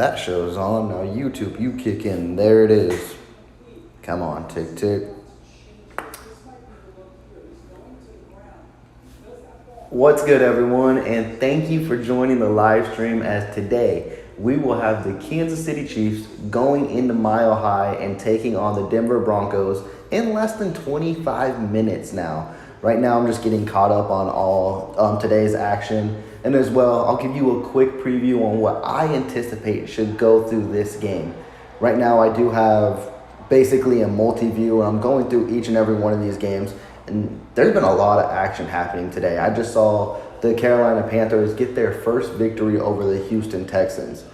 that show's on. Now YouTube, you kick in. There it is. Come on, tick, tick. What's good, everyone? And thank you for joining the live stream, as today we will have the Kansas City Chiefs going into Mile High and taking on the Denver Broncos in less than 25 minutes now. Right now, I'm just getting caught up on all today's action. And as well, I'll give you a quick preview on what I anticipate should go through this game. Right now, I do have basically a multi-view, and I'm going through each and every one of these games. And there's been a lot of action happening today. I just saw the Carolina Panthers get their first victory over the Houston Texans.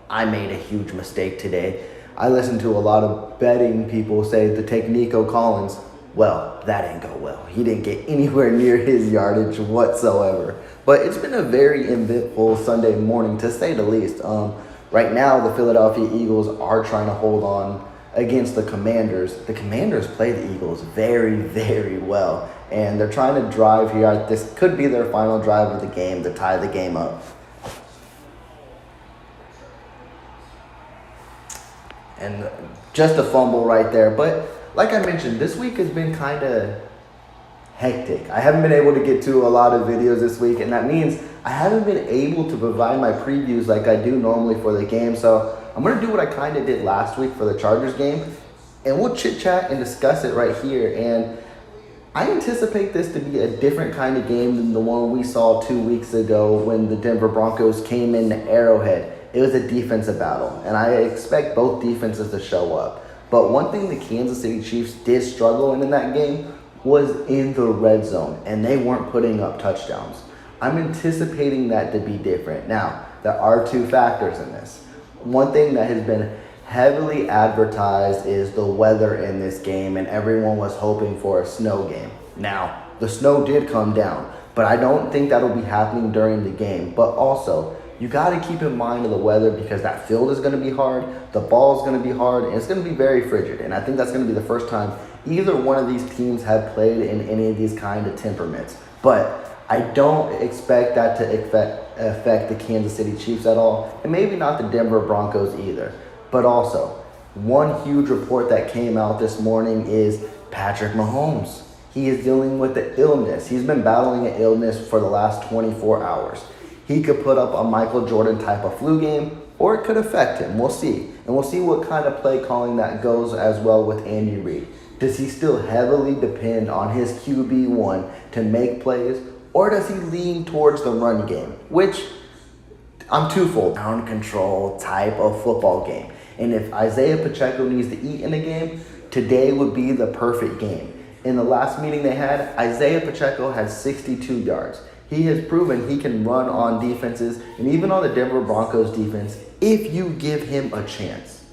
I made a huge mistake today. I listened to a lot of betting people say to take Nico Collins. Well, that didn't go well. He didn't get anywhere near his yardage whatsoever. But it's been a very eventful Sunday morning, to say the least. Right now, the Philadelphia Eagles are trying to hold on against the Commanders. The Commanders play the Eagles very, very well. And they're trying to drive here. This could be their final drive of the game to tie the game up. And just a fumble right there. But like I mentioned, this week has been kind of hectic. I haven't been able to get to a lot of videos this week, and that means I haven't been able to provide my previews like I do normally for the game. So I'm going to do what I kind of did last week for the Chargers game, and we'll chit-chat and discuss it right here. And I anticipate this to be a different kind of game than the one we saw 2 weeks ago when the Denver Broncos came into Arrowhead. It was a defensive battle, and I expect both defenses to show up. But one thing the Kansas City Chiefs did struggle in that game was in the red zone, and they weren't putting up touchdowns. I'm anticipating that to be different. Now, there are two factors in this. One thing that has been heavily advertised is the weather in this game, and everyone was hoping for a snow game. Now, the snow did come down, but I don't think that'll be happening during the game. But also, you got to keep in mind of the weather, because that field is going to be hard, the ball is going to be hard, and it's going to be very frigid. And I think that's going to be the first time either one of these teams have played in any of these kind of temperaments. But I don't expect that to affect the Kansas City Chiefs at all, and maybe not the Denver Broncos either. But also, one huge report that came out this morning is Patrick Mahomes. He is dealing with the illness. He's been battling an illness for the last 24 hours. He could put up a Michael Jordan type of flu game, or it could affect him. We'll see. And we'll see what kind of play calling that goes as well with Andy Reid. Does he still heavily depend on his QB1 to make plays, or does he lean towards the run game, which I'm twofold, down control type of football game? And if Isaiah Pacheco needs to eat in a game, today would be the perfect game. In the last meeting they had, Isaiah Pacheco had 62 yards. He has proven he can run on defenses, and even on the Denver Broncos defense, if you give him a chance.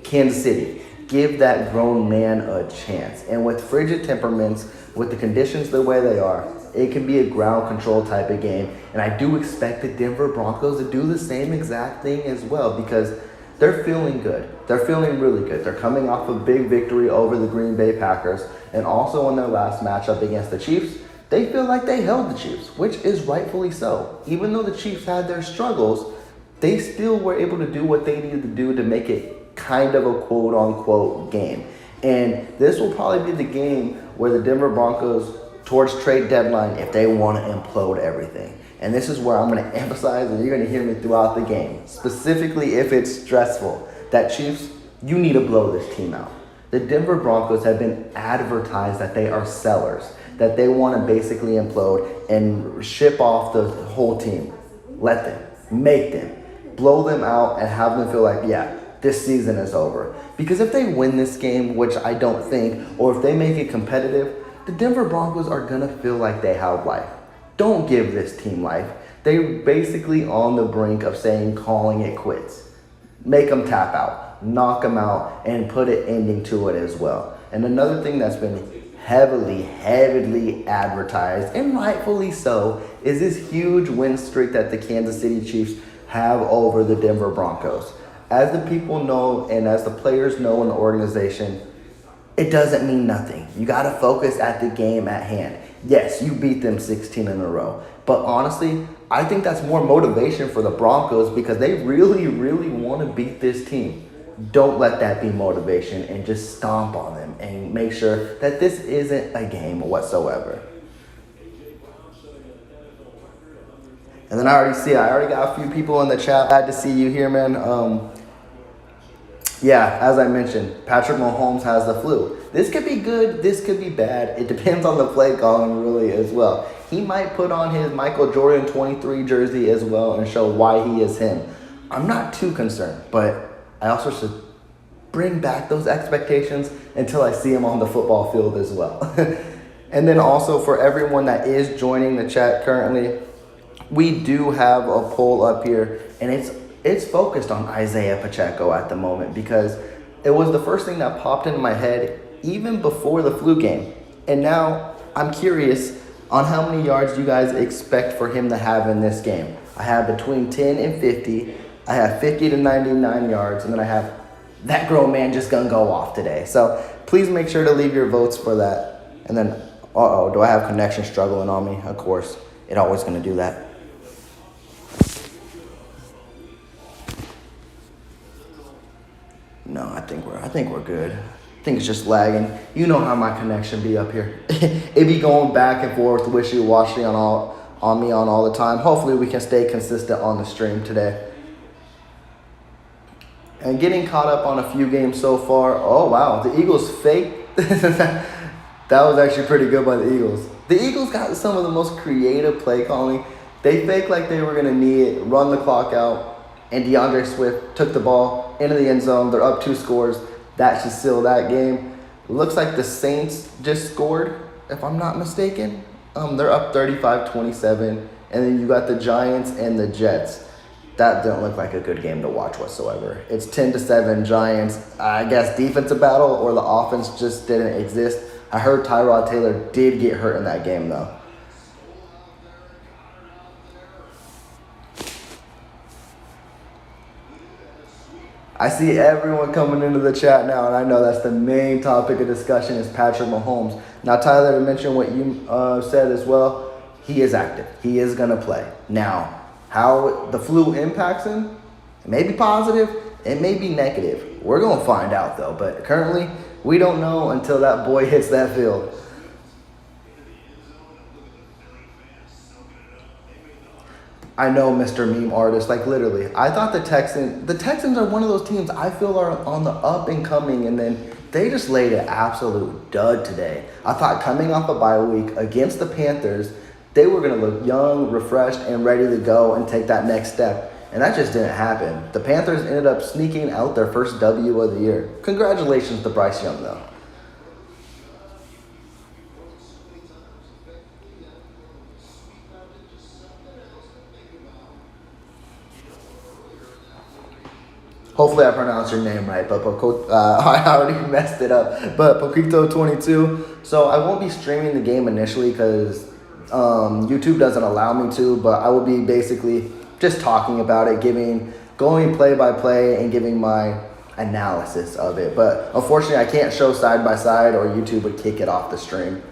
Kansas City, give that grown man a chance. And with frigid temperaments, with the conditions the way they are, it can be a ground control type of game. And I do expect the Denver Broncos to do the same exact thing as well, because they're feeling good. They're feeling really good. They're coming off a big victory over the Green Bay Packers, and also in their last matchup against the Chiefs, they feel like they held the Chiefs, which is rightfully so. Even though the Chiefs had their struggles, they still were able to do what they needed to do to make it kind of a quote-unquote game. And this will probably be the game where the Denver Broncos, towards trade deadline, if they want to implode everything. And this is where I'm going to emphasize, and you're going to hear me throughout the game, specifically if it's stressful, that Chiefs, you need to blow this team out. The Denver Broncos have been advertised that they are sellers, that they want to basically implode and ship off the whole team. Let them, make them, blow them out, and have them feel like, yeah, this season is over. Because if they win this game, which I don't think, or if they make it competitive, the Denver Broncos are going to feel like they have life. Don't give this team life. They're basically on the brink of calling it quits. Make them tap out, knock them out, and put an ending to it as well. And another thing that's been heavily advertised, and rightfully so, is this huge win streak that the Kansas City Chiefs have over the Denver Broncos. As the people know, and as the players know in the organization, it doesn't mean nothing. You got to focus at the game at hand. Yes, you beat them 16 in a row. But honestly, I think that's more motivation for the Broncos because they really, really want to beat this team. Don't let that be motivation and just stomp on them and make sure that this isn't a game whatsoever. And then I already got a few people in the chat. Glad to see you here, man. Yeah, as I mentioned, Patrick Mahomes has the flu. This could be good, this could be bad. It depends on the play calling really as well. He might put on his Michael Jordan 23 jersey as well and show why he is him. I'm not too concerned, but I also should bring back those expectations until I see him on the football field as well. And then also for everyone that is joining the chat currently, we do have a poll up here, and it's focused on Isaiah Pacheco at the moment because it was the first thing that popped into my head even before the flu game. And now I'm curious on how many yards you guys expect for him to have in this game. I have between 10 and 50. I have 50 to 99 yards, and then I have that grown man just gonna go off today. So please make sure to leave your votes for that. And then, do I have connection struggling on me? Of course, it always gonna do that. No, I think we're good. I think it's just lagging. You know how my connection be up here. It be going back and forth, wishy-washy on me all the time. Hopefully we can stay consistent on the stream today. And getting caught up on a few games so far. Oh wow, the Eagles fake. That was actually pretty good by the Eagles. The Eagles got some of the most creative play calling. They faked like they were gonna knee it, run the clock out. And DeAndre Swift took the ball into the end zone. They're up 2 scores. That should seal that game. Looks like the Saints just scored, if I'm not mistaken. They're up 35-27. And then you got the Giants and the Jets. That didn't look like a good game to watch whatsoever. It's 10-7 Giants. I guess defensive battle or the offense just didn't exist. I heard Tyrod Taylor did get hurt in that game though. I see everyone coming into the chat now, and I know that's the main topic of discussion is Patrick Mahomes. Now, Tyler, to mention what you said as well, he is active. He is going to play. Now, how the flu impacts him, it may be positive, it may be negative. We're going to find out, though. But currently, we don't know until that boy hits that field. I know, Mr. Meme Artist, like literally. I thought the Texans are one of those teams I feel are on the up and coming, and then they just laid an absolute dud today. I thought coming off a bye week against the Panthers, they were going to look young, refreshed, and ready to go and take that next step. And that just didn't happen. The Panthers ended up sneaking out their first W of the year. Congratulations to Bryce Young, though. Hopefully I pronounced your name right, but I already messed it up. But Poquito22. So I won't be streaming the game initially because YouTube doesn't allow me to, but I will be basically just talking about it, going play by play and giving my analysis of it. But unfortunately I can't show side by side or YouTube would kick it off the stream.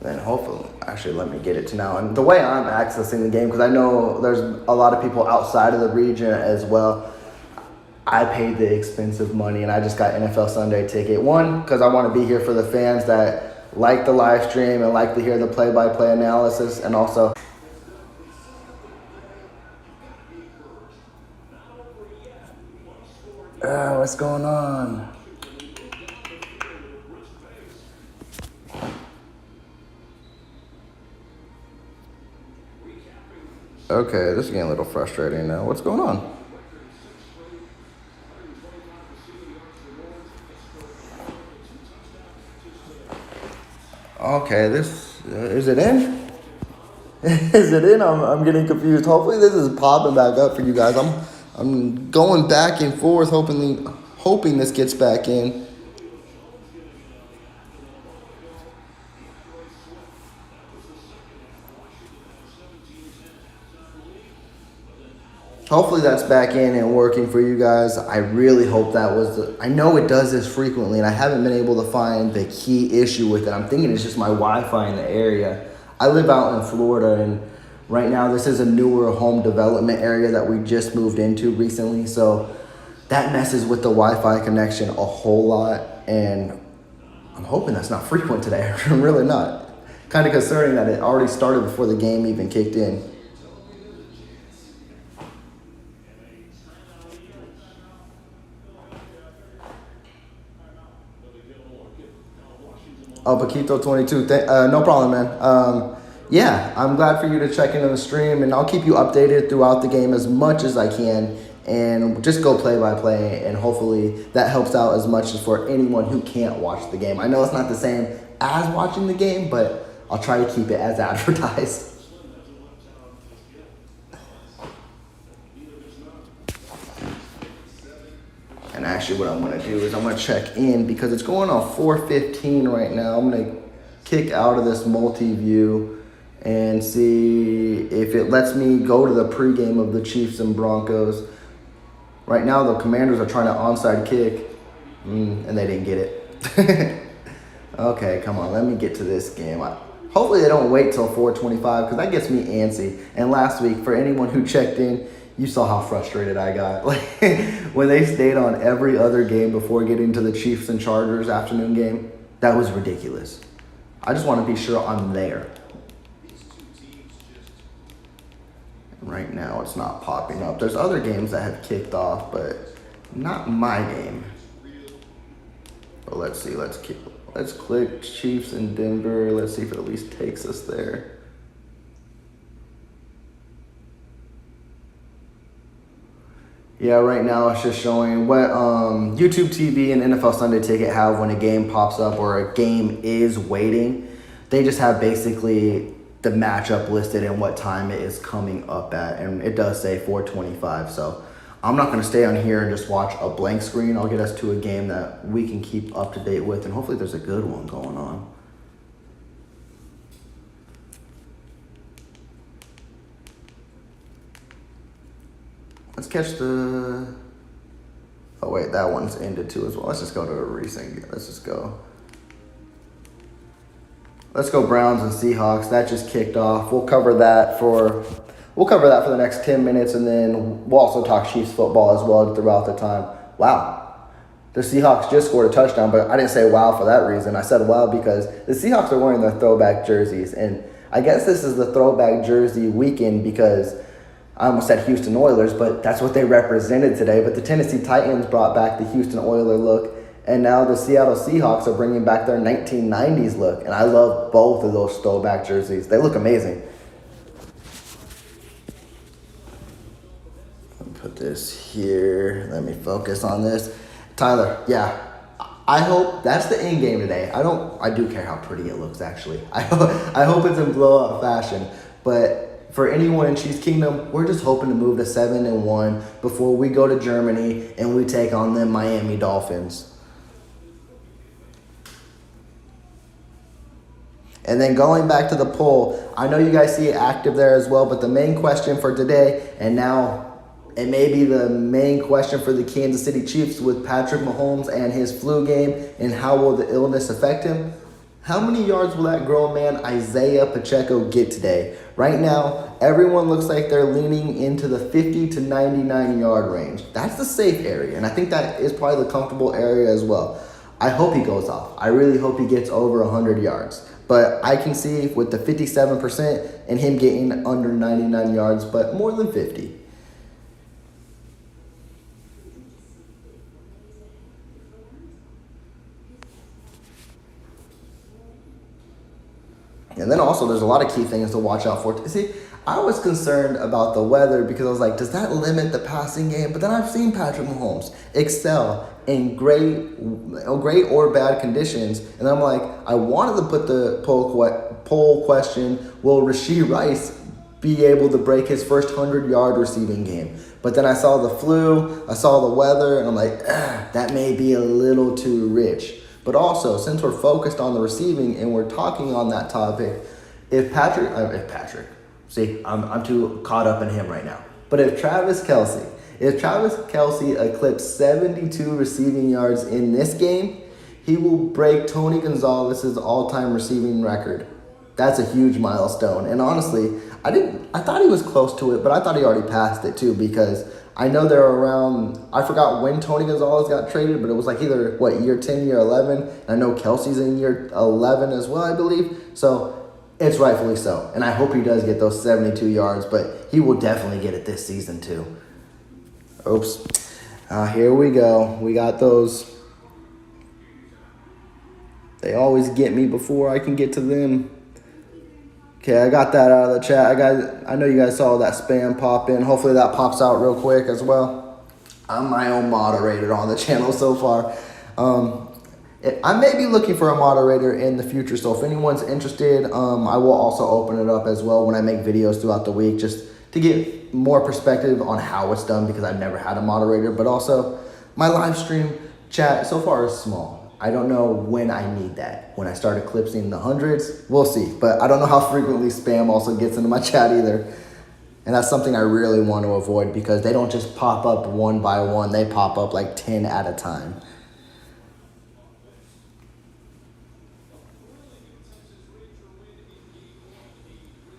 Then hopefully, actually let me get it to now. And the way I'm accessing the game, because I know there's a lot of people outside of the region as well. I paid the expensive money and I just got NFL Sunday ticket. One, because I want to be here for the fans that like the live stream and like to hear the play-by-play analysis. And also, what's going on? Okay, this is getting a little frustrating now. What's going on? Okay, this is it in? Is it in? I'm getting confused. Hopefully this is popping back up for you guys. I'm going back and forth, hoping this gets back in. So hopefully that's back in and working for you guys. I really hope that was I know it does this frequently, and I haven't been able to find the key issue with it. I'm thinking it's just my Wi-Fi in the area. I live out in Florida, and right now this is a newer home development area that we just moved into recently. So that messes with the Wi-Fi connection a whole lot, and I'm hoping that's not frequent today. I'm really not. Kind of concerning that it already started before the game even kicked in. Oh, Paquito 22. No problem, man. Yeah, I'm glad for you to check in on the stream, and I'll keep you updated throughout the game as much as I can, and just go play by play, and hopefully that helps out as much as for anyone who can't watch the game. I know it's not the same as watching the game, but I'll try to keep it as advertised. And actually what I'm going to do is I'm going to check in because it's going on 4:15 right now. I'm going to kick out of this multi-view and see if it lets me go to the pregame of the Chiefs and Broncos. Right now the Commanders are trying to onside kick, and they didn't get it. Okay, come on, let me get to this game. Hopefully they don't wait till 4:25 because that gets me antsy. And last week, for anyone who checked in, you saw how frustrated I got. Like when they stayed on every other game before getting to the Chiefs and Chargers afternoon game, that was ridiculous. I just want to be sure I'm there. Right now, it's not popping up. There's other games that have kicked off, but not my game. But let's see. Let's click Chiefs in Denver. Let's see if it at least takes us there. Yeah, right now it's just showing what YouTube TV and NFL Sunday Ticket have when a game pops up or a game is waiting. They just have basically the matchup listed and what time it is coming up at, and it does say 4:25. So I'm not going to stay on here and just watch a blank screen. I'll get us to a game that we can keep up to date with, and hopefully there's a good one going on. Let's catch the... Oh, wait, that one's ended too as well. Let's just go to a recent... Let's go Browns and Seahawks. That just kicked off. We'll cover that for the next 10 minutes, and then we'll also talk Chiefs football as well throughout the time. Wow. The Seahawks just scored a touchdown, but I didn't say wow for that reason. I said wow because the Seahawks are wearing their throwback jerseys, and I guess this is the throwback jersey weekend because I almost said Houston Oilers, but that's what they represented today. But the Tennessee Titans brought back the Houston Oiler look, and now the Seattle Seahawks are bringing back their 1990s look, and I love both of those throwback jerseys. They look amazing. Put this here. Let me focus on this. Tyler, yeah, I hope that's the end game today. I do care how pretty it looks, actually. I hope it's in blowout fashion. But for anyone in Chiefs Kingdom, we're just hoping to move to 7-1 before we go to Germany and we take on the Miami Dolphins. And then going back to the poll, I know you guys see it active there as well, but the main question for today, and now it may be the main question for the Kansas City Chiefs with Patrick Mahomes and his flu game, and how will the illness affect him? How many yards will that grown man Isaiah Pacheco get today? Right now, everyone looks like they're leaning into the 50 to 99 yard range. That's the safe area, and I think that is probably the comfortable area as well. I hope he goes off. I really hope he gets over 100 yards. But I can see with the 57% and him getting under 99 yards, but more than 50. And then also there's a lot of key things to watch out for. See, I was concerned about the weather because I was like, does that limit the passing game? But then I've seen Patrick Mahomes excel in great or bad conditions. And I'm like, I wanted to put the poll question, will Rashee Rice be able to break his first 100-yard receiving game? But then I saw the flu, I saw the weather, and I'm like, that may be a little too rich. But also, since we're focused on the receiving and we're talking on that topic, if Patrick, see, I'm too caught up in him right now. But if Travis Kelsey eclipsed 72 receiving yards in this game, he will break Tony Gonzalez's all-time receiving record. That's a huge milestone. And honestly, I thought he was close to it, but I thought he already passed it too, because I know they're around, I forgot when Tony Gonzalez got traded, but it was like either, year 10, year 11. I know Kelsey's in year 11 as well, I believe. So it's rightfully so. And I hope he does get those 72 yards, but he will definitely get it this season too. Oops. Here we go. We got those. They always get me before I can get to them. Okay, I got that out of the chat. I know you guys saw that spam pop in. Hopefully that pops out real quick as well. I'm my own moderator on the channel so far. I may be looking for a moderator in the future, so if anyone's interested, I will also open it up as well when I make videos throughout the week, just to get more perspective on how it's done, because I've never had a moderator. But also, my live stream chat so far is small. I don't know when I need that. When I start eclipsing the hundreds, we'll see. But I don't know how frequently spam also gets into my chat either. And that's something I really want to avoid, because they don't just pop up one by one. They pop up like 10 at a time.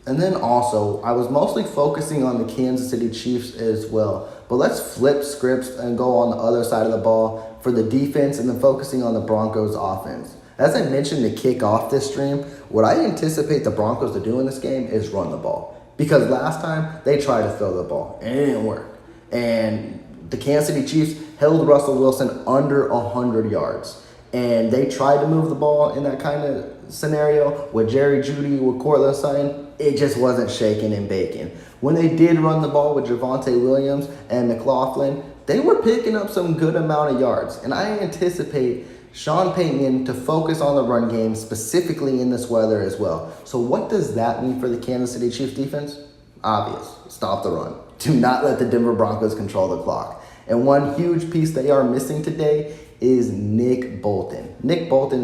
And then also, I was mostly focusing on the Kansas City Chiefs as well. But let's flip scripts and go on the other side of the ball for the defense, and then focusing on the Broncos offense. As I mentioned to kick off this stream, what I anticipate the Broncos to do in this game is run the ball. Because last time, they tried to throw the ball, and it didn't work. And the Kansas City Chiefs held Russell Wilson under 100 yards. And they tried to move the ball in that kind of scenario with Jerry Jeudy, with Cortland Sutton. It just wasn't shaking and baking. When they did run the ball with Javonte Williams and McLaughlin, they were picking up some good amount of yards. And I anticipate Sean Payton to focus on the run game, specifically in this weather as well. So what does that mean for the Kansas City Chiefs defense? Obvious. Stop the run. Do not let the Denver Broncos control the clock. And one huge piece they are missing today is Nick Bolton. Nick Bolton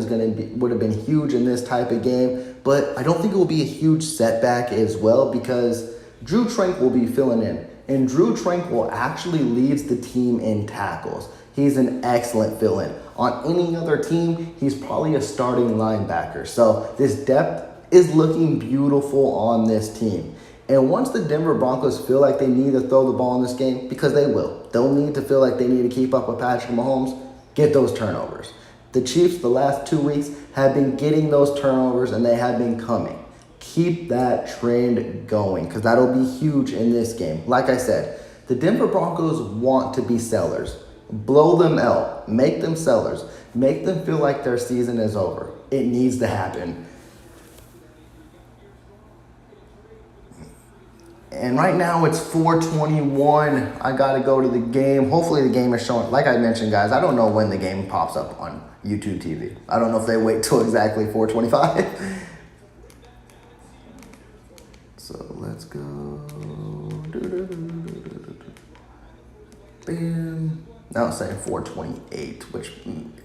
would have been huge in this type of game, but I don't think it will be a huge setback as well, because Drew Trank will be filling in. And Drew Tranquil actually leads the team in tackles. He's an excellent fill-in. On any other team, he's probably a starting linebacker. So this depth is looking beautiful on this team. And once the Denver Broncos feel like they need to throw the ball in this game, because they will, they'll need to feel like they need to keep up with Patrick Mahomes, get those turnovers. The Chiefs, the last 2 weeks, have been getting those turnovers, and they have been coming. Keep that trend going, because that'll be huge in this game. Like I said, the Denver Broncos want to be sellers. Blow them out. Make them sellers. Make them feel like their season is over. It needs to happen. And right now it's 4:21. I got to go to the game. Hopefully the game is showing. Like I mentioned, guys, I don't know when the game pops up on YouTube TV. I don't know if they wait till exactly 4:25. So let's go. Bam. Now it's saying 4:28,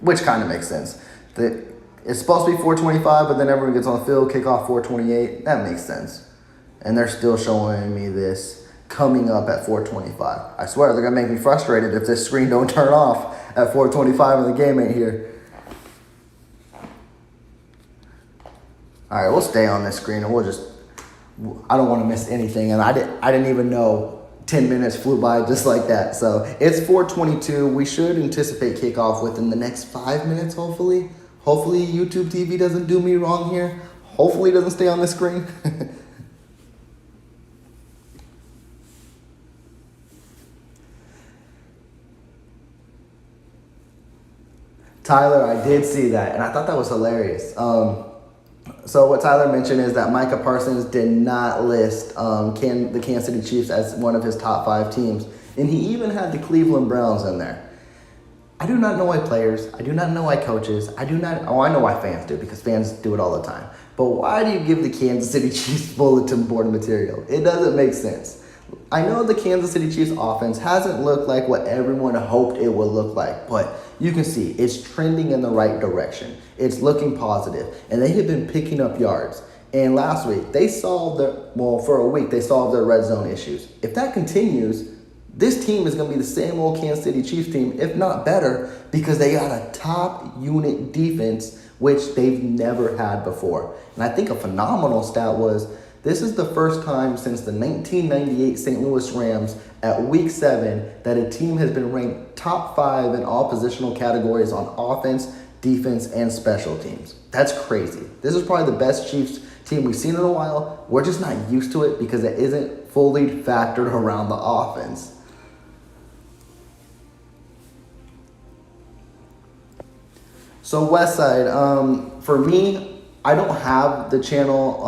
which kind of makes sense. It's supposed to be 4:25, but then everyone gets on the field, kick off 4:28. That makes sense. And they're still showing me this coming up at 4:25. I swear they're gonna make me frustrated if this screen don't turn off at 4:25 and the game ain't here. All right, we'll stay on this screen, and I don't want to miss anything. And I didn't even know 10 minutes flew by just like that. So it's 4:22. We should anticipate kickoff within the next 5 minutes, hopefully. Hopefully YouTube TV doesn't do me wrong here. Hopefully it doesn't stay on the screen. Tyler, I did see that, and I thought that was hilarious. So what Tyler mentioned is that Micah Parsons did not list the Kansas City Chiefs as one of his top 5 teams, and he even had the Cleveland Browns in there. I do not know why players, I do not know why coaches, I know why fans do, because fans do it all the time. But why do you give the Kansas City Chiefs bulletin board material? It doesn't make sense. I know the Kansas City Chiefs offense hasn't looked like what everyone hoped it would look like, but you can see it's trending in the right direction. It's looking positive, and they have been picking up yards. And last week, they solved for a week, they solved their red zone issues. If that continues, this team is going to be the same old Kansas City Chiefs team, if not better, because they got a top unit defense, which they've never had before. And I think a phenomenal stat was, this is the first time since the 1998 St. Louis Rams at week 7 that a team has been ranked top 5 in all positional categories on offense, defense, and special teams. That's crazy. This is probably the best Chiefs team we've seen in a while. We're just not used to it because it isn't fully factored around the offense. So Westside, for me, I don't have the channel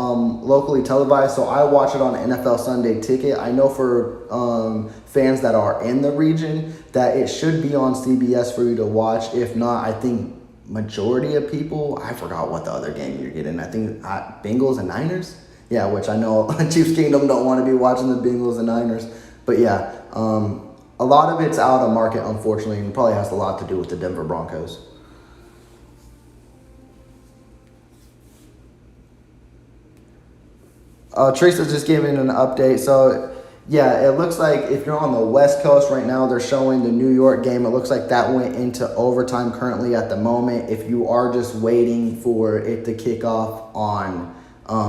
locally televised, so I watch it on NFL Sunday Ticket. I know for fans that are in the region that it should be on CBS for you to watch. If not, I think majority of people, I forgot what the other game you're getting. I think Bengals and Niners? Yeah, which I know Chiefs Kingdom don't want to be watching the Bengals and Niners. But yeah, a lot of it's out of market, unfortunately, and probably has a lot to do with the Denver Broncos. Teresa's just giving an update. So, yeah, it looks like if you're on the West Coast right now, they're showing the New York game. It looks like that went into overtime currently at the moment. If you are just waiting for it to kick off on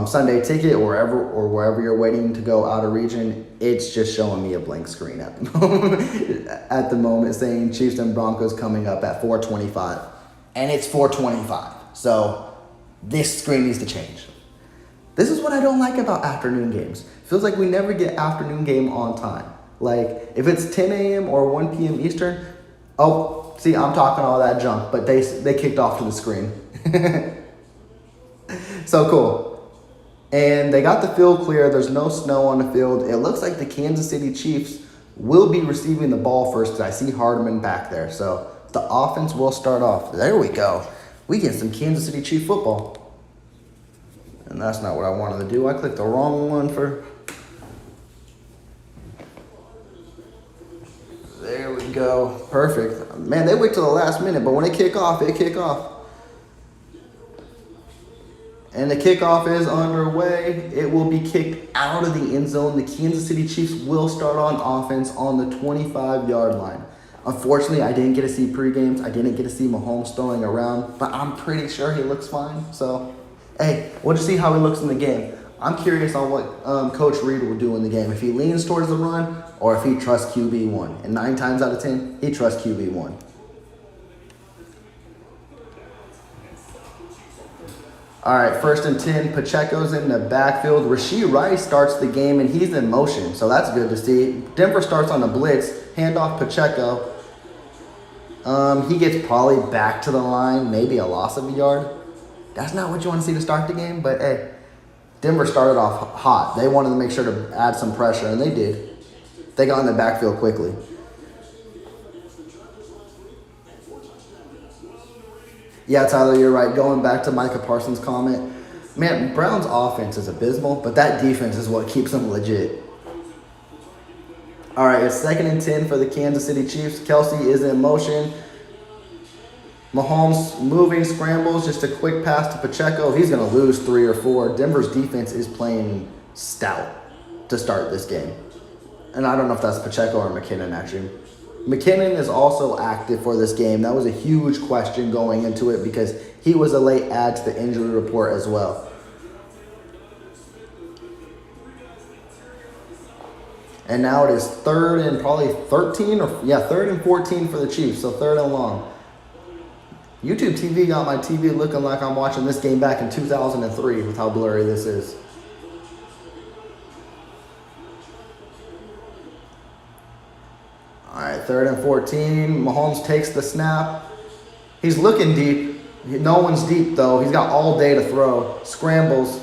Sunday Ticket or wherever you're waiting to go out of region, it's just showing me a blank screen at the moment. At the moment, saying Chiefs and Broncos coming up at 4:25, and it's 4:25. So this screen needs to change. This is what I don't like about afternoon games. Feels like we never get afternoon game on time. Like, if it's 10 a.m. or 1 p.m. Eastern, oh, see, I'm talking all that junk, but they kicked off to the screen. So cool. And they got the field clear. There's no snow on the field. It looks like the Kansas City Chiefs will be receiving the ball first because I see Hardman back there. So the offense will start off. There we go. We get some Kansas City Chief football. And that's not what I wanted to do. I clicked the wrong one for... There we go. Perfect. Man, they wait till the last minute, but when they kick off, they kick off. And the kickoff is underway. It will be kicked out of the end zone. The Kansas City Chiefs will start on offense on the 25-yard line. Unfortunately, I didn't get to see pre-games. I didn't get to see Mahomes throwing around, but I'm pretty sure he looks fine. So... hey, we'll just see how he looks in the game. I'm curious on what Coach Reed will do in the game. If he leans towards the run or if he trusts QB1. And 9 times out of 10, he trusts QB1. All right, 1st and 10. Pacheco's in the backfield. Rashee Rice starts the game, and he's in motion, so that's good to see. Denver starts on a blitz. Handoff Pacheco. He gets probably back to the line, maybe a loss of a yard. That's not what you want to see to start the game, but hey, Denver started off hot. They wanted to make sure to add some pressure, and they did. They got in the backfield quickly. Yeah, Tyler, you're right. Going back to Micah Parsons' comment, man, Brown's offense is abysmal, but that defense is what keeps them legit. All right, it's 2nd and 10 for the Kansas City Chiefs. Kelsey is in motion. Mahomes moving, scrambles, just a quick pass to Pacheco. He's going to lose 3 or 4. Denver's defense is playing stout to start this game. And I don't know if that's Pacheco or McKinnon, actually. McKinnon is also active for this game. That was a huge question going into it because he was a late add to the injury report as well. And now it is 3rd and probably 13 or, 3rd and 14 for the Chiefs, so 3rd and long. YouTube TV got my TV looking like I'm watching this game back in 2003 with how blurry this is. All right, 3rd and 14. Mahomes takes the snap. He's looking deep. No one's deep, though. He's got all day to throw. Scrambles.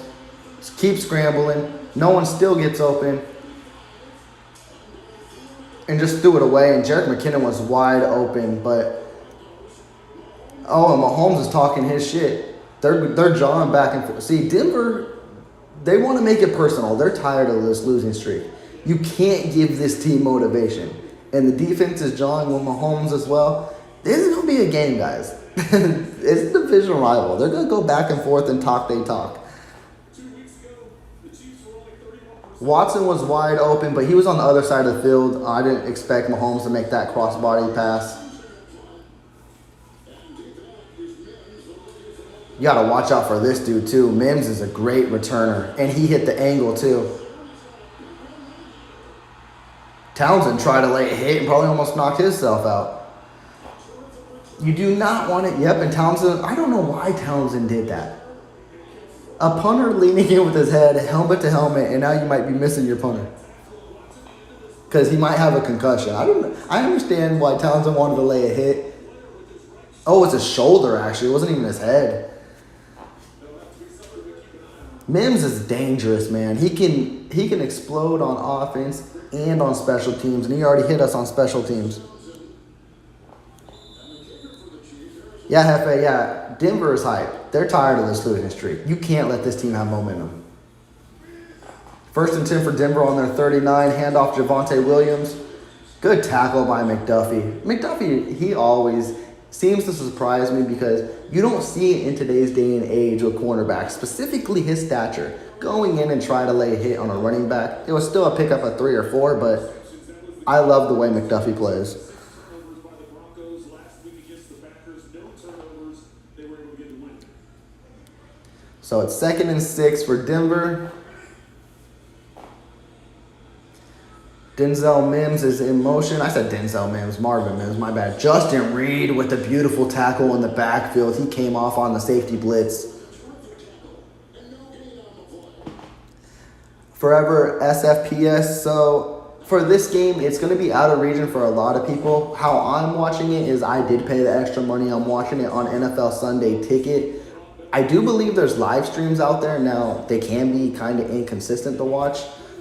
Keeps scrambling. No one still gets open. And just threw it away. And Jerick McKinnon was wide open, but... oh, and Mahomes is talking his shit. They're jawing back and forth. See, Denver, they want to make it personal. They're tired of this losing streak. You can't give this team motivation. And the defense is jawing with Mahomes as well. This is going to be a game, guys. It's a division rival. They're going to go back and forth and talk they talk. Watson was wide open, but he was on the other side of the field. I didn't expect Mahomes to make that crossbody pass. You got to watch out for this dude, too. Mims is a great returner, and he hit the angle, too. Townsend tried to lay a hit and probably almost knocked himself out. You do not want it. Yep, and Townsend, I don't know why Townsend did that. A punter leaning in with his head, helmet to helmet, and now you might be missing your punter. Because he might have a concussion. I understand why Townsend wanted to lay a hit. Oh, it's his shoulder, actually. It wasn't even his head. Mims is dangerous, man. He can explode on offense and on special teams, and he already hit us on special teams. Yeah, Hefe, yeah. Denver is hype. They're tired of this losing streak. You can't let this team have momentum. 1st and 10 for Denver on their 39. Handoff Javonte Williams. Good tackle by McDuffie. McDuffie, he always seems to surprise me because you don't see it in today's day and age with cornerbacks, specifically his stature. Going in and try to lay a hit on a running back. It was still a pickup of 3 or 4, but I love the way McDuffie plays. So it's 2nd and 6 for Denver. Denzel Mims is in motion. I said Denzel Mims, Marvin Mims, my bad. Justin Reed with the beautiful tackle in the backfield. He came off on the safety blitz. Forever SFPS. So for this game, it's going to be out of region for a lot of people. How I'm watching it is I did pay the extra money. I'm watching it on NFL Sunday Ticket. I do believe there's live streams out there. Now, they can be kind of inconsistent to watch.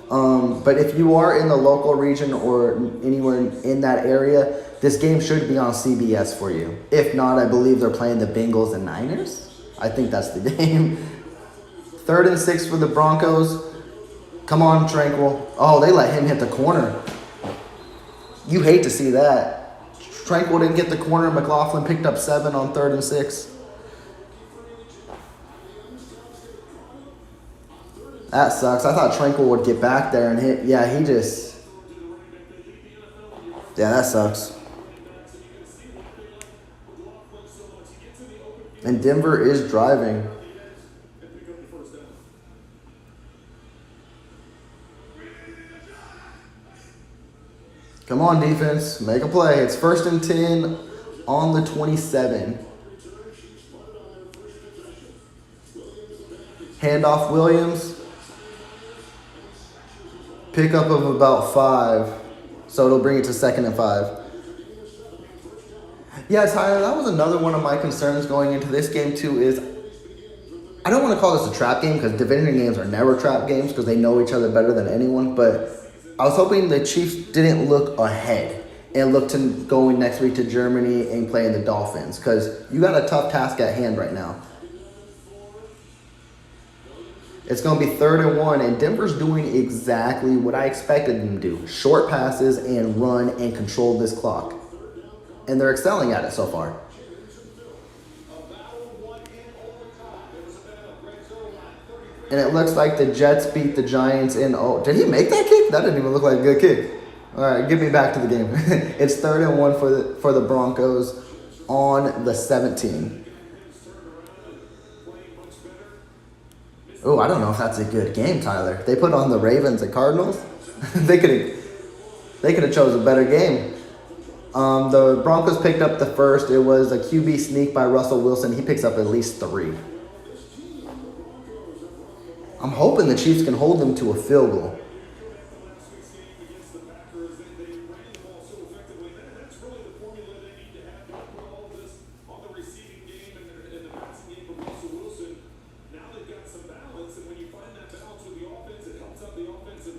But if you are in the local region or anywhere in that area, this game should be on CBS for you. If not, I believe they're playing the Bengals and Niners. I think that's the game. 3rd and 6 for the Broncos. Come on, Tranquil. Oh, they let him hit the corner. You hate to see that. Tranquil didn't get the corner. McLaughlin picked up 7 on 3rd and 6. That sucks. I thought Tranquil would get back there and hit. Yeah, that sucks. And Denver is driving. Come on, defense. Make a play. It's 1st and 10 on the 27. Handoff Williams. Pickup of about 5. So it'll bring it to 2nd and 5. Yeah, Tyler, that was another one of my concerns going into this game too is I don't want to call this a trap game because division games are never trap games because they know each other better than anyone. But I was hoping the Chiefs didn't look ahead and look to going next week to Germany and playing the Dolphins because you got a tough task at hand right now. It's going to be 3rd and 1, and Denver's doing exactly what I expected them to do. Short passes and run and control this clock. And they're excelling at it so far. And it looks like the Jets beat the Giants in... Oh, did he make that kick? That didn't even look like a good kick. All right, get me back to the game. It's 3rd and 1 for the Broncos on the 17. Oh, I don't know if that's a good game, Tyler. They put on the Ravens and Cardinals. They could have chose a better game. The Broncos picked up the first. It was a QB sneak by Russell Wilson. He picks up at least 3. I'm hoping the Chiefs can hold them to a field goal.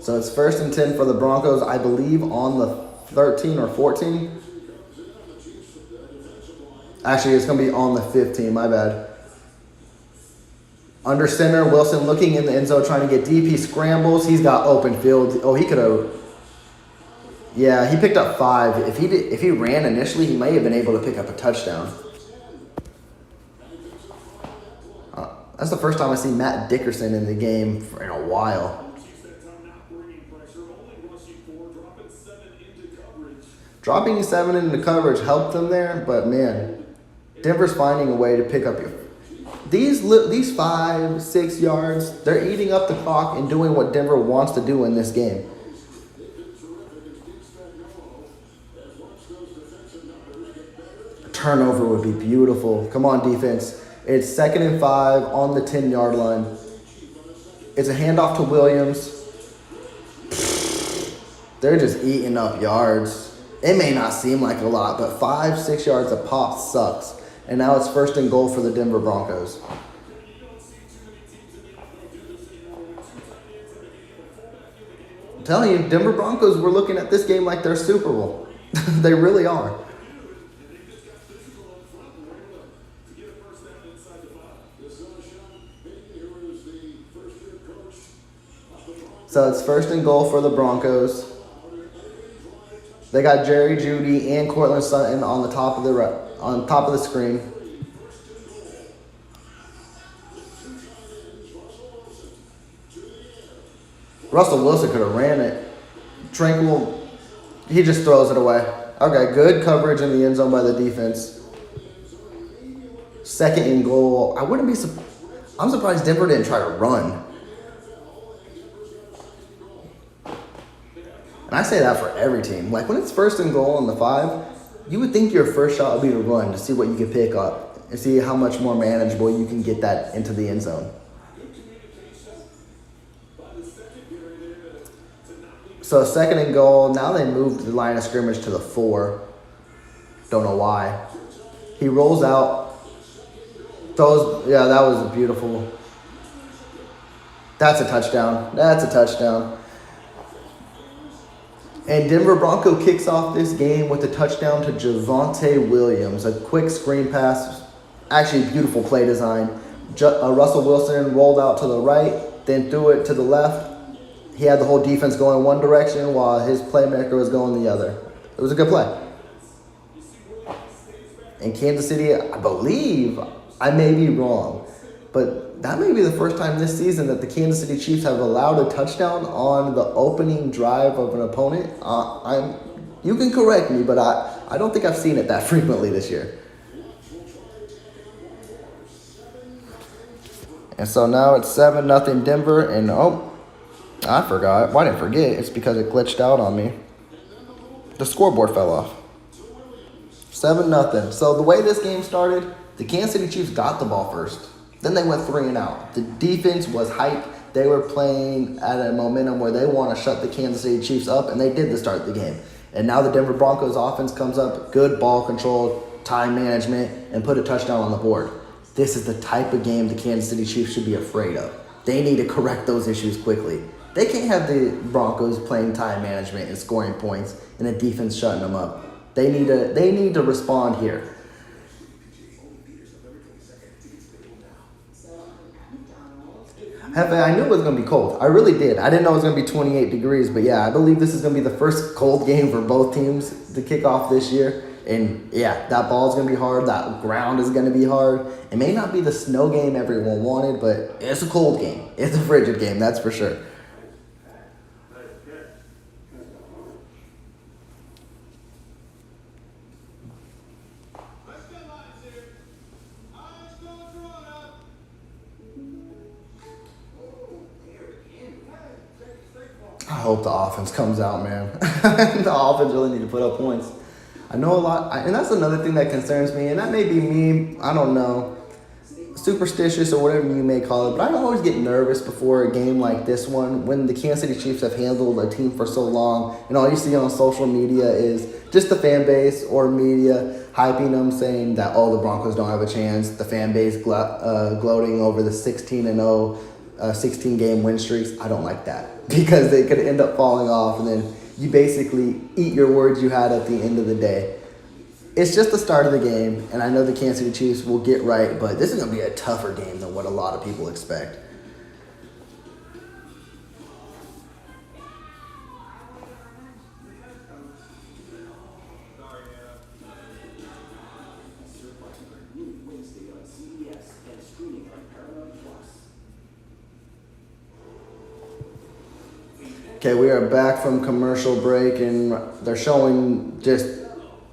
So it's 1st and 10 for the Broncos, I believe, on the 13 or 14. Actually, it's going to be on the 15, my bad. Under center, Wilson looking in the end zone, trying to get deep. He scrambles. He's got open field. Oh, he could have. Yeah, he picked up 5. If he ran initially, he might have been able to pick up a touchdown. That's the first time I see Matt Dickerson in the game in a while. Dropping 7 into coverage helped them there, but man, Denver's finding a way to pick up these 5-6 yards. They're eating up the clock and doing what Denver wants to do in this game. A turnover would be beautiful. Come on, defense. It's 2nd and 5 on the 10-yard line. It's a handoff to Williams. They're just eating up yards. It may not seem like a lot, but 5-6 yards a pop sucks. And now it's 1st and goal for the Denver Broncos. I'm telling you, Denver Broncos, we're looking at this game like they're Super Bowl. They really are. So it's 1st and goal for the Broncos. They got Jerry Jeudy and Cortland Sutton on the top of the screen. Russell Wilson could have ran it. Tranquil, he just throws it away. Okay, good coverage in the end zone by the defense. 2nd and goal. I'm surprised Denver didn't try to run. And I say that for every team. Like when it's 1st and goal on the 5, you would think your first shot would be to run to see what you can pick up and see how much more manageable you can get that into the end zone. So 2nd and goal. Now they moved the line of scrimmage to the 4. Don't know why. He rolls out. Throws. Yeah, that was beautiful. That's a touchdown. That's a touchdown. And Denver Bronco kicks off this game with a touchdown to Javonte Williams. A quick screen pass. Actually, beautiful play design. Russell Wilson rolled out to the right, then threw it to the left. He had the whole defense going one direction while his playmaker was going the other. It was a good play. In Kansas City, I believe, I may be wrong, but that may be the first time this season that the Kansas City Chiefs have allowed a touchdown on the opening drive of an opponent. You can correct me, but I don't think I've seen it that frequently this year. And so now it's 7-0 Denver, and I forgot. Why didn't I forget? It's because it glitched out on me. The scoreboard fell off. 7-0. So the way this game started, the Kansas City Chiefs got the ball first. Then they went 3 and out. The defense was hyped. They were playing at a momentum where they want to shut the Kansas City Chiefs up, and they did to start the game. And now the Denver Broncos offense comes up, good ball control, time management, and put a touchdown on the board. This is the type of game the Kansas City Chiefs should be afraid of. They need to correct those issues quickly. They can't have the Broncos playing time management and scoring points and the defense shutting them up. They need to respond here. Hefe, I knew it was going to be cold. I really did. I didn't know it was going to be 28 degrees, but yeah, I believe this is going to be the first cold game for both teams to kick off this year. And yeah, that ball's going to be hard. That ground is going to be hard. It may not be the snow game everyone wanted, but it's a cold game. It's a frigid game, that's for sure. I hope the offense comes out, man. The offense really need to put up points. I know a lot, and that's another thing that concerns me, and that may be me, I don't know, superstitious or whatever you may call it, but I always get nervous before a game like this one when the Kansas City Chiefs have handled a team for so long, and all you see on social media is just the fan base or media hyping them, saying that, the Broncos don't have a chance, the fan base gloating over the 16-0 16-game win streaks. I don't like that because they could end up falling off, and then you basically eat your words you had at the end of the day. It's just the start of the game, and I know the Kansas City Chiefs will get right, but this is going to be a tougher game than what a lot of people expect. Okay, we are back from commercial break, and they're showing just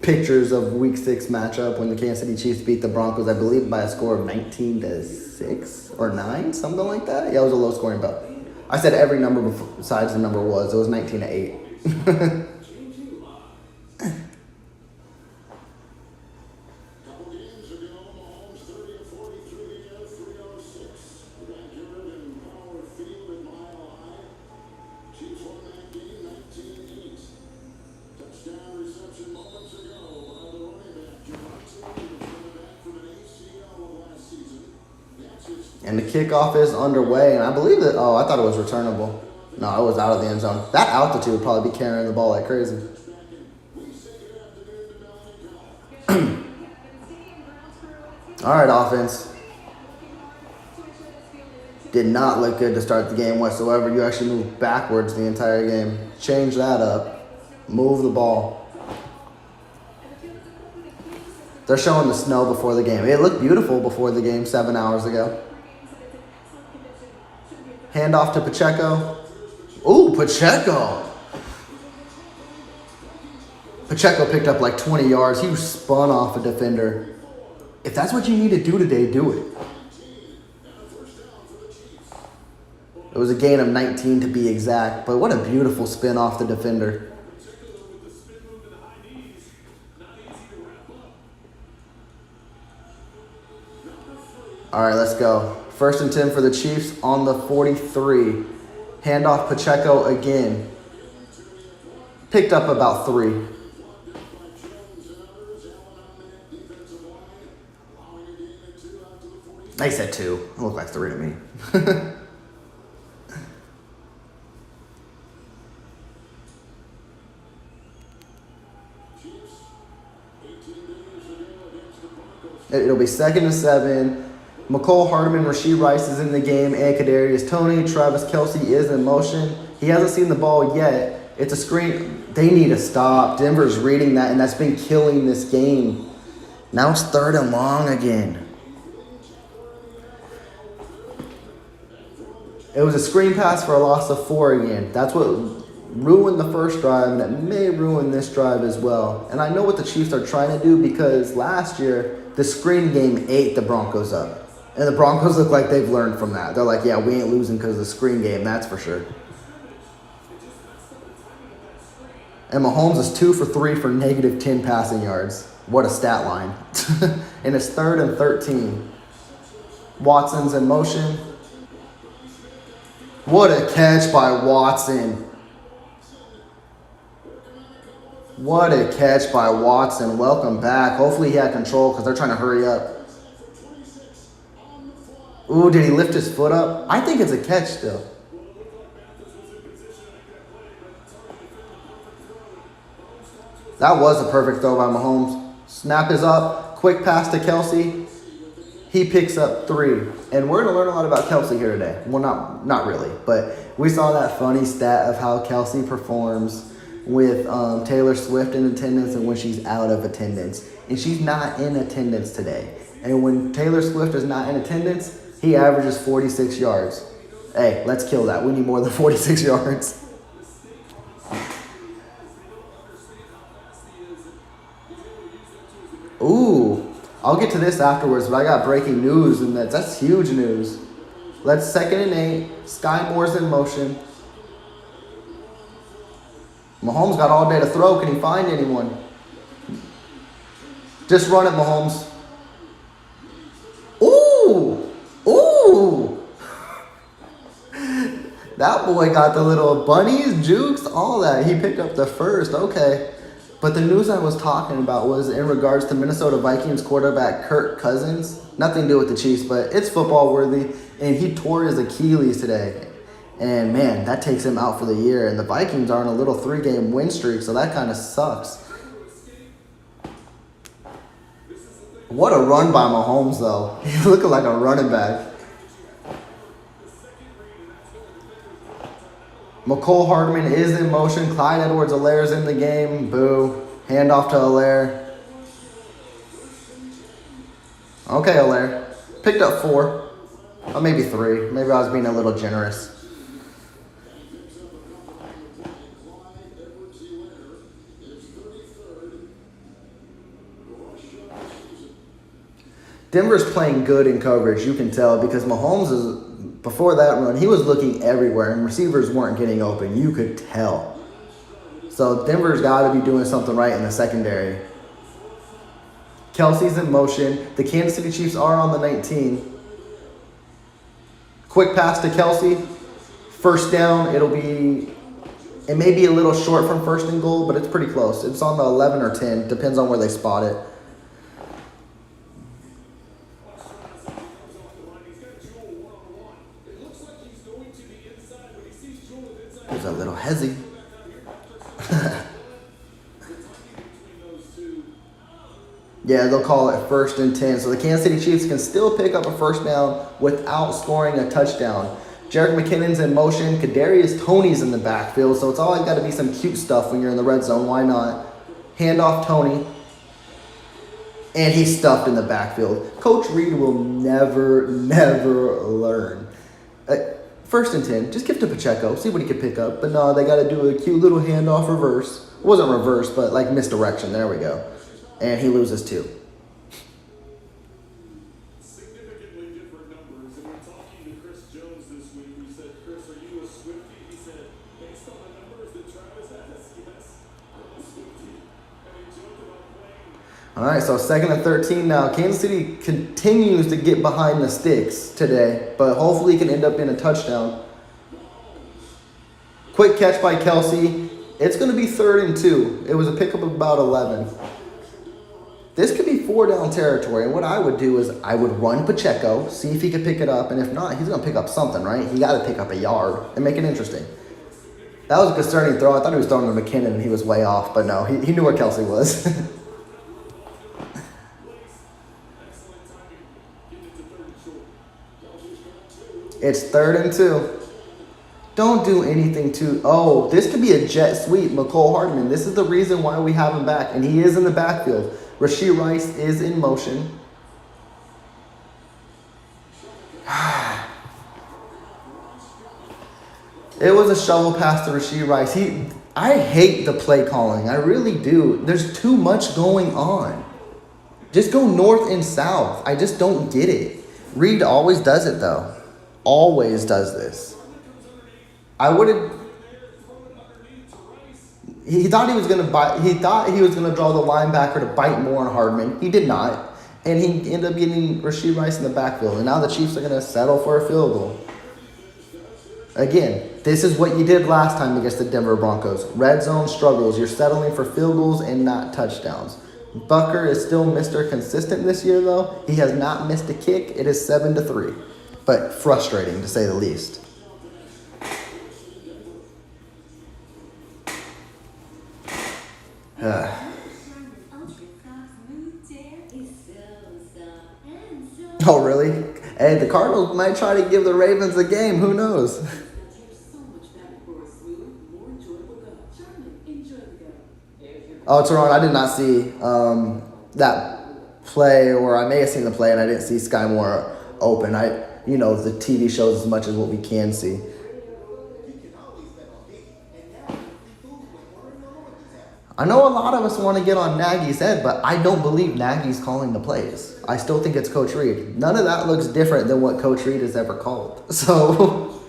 pictures of Week 6 matchup when the Kansas City Chiefs beat the Broncos, I believe, by a score of 19-6 or 9, something like that. Yeah, it was a low-scoring bout. I said every number besides the number was. It was 19-8. And the kickoff is underway, and I believe that, I thought it was returnable. No, it was out of the end zone. That altitude would probably be carrying the ball like crazy. All right, offense. Did not look good to start the game whatsoever. You actually moved backwards the entire game. Change that up. Move the ball. They're showing the snow before the game. It looked beautiful before the game 7 hours ago. Hand off to Pacheco. Ooh, Pacheco. Pacheco picked up like 20 yards. He spun off a defender. If that's what you need to do today, do it. It was a gain of 19 to be exact, but what a beautiful spin off the defender. All right, let's go. 1st and 10 for the Chiefs on the 43. Handoff Pacheco again. Picked up about 3. They said 2. It looked like 3 to me. It'll be 2nd and 7. McCole Hardman, Rashee Rice is in the game, and Kadarius Toney. Travis Kelce is in motion. He hasn't seen the ball yet. It's a screen. They need to stop. Denver's reading that, and that's been killing this game. Now it's 3rd and long again. It was a screen pass for a loss of 4 again. That's what ruined the first drive, and it may ruin this drive as well. And I know what the Chiefs are trying to do because last year, the screen game ate the Broncos up. And the Broncos look like they've learned from that. They're like, yeah, we ain't losing because of the screen game, that's for sure. And Mahomes is 2 for 3 for negative 10 passing yards. What a stat line. And it's 3rd and 13. Watson's in motion. What a catch by Watson. What a catch by Watson. Welcome back. Hopefully he had control because they're trying to hurry up. Ooh, did he lift his foot up? I think it's a catch still. That was a perfect throw by Mahomes. Snap is up. Quick pass to Kelce. He picks up 3. And we're going to learn a lot about Kelce here today. Well, not really. But we saw that funny stat of how Kelce performs with Taylor Swift in attendance and when she's out of attendance. And she's not in attendance today. And when Taylor Swift is not in attendance, he averages 46 yards. Hey, let's kill that. We need more than 46 yards. Ooh, I'll get to this afterwards, but I got breaking news, and that's huge news. Let's 2nd and 8. Sky Moore's in motion. Mahomes got all day to throw. Can he find anyone? Just run it, Mahomes. Ooh! Ooh! That boy got the little bunnies, jukes, all that. He picked up the first. Okay. But the news I was talking about was in regards to Minnesota Vikings quarterback Kirk Cousins. Nothing to do with the Chiefs, but it's football worthy. And he tore his Achilles today. And, man, that takes him out for the year. And the Vikings are on a little 3-game win streak, so that kind of sucks. What a run by Mahomes, though. He's looking like a running back. McCole Hardman is in motion. Clyde Edwards-Helaire is in the game. Boo. Handoff to Helaire. Okay, Helaire. Picked up 4. Or maybe 3. Maybe I was being a little generous. Denver's playing good in coverage, you can tell, because Mahomes is, before that run, he was looking everywhere, and receivers weren't getting open. You could tell. So Denver's got to be doing something right in the secondary. Kelsey's in motion. The Kansas City Chiefs are on the 19. Quick pass to Kelsey. First down. It may be a little short from first and goal, but it's pretty close. It's on the 11 or 10. Depends on where they spot it. There's a little hezzy. Yeah, they'll call it 1st and 10. So the Kansas City Chiefs can still pick up a first down without scoring a touchdown. Jerick McKinnon's in motion. Kadarius Toney's in the backfield. So it's always got to be some cute stuff when you're in the red zone. Why not? Hand off Toney. And he's stuffed in the backfield. Coach Reed will never learn. 1st and 10. Just give to Pacheco. See what he can pick up. But no, they got to do a cute little handoff reverse. It wasn't reverse, but like misdirection. There we go. And he loses 2. Significantly different numbers. And we're talking to Chris Jones this week. We said, Chris, are you a Swiftie? He said, based on the numbers that Travis has, yes, I'm a Swiftie. And he joked about playing. All right, so 2nd and 13 now. Kansas City continues to get behind the sticks today, but hopefully it can end up in a touchdown. Quick catch by Kelsey. It's going to be 3rd and 2. It was a pickup of about 11. This could be 4-down territory, and what I would do is I would run Pacheco, see if he could pick it up, and if not, he's going to pick up something, right? He got to pick up a yard and make it interesting. That was a concerning throw. I thought he was throwing to McKinnon, and he was way off, but no, he knew where Kelsey was. It's 3rd and 2. Don't do anything to... Oh, this could be a jet sweep, McCole Hardman. This is the reason why we have him back, and he is in the backfield. Rashee Rice is in motion. It was a shovel pass to Rashee Rice. I hate the play calling. I really do. There's too much going on. Just go north and south. I just don't get it. Reed always does it, though. Always does this. I would have... He thought he was going to bite. He thought he was going to draw the linebacker to bite more on Hardman. He did not. And he ended up getting Rashee Rice in the backfield. And now the Chiefs are going to settle for a field goal. Again, this is what you did last time against the Denver Broncos. Red zone struggles. You're settling for field goals and not touchdowns. Bucker is still Mr. Consistent this year, though. He has not missed a kick. It is 7-3. But frustrating, to say the least. Oh, really? Hey, the Cardinals might try to give the Ravens a game. Who knows? Oh, Teron, I did not see that play, or I may have seen the play and I didn't see Sky Moore open. The TV shows as much as what we can see. I know a lot of us want to get on Nagy's head, but I don't believe Nagy's calling the plays. I still think it's Coach Reed. None of that looks different than what Coach Reed has ever called. So,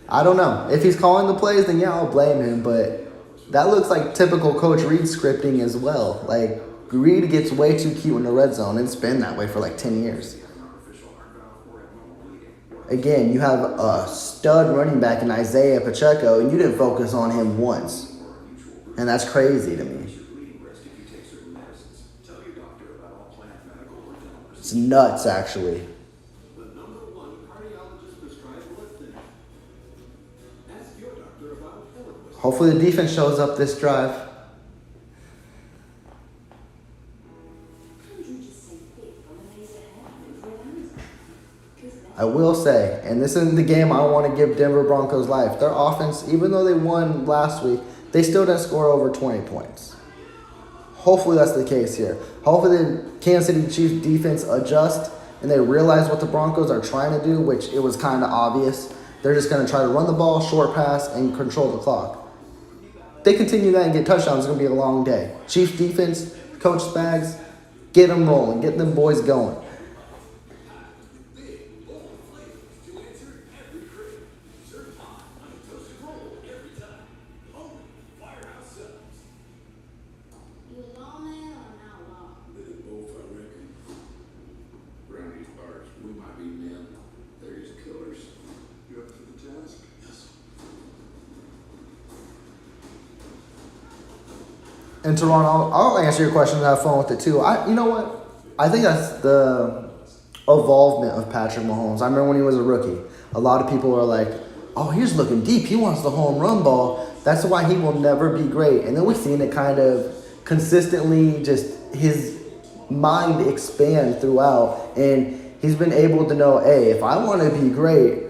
I don't know. If he's calling the plays, then yeah, I'll blame him. But that looks like typical Coach Reed scripting as well. Like, Reed gets way too cute in the red zone, and it's been that way for like 10 years. Again, you have a stud running back in Isaiah Pacheco, and you didn't focus on him once. And that's crazy to me. It's nuts, actually. Hopefully the defense shows up this drive. I will say, and this isn't the game I want to give Denver Broncos life. Their offense, even though they won last week, they still didn't score over 20 points. Hopefully that's the case here. Hopefully the Kansas City Chiefs defense adjusts and they realize what the Broncos are trying to do, which it was kind of obvious. They're just going to try to run the ball, short pass, and control the clock. If they continue that and get touchdowns, it's going to be a long day. Chiefs defense, Coach Spags, Get them rolling. Get them boys going. You a lawman or an outlaw? Bit of both, I reckon. Around these parts, we might be men. They're just killers. You up for the task? Yes. And Teron, I'll answer your question and have fun with it too. You know what? I think that's the evolvement of Patrick Mahomes. I remember when he was a rookie, a lot of people were like, "Oh, he's looking deep. He wants the home run ball. That's why he will never be great." And then we've seen it kind of consistently, just his mind expand throughout, and he's been able to know, hey, if I want to be great,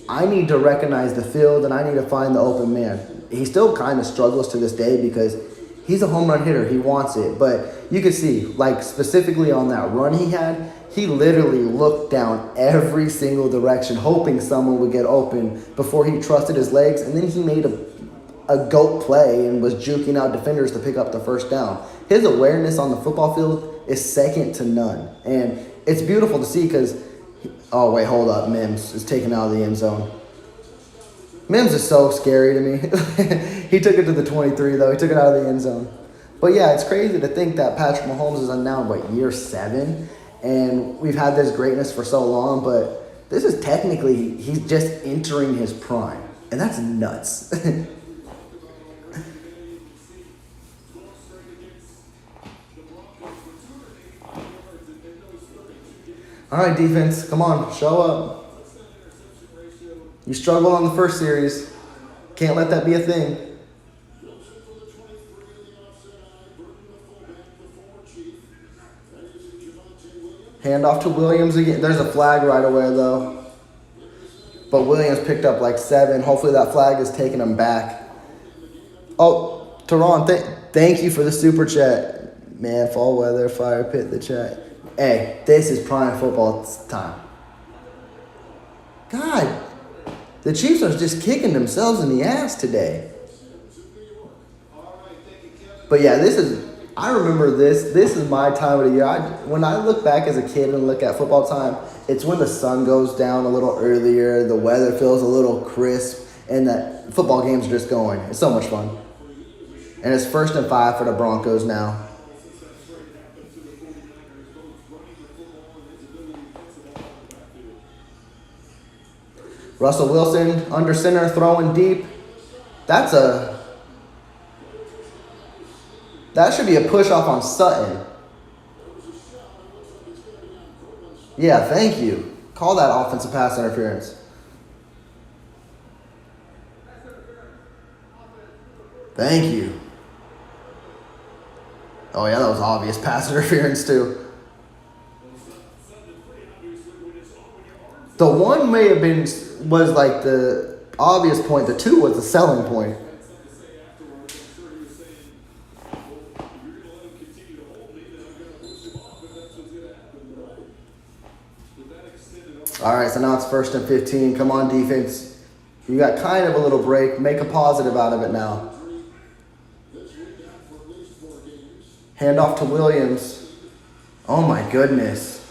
I need to recognize the field and I need to find the open man. He still kind of struggles to this day because he's a home run hitter. He wants it. But you can see, like specifically on that run he had, he literally looked down every single direction, hoping someone would get open before he trusted his legs. And then he made a GOAT play and was juking out defenders to pick up the first down. His awareness on the football field is second to none. And it's beautiful to see because, oh, wait, hold up. Mims is taken out of the end zone. Mims is so scary to me. He took it to the 23, though. He took it out of the end zone. But, yeah, it's crazy to think that Patrick Mahomes is on now, year 7? And we've had this greatness for so long, but this is technically, he's just entering his prime. And that's nuts. All right, defense, come on, show up. You struggled on the first series. Can't let that be a thing. Hand off to Williams again. There's a flag right away, though. But Williams picked up 7. Hopefully that flag is taking him back. Oh, Teron, thank you for the super chat. Man, fall weather, fire pit, the chat. Hey, this is prime football time. God, the Chiefs are just kicking themselves in the ass today. But yeah, I remember this. This is my time of the year. When I look back as a kid and look at football time, it's when the sun goes down a little earlier, the weather feels a little crisp, and that football games are just going. It's so much fun. And it's 1st and 5 for the Broncos now. Russell Wilson under center, throwing deep. That should be a push off on Sutton. Yeah, thank you. Call that offensive pass interference. Thank you. Oh yeah, that was obvious pass interference too. The one may have been was the obvious point. The 2 was the selling point. All right, so now it's 1st and 15. Come on, defense. You got kind of a little break. Make a positive out of it now. Hand off to Williams. Oh, my goodness.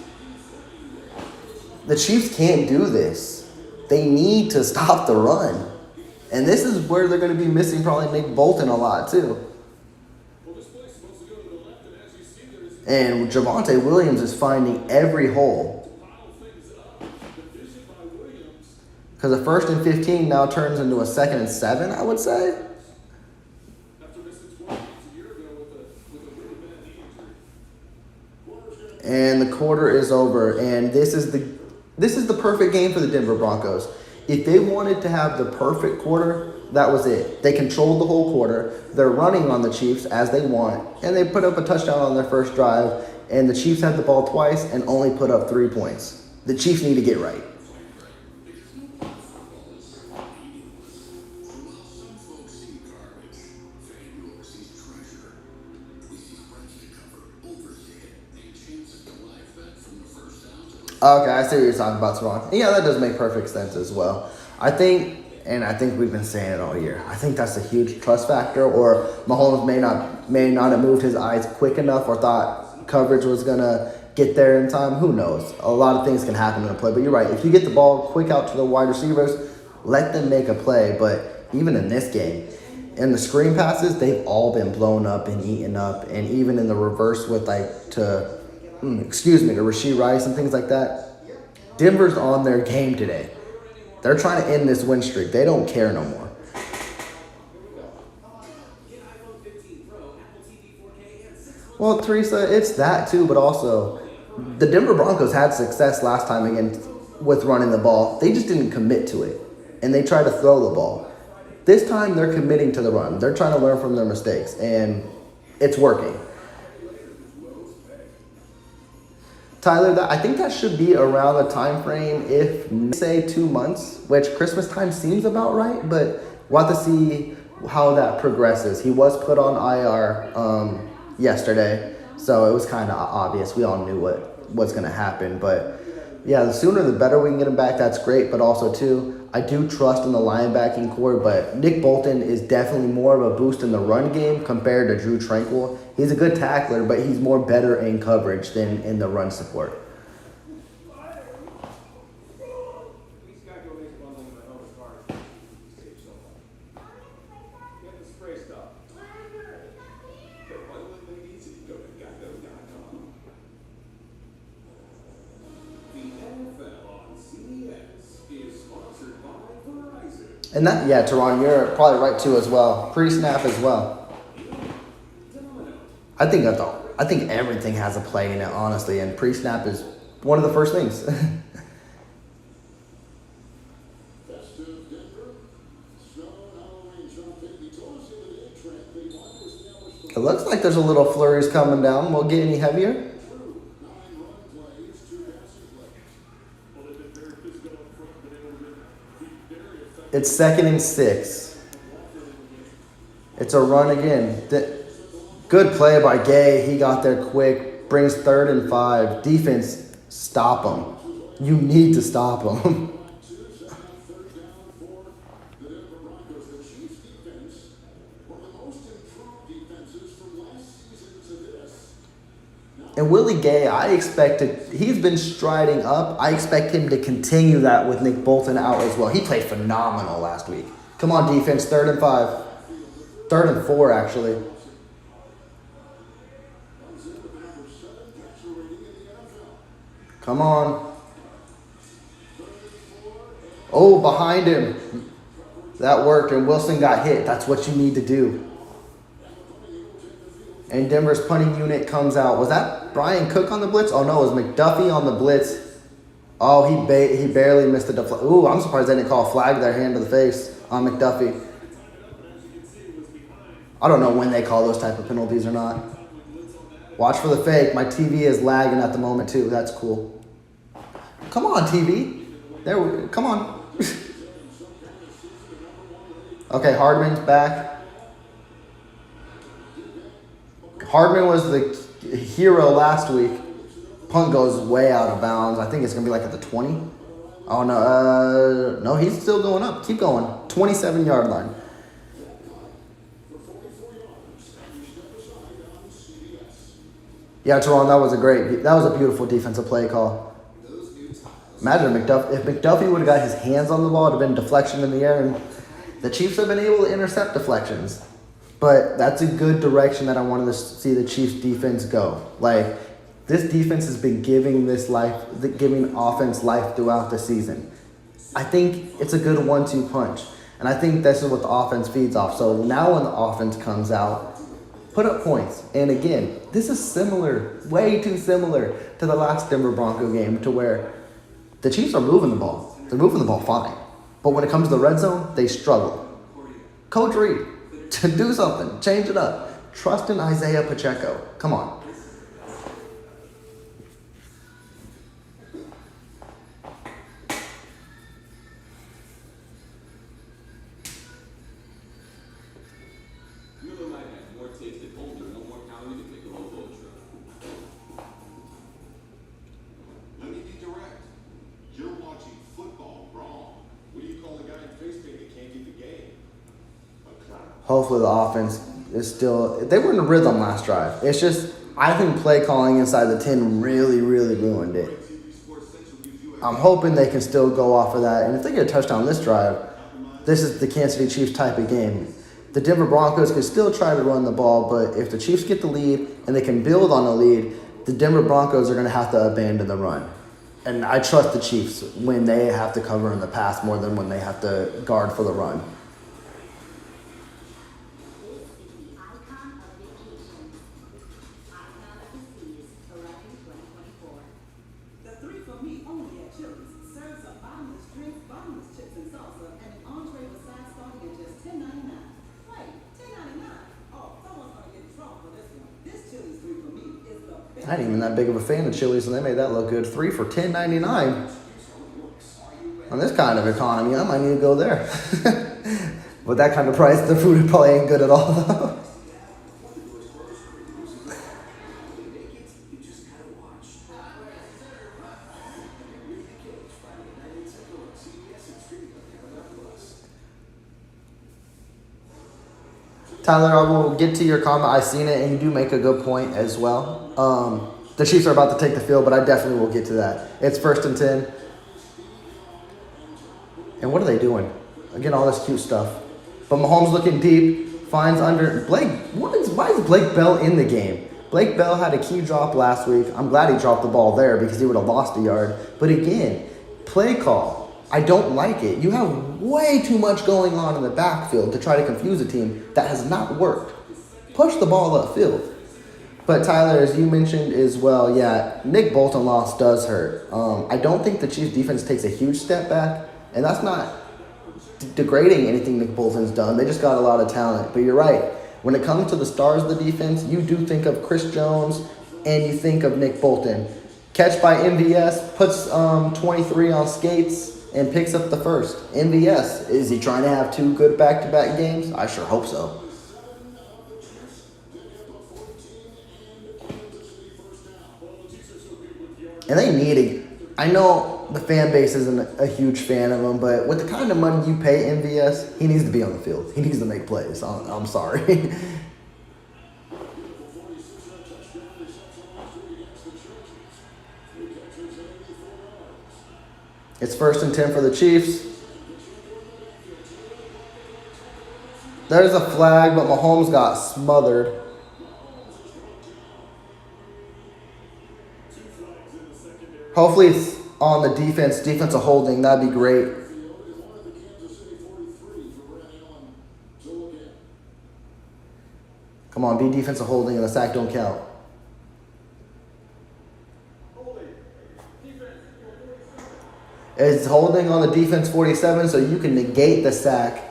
The Chiefs can't do this. They need to stop the run. And this is where they're going to be missing probably Nick Bolton a lot, too. And Javonte Williams is finding every hole. Because a 1st and 15 now turns into a 2nd and 7, I would say. And the quarter is over. And this is the perfect game for the Denver Broncos. If they wanted to have the perfect quarter, that was it. They controlled the whole quarter. They're running on the Chiefs as they want. And they put up a touchdown on their first drive. And the Chiefs had the ball twice and only put up 3 points. The Chiefs need to get right. Okay, I see what you're talking about, Teron. Yeah, that does make perfect sense as well. I think we've been saying it all year. I think that's a huge trust factor, or Mahomes may not have moved his eyes quick enough or thought coverage was going to get there in time. Who knows? A lot of things can happen in a play. But you're right. If you get the ball quick out to the wide receivers, let them make a play. But even in this game, in the screen passes, they've all been blown up and eaten up. And even in the reverse with to Rashee Rice and things like that, Denver's on their game today. They're trying to end this win streak. They don't care no more. Well, Teresa, it's that too, but also the Denver Broncos had success last time again with running the ball. They just didn't commit to it, and they tried to throw the ball. This time, they're committing to the run. They're trying to learn from their mistakes, and it's working. Tyler, I think that should be around the time frame, if say 2 months, which Christmas time seems about right, but we'll have to see how that progresses. He was put on IR yesterday, so it was kind of obvious. We all knew what was going to happen, but yeah, the sooner the better we can get him back. That's great, but also too, I do trust in the linebacking core, but Nick Bolton is definitely more of a boost in the run game compared to Drew Tranquil. He's a good tackler, but he's more better in coverage than in the run support. And that, yeah, Teron, you're probably right too as well. Pre-snap as well. I think everything has a play in it, honestly, and pre-snap is one of the first things. It looks like there's a little flurries coming down. Will it get any heavier? It's 2nd and 6. It's a run again. Good play by Gay. He got there quick. Brings 3rd and 5. Defense, stop him. You need to stop him. And Willie Gay, he's been striding up. I expect him to continue that with Nick Bolton out as well. He played phenomenal last week. Come on, defense, 3rd and 5. 3rd and 4, actually. Come on. Oh, behind him. That worked, and Wilson got hit. That's what you need to do. And Denver's punting unit comes out. Was that Brian Cook on the blitz? Oh, no, it was McDuffie on the blitz. Oh, he barely missed the deflection. Ooh, I'm surprised they didn't call a flag there, hand to the face on McDuffie. I don't know when they call those type of penalties or not. Watch for the fake. My TV is lagging at the moment, too. That's cool. Come on, TV. Come on. Okay, Hardman's back. Hardman was the hero last week. Punt goes way out of bounds. I think it's going to be like at the 20. Oh, no. No, he's still going up. Keep going. 27-yard line. Yeah, Teron, that was a beautiful defensive play call. Imagine if McDuffie would have got his hands on the ball, it would have been deflection in the air, and the Chiefs have been able to intercept deflections. But that's a good direction that I wanted to see the Chiefs defense go. Like, this defense has been giving offense life throughout the season. I think it's a good 1-2 punch. And I think this is what the offense feeds off. So now when the offense comes out, put up points. And again, this is similar, way too similar to the last Denver Bronco game, to where the Chiefs are moving the ball. They're moving the ball fine. But when it comes to the red zone, they struggle. Coach Reed, to do something, change it up. Trust in Isaiah Pacheco. Come on. Let me be direct. You're watching football wrong. What do you call the guy in face paint that can't get the game? A clown. Hopefully the offense is still... They were in a rhythm last drive. It's just I think play calling inside the 10 really, really ruined it. I'm hoping they can still go off of that. And if they get a touchdown this drive, this is the Kansas City Chiefs type of game. The Denver Broncos can still try to run the ball, but if the Chiefs get the lead and they can build on the lead, the Denver Broncos are going to have to abandon the run. And I trust the Chiefs when they have to cover in the pass more than when they have to guard for the run. I ain't even that big of a fan of Chili's, and they made that look good. 3 for $10.99. On this kind of economy, I might need to go there. With that kind of price, the food probably ain't good at all, though. Tyler, I will get to your comment. I seen it, and you do make a good point as well. The Chiefs are about to take the field, but I definitely will get to that. It's 1st and 10. And what are they doing? Again, all this cute stuff. But Mahomes looking deep, finds under Blake. Why is Blake Bell in the game? Blake Bell had a key drop last week. I'm glad he dropped the ball there because he would have lost a yard. But again, play call. I don't like it. You have way too much going on in the backfield to try to confuse a team. That has not worked. Push the ball upfield. But Tyler, as you mentioned as well, yeah, Nick Bolton loss does hurt. I don't think the Chiefs defense takes a huge step back, and that's not degrading anything Nick Bolton's done. They just got a lot of talent. But you're right. When it comes to the stars of the defense, you do think of Chris Jones and you think of Nick Bolton. Catch by MVS, puts 23 on skates, and picks up the first. MVS, is he trying to have 2 good back-to-back games? I sure hope so. And they need it. I know the fan base isn't a huge fan of him, but with the kind of money you pay MVS, he needs to be on the field. He needs to make plays. I'm sorry. It's 1st and 10 for the Chiefs. There's a flag, but Mahomes got smothered. Hopefully it's on the defensive holding. That'd be great. Come on, be defensive holding and the sack don't count. It's holding on the defense 47, so you can negate the sack.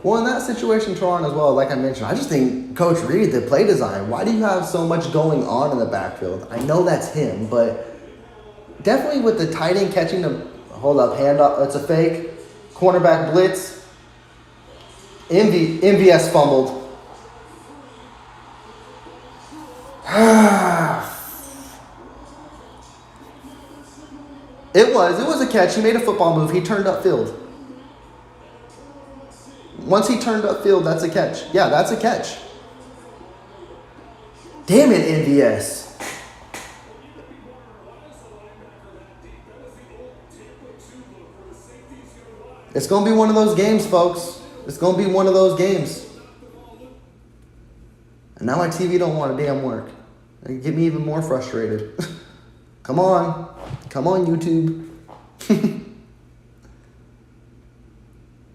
Well, in that situation, Toron, as well, like I mentioned, I just think Coach Reed, the play design, why do you have so much going on in the backfield? I know that's him, but definitely with the tight end catching the... Hold up, hand up. It's a fake. Cornerback blitz. MVS fumbled. It was a catch. He made a football move. He turned upfield. Once he turned upfield, that's a catch. Yeah, that's a catch. Damn it, MVS. It's going to be one of those games, folks. It's going to be one of those games. And now my TV don't want to damn work. It get me even more frustrated. Come on. Come on, YouTube.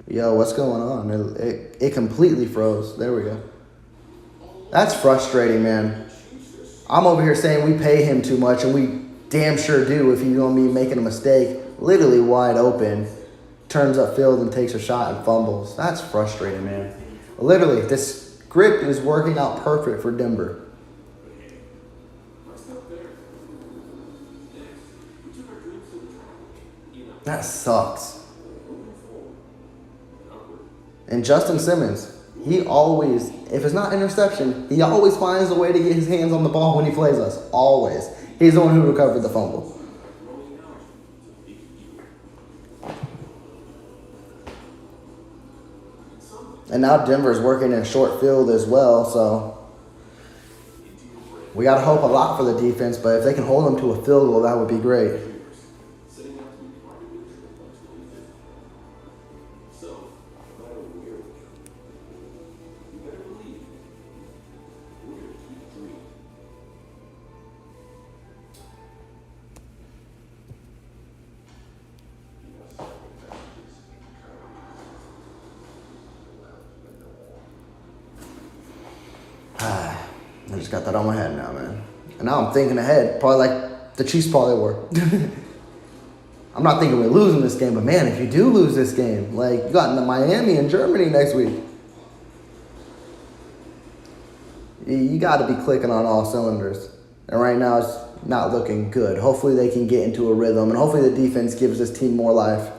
Yo, what's going on? It completely froze. There we go. That's frustrating, man. I'm over here saying we pay him too much, and we damn sure do if he's going to be making a mistake. Literally wide open. Turns upfield and takes a shot and fumbles. That's frustrating, man. Literally, this script is working out perfect for Denver. That sucks. And Justin Simmons, he always, if it's not interception, he always finds a way to get his hands on the ball when he plays us. Always. He's the one who recovered the fumble. And now Denver's working in short field as well, so we got to hope a lot for the defense, but if they can hold them to a field goal, that would be great. I just got that on my head now, man. And now I'm thinking ahead, probably like the Chiefs probably were. I'm not thinking we're losing this game, but man, if you do lose this game, like you got into Miami and Germany next week, you got to be clicking on all cylinders. And right now it's not looking good. Hopefully they can get into a rhythm, and hopefully the defense gives this team more life.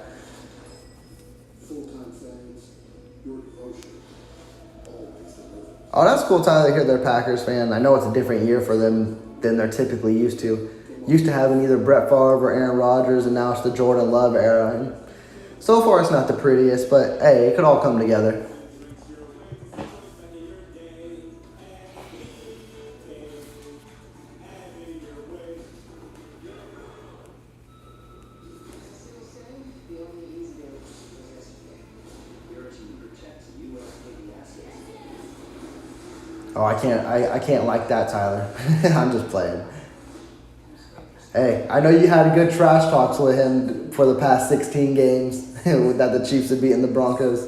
Oh, that's cool, Tyler, to hear they're Packers fan. I know it's a different year for them than they're typically used to. Used to having either Brett Favre or Aaron Rodgers, and now it's the Jordan Love era. And so far, it's not the prettiest, but hey, it could all come together. Oh, I can't like that, Tyler. I'm just playing. Hey, I know you had good trash talks with him for the past 16 games that the Chiefs had beaten the Broncos.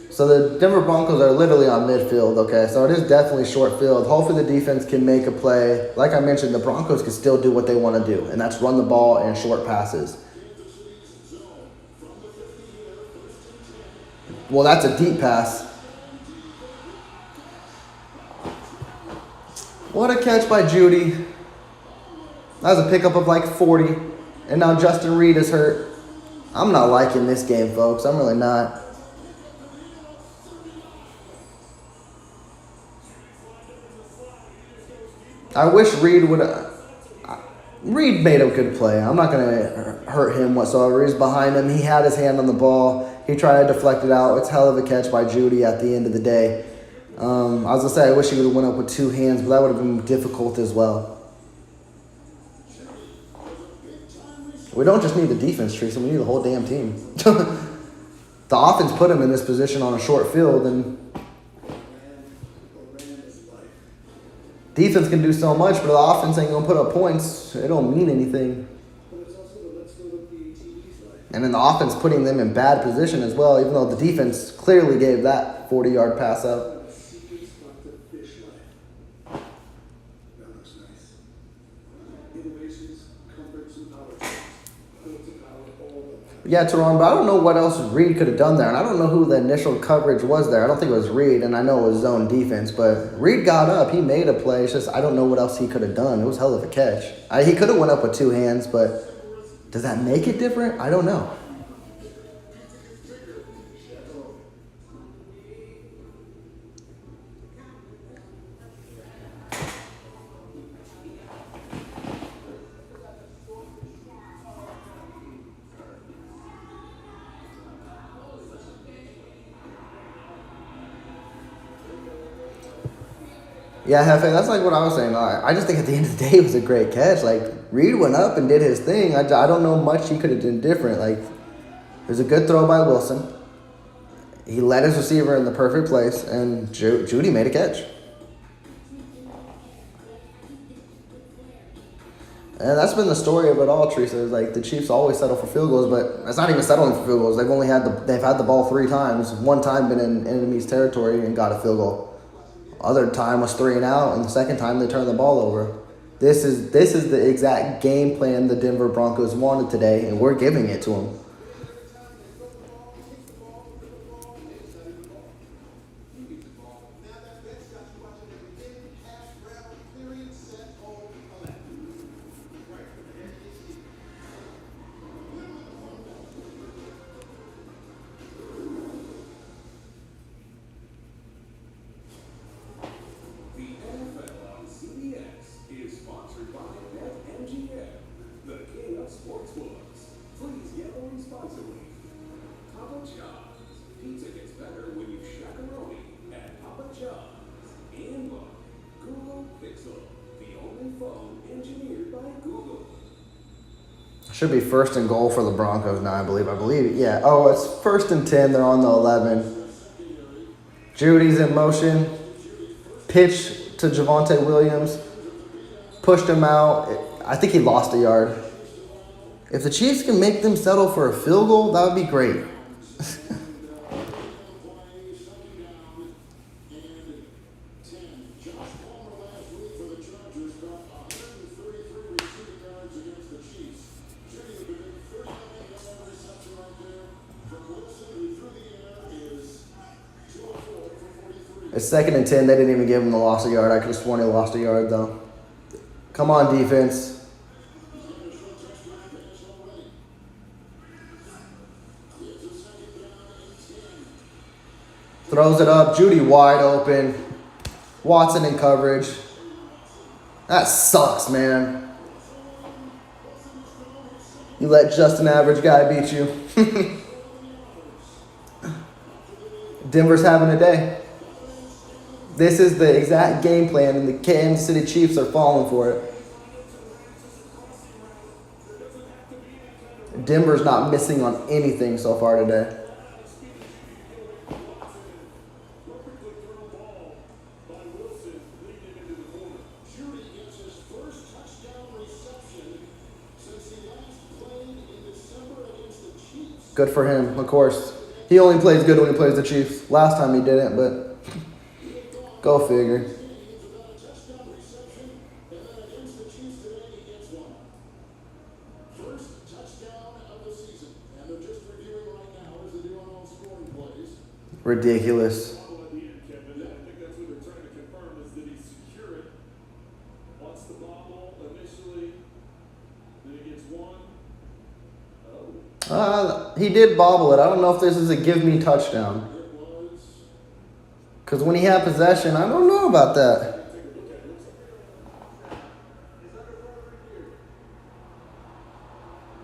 So the Denver Broncos are literally on midfield, okay? So it is definitely short field. Hopefully the defense can make a play. Like I mentioned, the Broncos can still do what they want to do, and that's run the ball and short passes. Well, that's a deep pass. What a catch by Judy. That was a pickup of like 40. And now Justin Reed is hurt. I'm not liking this game, folks. I'm really not. I wish Reed would Reed made a good play. I'm not going to hurt him whatsoever. He's behind him. He had his hand on the ball. He tried to deflect it out. It's hell of a catch by Judy at the end of the day. I was going to say, I wish he would have went up with two hands, but that would have been difficult as well. We don't just need the defense, Teresa. We need the whole damn team. The offense put him in this position on a short field, and defense can do so much, but the offense ain't going to put up points. It don't mean anything. And then the offense putting them in bad position as well, even though the defense clearly gave that 40-yard pass up. Yeah, Teron, but I don't know what else Reed could have done there. And I don't know who the initial coverage was there. I don't think it was Reed, and I know it was zone defense. But Reed got up. He made a play. It's just I don't know what else he could have done. It was hell of a catch. He could have went up with two hands, but does that make it different? I don't know. Yeah, Hefe, that's like what I was saying. I just think at the end of the day, it was a great catch. Like, Reed went up and did his thing. I don't know much he could have done different. Like, it was a good throw by Wilson. He led his receiver in the perfect place, and Judy made a catch. And that's been the story of it all, Teresa. Is like the Chiefs always settle for field goals, but it's not even settling for field goals. They've had the ball 3 times. One time been in enemy's territory and got a field goal. Other time was 3 and out, and the second time they turned the ball over. This is the exact game plan the Denver Broncos wanted today, and we're giving it to them. sponsored by BetMGM, the king of sportsbooks. Please gamble responsibly. Papa John's. Pizza gets better when you shakaroni at Papa John's. And by Google Pixel, the only phone engineered by Google. Should be first and goal for the Broncos now, I believe. Yeah. Oh, it's first and 10. They're on the 11. Judy's in motion. Pitch to Javonte Williams. Pushed him out. I think he lost a yard. If the Chiefs can make them settle for a field goal, that would be great. It's second and 10. They didn't even give him the loss of yard. I could have sworn he lost a yard, though. Come on, defense. Throws it up. Judy wide open. Watson in coverage. That sucks, man. You let just an average guy beat you. Denver's having a day. This is the exact game plan, and the Kansas City Chiefs are falling for it. Denver's not missing on anything so far today. Good for him, of course. He only plays good when he plays the Chiefs. Last time he didn't, but go figure. Ridiculous. He did bobble it. I don't know if this is a give me touchdown. Because when he had possession, I don't know about that.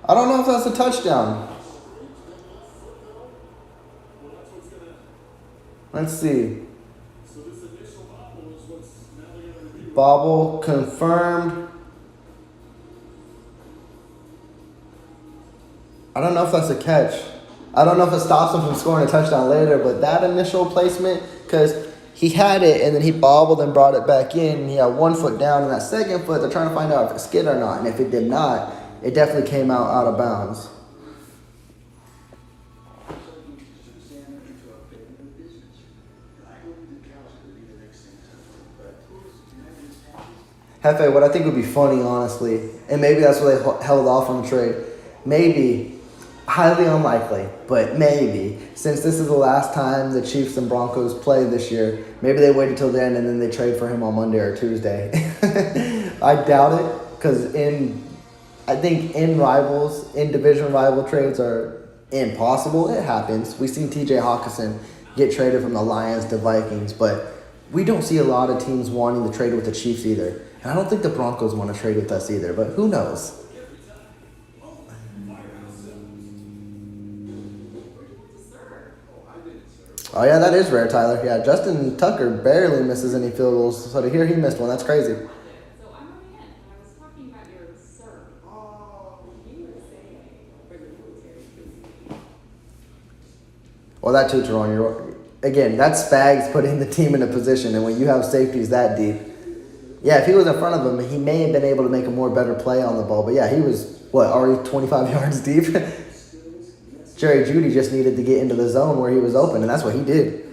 I don't know if that's a touchdown. Let's see. Bobble confirmed. I don't know if that's a catch. I don't know if it stops him from scoring a touchdown later, but that initial placement, because he had it and then he bobbled and brought it back in, and he had 1 foot down, and that second foot, they're trying to find out if it skid or not, and if it did not, it definitely came out of bounds. Hefe, what I think would be funny, honestly, and maybe that's why they held off on the trade, maybe, highly unlikely, but maybe, since this is the last time the Chiefs and Broncos play this year, maybe they wait until then and then they trade for him on Monday or Tuesday. I doubt it, because I think in division rival trades are impossible. It happens. We've seen TJ Hawkinson get traded from the Lions to Vikings, but we don't see a lot of teams wanting to trade with the Chiefs either. And I don't think the Broncos want to trade with us either, but who knows? Oh, yeah, that is rare, Tyler. Yeah, Justin Tucker barely misses any field goals. So to hear he missed one, that's crazy. So I'm moving in, and I was talking about your sir. Oh, you were saying for the military. Well, that toots are on your... Again, that's Spags putting the team in a position, and when you have safeties that deep... Yeah, if he was in front of him, he may have been able to make a more better play on the ball. But yeah, he was, already 25 yards deep? Jerry Jeudy just needed to get into the zone where he was open, and that's what he did.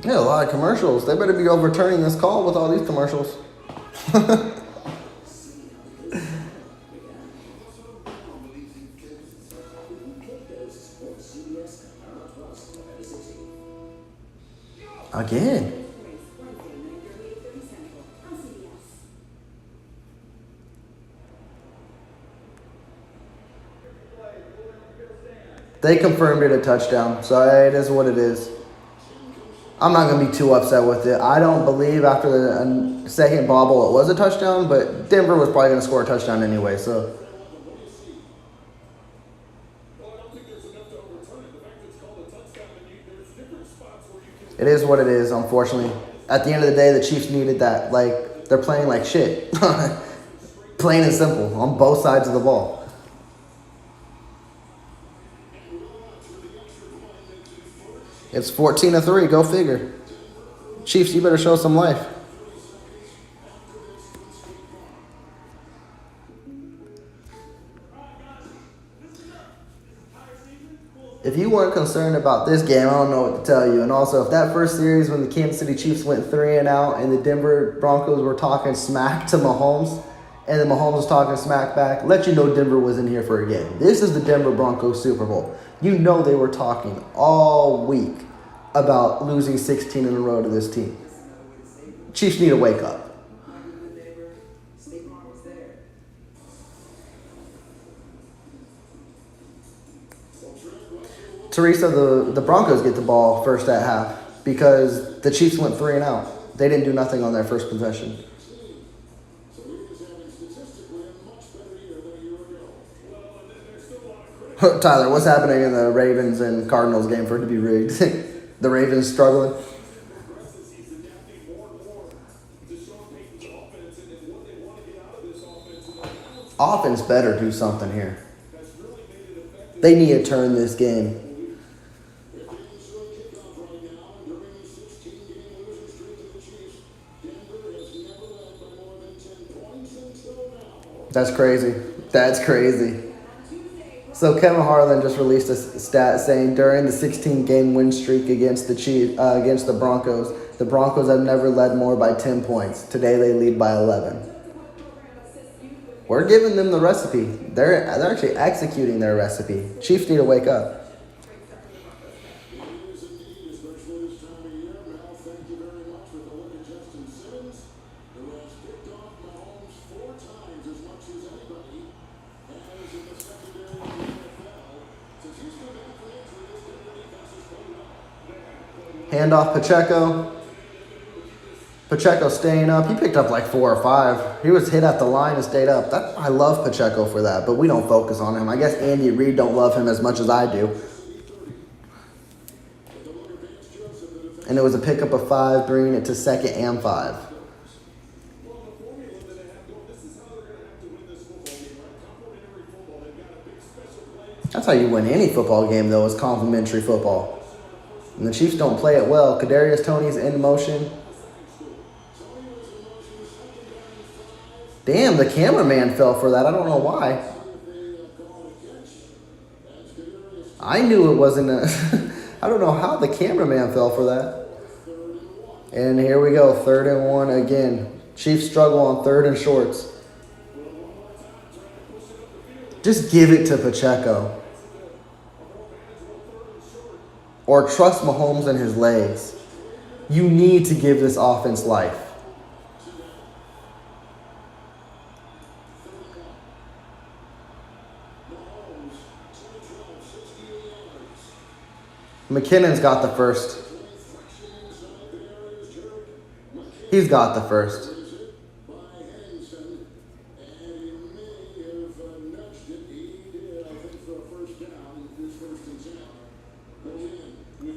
Yeah, a lot of commercials. They better be overturning this call with all these commercials. Again. They confirmed it a touchdown, so it is what it is. I'm not going to be too upset with it. I don't believe after the second bobble it was a touchdown, but Denver was probably going to score a touchdown anyway, so. It is what it is, unfortunately. At the end of the day, the Chiefs needed that. Like, they're playing like shit. Plain and simple, on both sides of the ball. It's 14-3. Go figure. Chiefs, you better show some life. If you weren't concerned about this game, I don't know what to tell you. And also, if that first series when the Kansas City Chiefs went 3-0 and the Denver Broncos were talking smack to Mahomes, and then Mahomes was talking smack back, let you know Denver was in here for a game. This is the Denver Broncos Super Bowl. You know they were talking all week about losing 16 in a row to this team. Chiefs need to wake up. Teresa, the Broncos get the ball first at half because the Chiefs went 3-0. They didn't do nothing on their first possession. Tyler, what's happening in the Ravens and Cardinals game for it to be rigged? The Ravens struggling. Offense better do something here. They need to turn this game. That's crazy. That's crazy. So Kevin Harlan just released a stat saying during the 16-game win streak against the Broncos have never led more by 10 points. Today they lead by 11. We're giving them the recipe. They're actually executing their recipe. Chiefs need to wake up. Handoff Pacheco. Pacheco staying up. He picked up like 4 or 5. He was hit at the line and stayed up. I love Pacheco for that, but we don't focus on him. I guess Andy Reid don't love him as much as I do. And it was a pickup of 5, bringing it to 2nd and 5. That's how you win any football game, though, is complimentary football. And the Chiefs don't play it well. Kadarius Toney's in motion. Damn, the cameraman fell for that. I don't know why. I knew it wasn't I don't know how the cameraman fell for that. And here we go. 3rd and 1 again. Chiefs struggle on 3rd and shorts. Just give it to Pacheco. Or trust Mahomes and his legs. You need to give this offense life. McKinnon's got the first. He's got the first.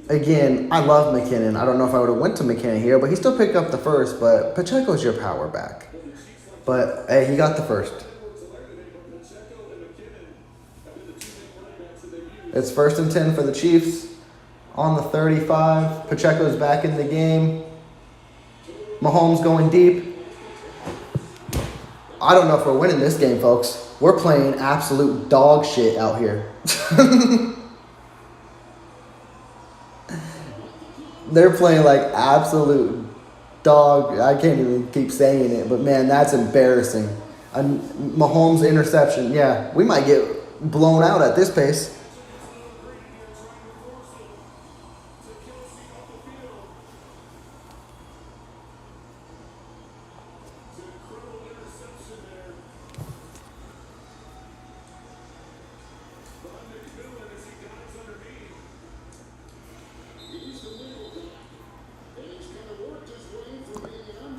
Again, I love McKinnon. I don't know if I would have went to McKinnon here, but he still picked up the first. But Pacheco's your power back. But hey, he got the first. It's 1st and 10 for the Chiefs. On the 35, Pacheco's back in the game. Mahomes going deep. I don't know if we're winning this game, folks. We're playing absolute dog shit out here. They're playing like absolute dog. I can't even keep saying it, but man, that's embarrassing. Mahomes interception. Yeah, we might get blown out at this pace.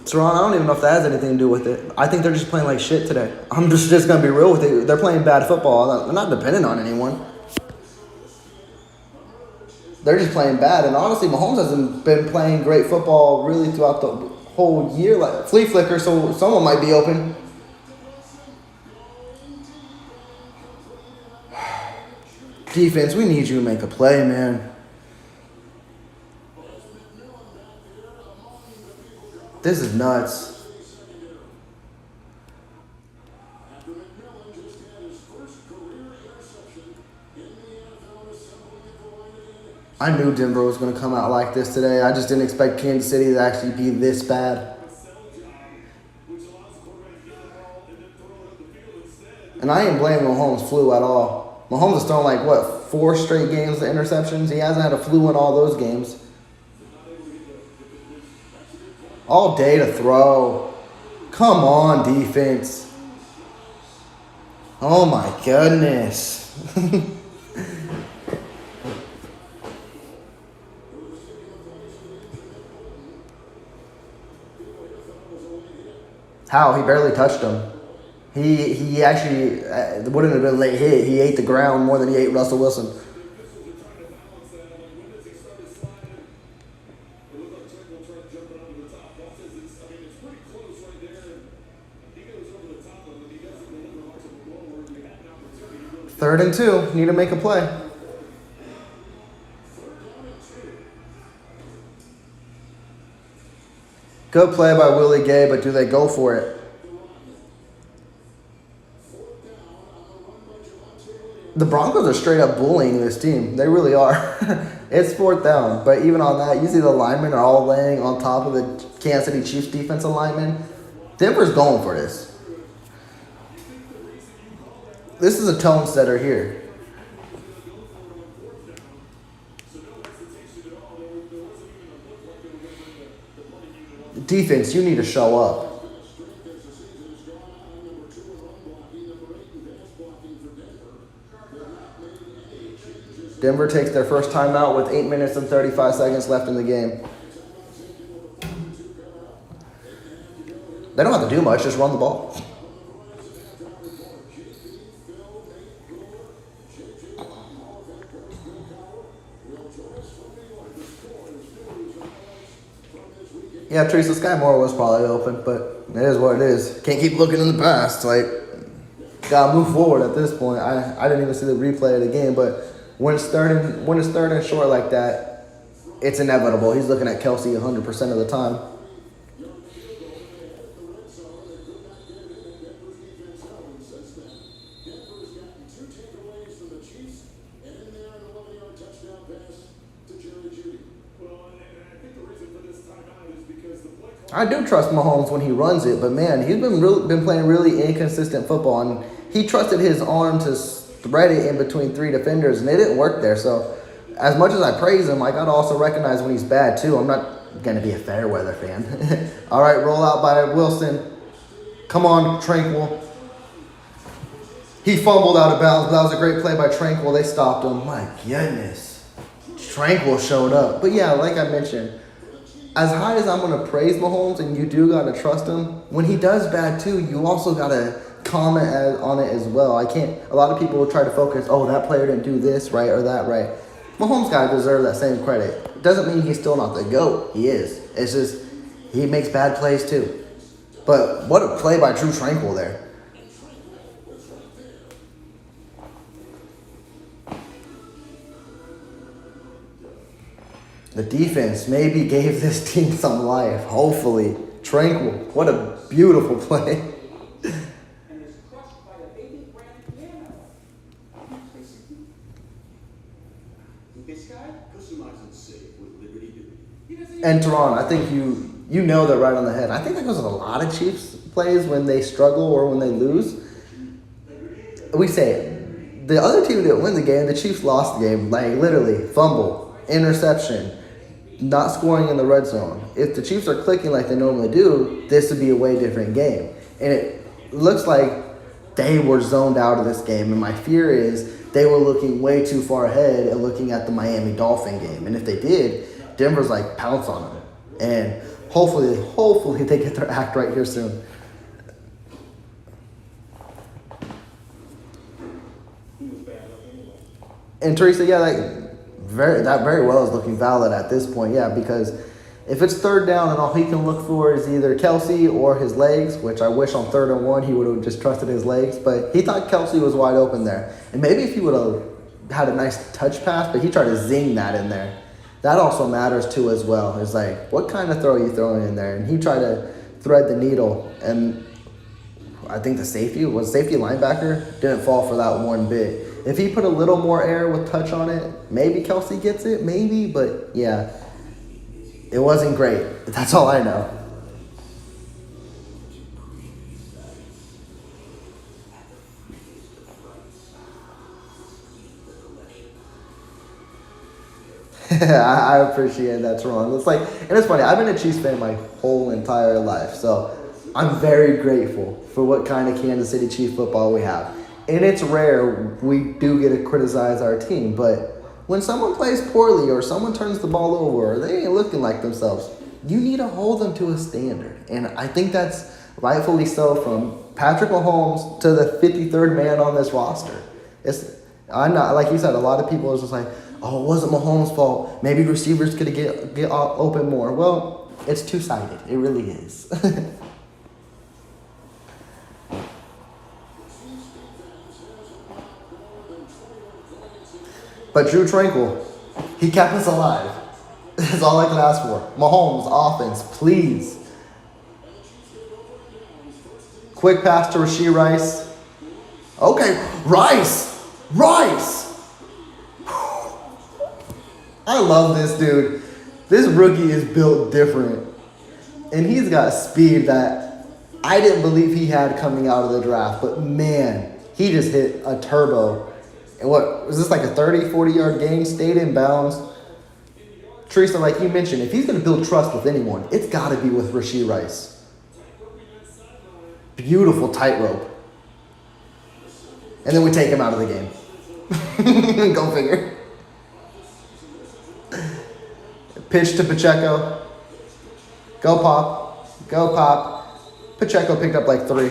Toronto, I don't even know if that has anything to do with it. I think they're just playing like shit today. I'm just gonna be real with you. They're playing bad football. They're not dependent on anyone. They're just playing bad. And honestly, Mahomes hasn't been playing great football really throughout the whole year. Like flea flicker, so someone might be open. Defense, we need you to make a play, man. This is nuts. I knew Denver was going to come out like this today. I just didn't expect Kansas City to actually be this bad. And I ain't blaming Mahomes' flu at all. Mahomes has thrown like, what, 4 straight games of interceptions? He hasn't had a flu in all those games. All day to throw. Come on, defense. Oh, my goodness. How? He barely touched him. He actually wouldn't have been a late hit. He ate the ground more than he ate Russell Wilson. Third and 2. Need to make a play. Good play by Willie Gay, but do they go for it? The Broncos are straight up bullying this team. They really are. It's 4th down. But even on that, you see the linemen are all laying on top of the Kansas City Chiefs defensive linemen. Denver's going for this. This is a tone setter here. Defense, you need to show up. Denver takes their first timeout with 8 minutes and 35 seconds left in the game. They don't have to do much, just run the ball. Yeah, Teresa Sky Moore was probably open, but it is what it is. Can't keep looking in the past. Like, gotta move forward at this point. I didn't even see the replay of the game, but when it's third and short like that, it's inevitable. He's looking at Kelsey 100% of the time. I do trust Mahomes when he runs it, but man, he's been playing really inconsistent football, and he trusted his arm to spread it in between 3 defenders, and it didn't work there. So, as much as I praise him, I gotta also recognize when he's bad too. I'm not gonna be a Fairweather fan. All right, roll out by Wilson. Come on, Tranquil. He fumbled out of bounds, but that was a great play by Tranquil. They stopped him. My goodness, Tranquil showed up. But yeah, like I mentioned, as high as I'm going to praise Mahomes, and you do got to trust him, when he does bad too, you also got to comment on it as well. A lot of people will try to focus, oh, that player didn't do this right or that right. Mahomes got to deserve that same credit. Doesn't mean he's still not the GOAT. He is. It's just, he makes bad plays too. But what a play by Drew Tranquil there. The defense maybe gave this team some life. Hopefully. Tranquil. What a beautiful play. And is crushed by a baby grand piano. This guy customizes safe with Liberty. And Teron, I think you know that right on the head. I think that goes with a lot of Chiefs plays when they struggle or when they lose. We say it. The other team didn't win the game. The Chiefs lost the game. Like, literally. Fumble. Interception. Not scoring in the red zone. If the Chiefs are clicking like they normally do, this would be a way different game. And it looks like they were zoned out of this game. And my fear is they were looking way too far ahead and looking at the Miami Dolphin game. And if they did, Denver's like pounce on him. And hopefully they get their act right here soon. And Teresa, yeah, that very well is looking valid at this point, yeah, because if it's third down and all he can look for is either Kelsey or his legs, which I wish on 3rd and 1 he would have just trusted his legs, but he thought Kelsey was wide open there. And maybe if he would have had a nice touch pass, but he tried to zing that in there. That also matters too as well. It's like, what kind of throw are you throwing in there? And he tried to thread the needle, and I think the safety linebacker didn't fall for that one bit. If he put a little more air with touch on it, maybe Kelsey gets it, maybe, but yeah, it wasn't great. That's all I know. I appreciate that's wrong. It's like, and it's funny, I've been a Chiefs fan my whole entire life, so I'm very grateful for what kind of Kansas City Chief football we have. And it's rare we do get to criticize our team, but when someone plays poorly or someone turns the ball over or they ain't looking like themselves, you need to hold them to a standard. And I think that's rightfully so, from Patrick Mahomes to the 53rd man on this roster. I'm not, like you said, a lot of people are just like, oh, it wasn't Mahomes' fault. Maybe receivers could get open more. Well, it's two-sided. It really is. But Drew Tranquil, he kept us alive. That's all I can ask for. Mahomes, offense, please. Quick pass to Rashee Rice. Okay, Rice. I love this dude. This rookie is built different. And he's got speed that I didn't believe he had coming out of the draft. But man, he just hit a turbo. And what was this, like a 30, 40-yard gain? Stayed in bounds. Teresa, like you mentioned, if he's going to build trust with anyone, it's got to be with Rashee Rice. Beautiful tightrope. And then we take him out of the game. Go figure. Pitch to Pacheco. Go pop. Pacheco picked up like 3.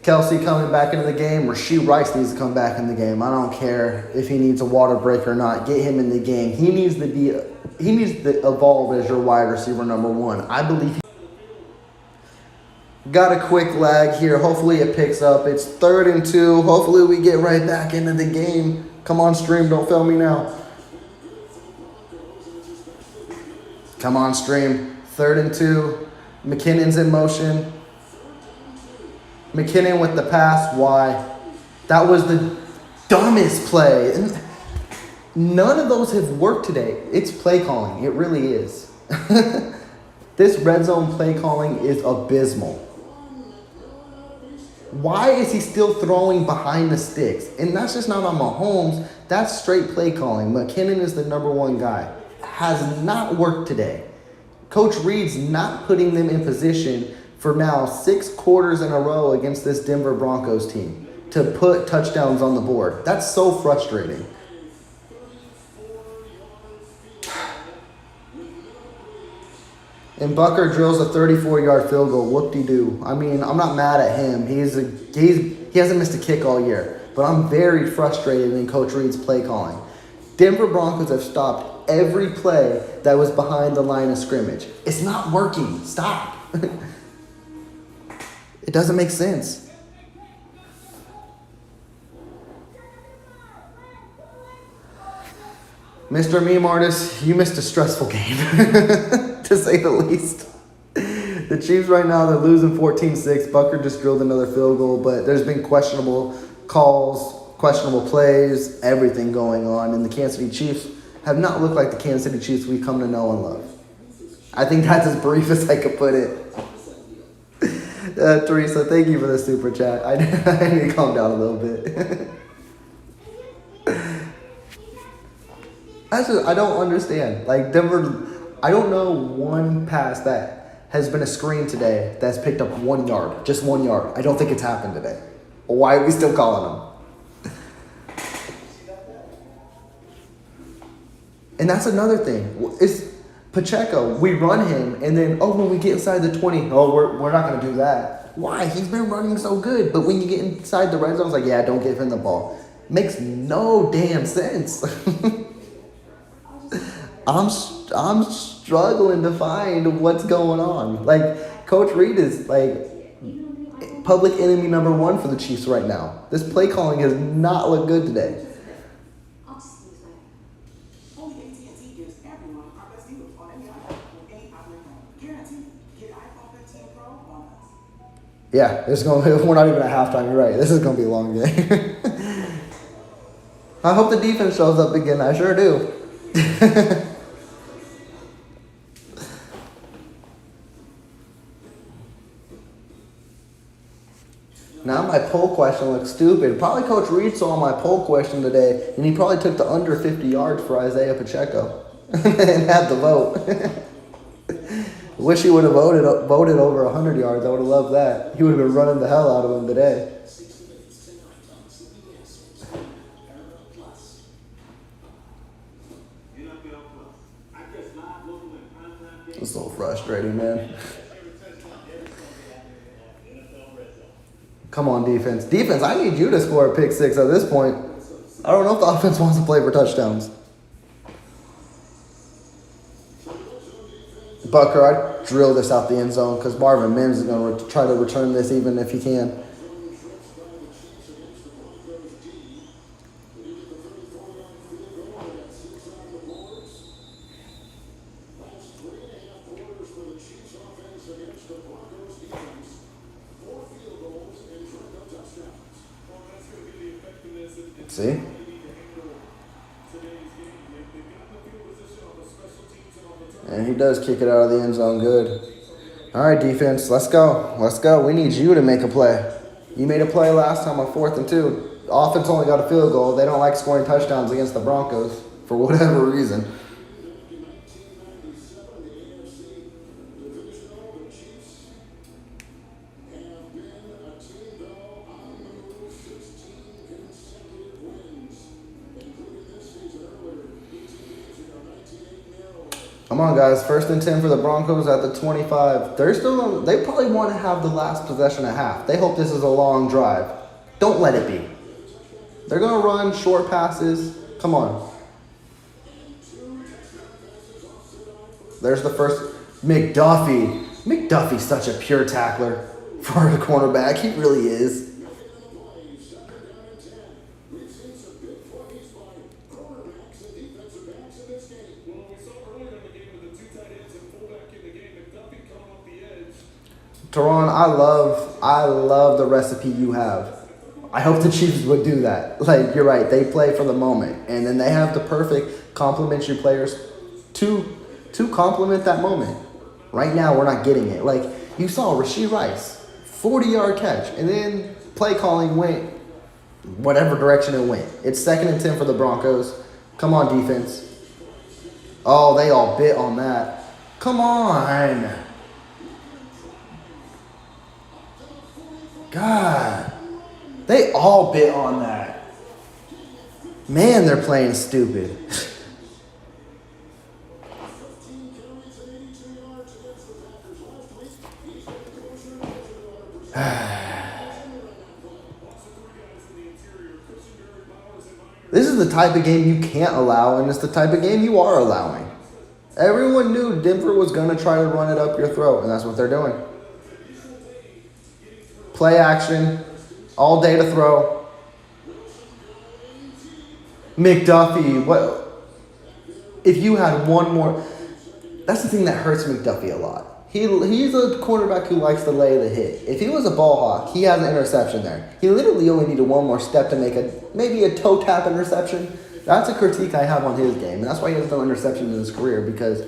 Kelsey coming back into the game. Rashee Rice needs to come back in the game. I don't care if he needs a water break or not. Get him in the game. He needs to evolve as your wide receiver number 1. I believe. Got a quick lag here. Hopefully it picks up. It's 3rd and 2. Hopefully we get right back into the game. Come on, stream. Don't fail me now. Come on, stream. 3rd and 2. McKinnon's in motion. McKinnon with the pass. Why? That was the dumbest play. And none of those have worked today. It's play calling. It really is. This red zone play calling is abysmal. Why is he still throwing behind the sticks? And that's just not on Mahomes. That's straight play calling. McKinnon is the number 1 guy. Has not worked today. Coach Reed's not putting them in position for now 6 quarters in a row against this Denver Broncos team to put touchdowns on the board. That's so frustrating. And Bucker drills a 34-yard field goal. Whoop-de-doo. I mean, I'm not mad at him. He hasn't missed a kick all year. But I'm very frustrated in Coach Reed's play calling. Denver Broncos have stopped every play that was behind the line of scrimmage. It's not working. Stop. It doesn't make sense. Mr. Meme Artist, you missed a stressful game, to say the least. The Chiefs right now, they're losing 14-6. Bucker just drilled another field goal, but there's been questionable calls, questionable plays, everything going on. And the Kansas City Chiefs have not looked like the Kansas City Chiefs we've come to know and love. I think that's as brief as I could put it. Teresa, thank you for the super chat. I need to calm down a little bit. I don't understand. Like Denver, I don't know one pass that has been a screen today that's picked up 1 yard. Just 1 yard. I don't think it's happened today. Why are we still calling him? And that's another thing. It's Pacheco. We run him, and then, when we get inside the 20, we're not going to do that. Why? He's been running so good. But when you get inside the red zone, it's like, yeah, don't give him the ball. Makes no damn sense. I'm struggling to find what's going on. Like, Coach Reed is, like, public enemy number one for the Chiefs right now. This play calling has not looked good today. I'll just use that. Only AT&T gives everyone our best deals on any iPhone with any outlet phone. Guaranteed. Get iPhone 15 Pro on us. Yeah, we're not even at halftime. You're right. This is going to be a long game. I hope the defense shows up again. I sure do. Now my poll question looks stupid. Probably Coach Reed saw my poll question today, and he probably took the under 50 yards for Isaiah Pacheco and had the vote. Wish he would have voted over 100 yards. I would have loved that. He would have been running the hell out of him today. It's so frustrating, man. Come on, defense. Defense, I need you to score a pick six at this point. I don't know if the offense wants to play for touchdowns. Bucker, I'd drill this out the end zone because Marvin Mims is going to try to return this even if he can. See? And he does kick it out of the end zone good. All right, defense, let's go. Let's go. We need you to make a play. You made a play last time on 4th and 2. Offense only got a field goal. They don't like scoring touchdowns against the Broncos for whatever reason. Come on, guys. 1st and 10 for the Broncos at the 25. They probably want to have the last possession at half. They hope this is a long drive. Don't let it be. They're going to run short passes. Come on. There's the first. McDuffie. McDuffie's such a pure tackler for a cornerback. He really is. Teron, I love the recipe you have. I hope the Chiefs would do that. Like, you're right. They play for the moment. And then they have the perfect complementary players to complement that moment. Right now, we're not getting it. Like, you saw Rashee Rice, 40-yard catch. And then play calling went whatever direction it went. It's 2nd and 10 for the Broncos. Come on, defense. Oh, they all bit on that. Come on. God, they all bit on that. Man, they're playing stupid. This is the type of game you can't allow, and it's the type of game you are allowing. Everyone knew Denver was going to try to run it up your throat, and that's what they're doing. Play action, all day to throw. McDuffie, what? If you had one more, that's the thing that hurts McDuffie a lot. He's a quarterback who likes to lay the hit. If he was a ball hawk, he has an interception there. He literally only needed one more step to make maybe a toe tap interception. That's a critique I have on his game, and that's why he has no interception in his career, because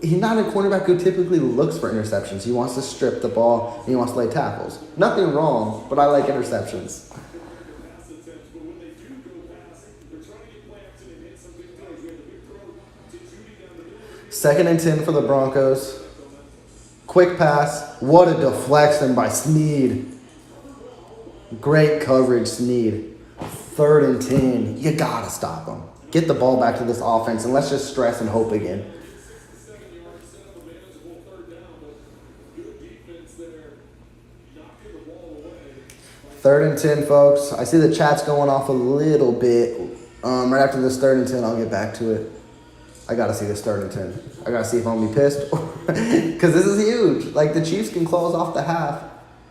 he's not a cornerback who typically looks for interceptions. He wants to strip the ball, and he wants to lay tackles. Nothing wrong, but I like interceptions. 2nd and 10 for the Broncos. Quick pass. What a deflection by Snead. Great coverage, Snead. 3rd and 10. You gotta stop him. Get the ball back to this offense, and let's just stress and hope again. 7 yards, set up a manageable 3rd down, but good defense there. Not give the ball away. 3rd and 10, folks. I see the chat's going off a little bit. Right after this 3rd and 10, I'll get back to it. I gotta see this 3rd and 10. I gotta see if I'm gonna be pissed. Because this is huge. Like, the Chiefs can close off the half,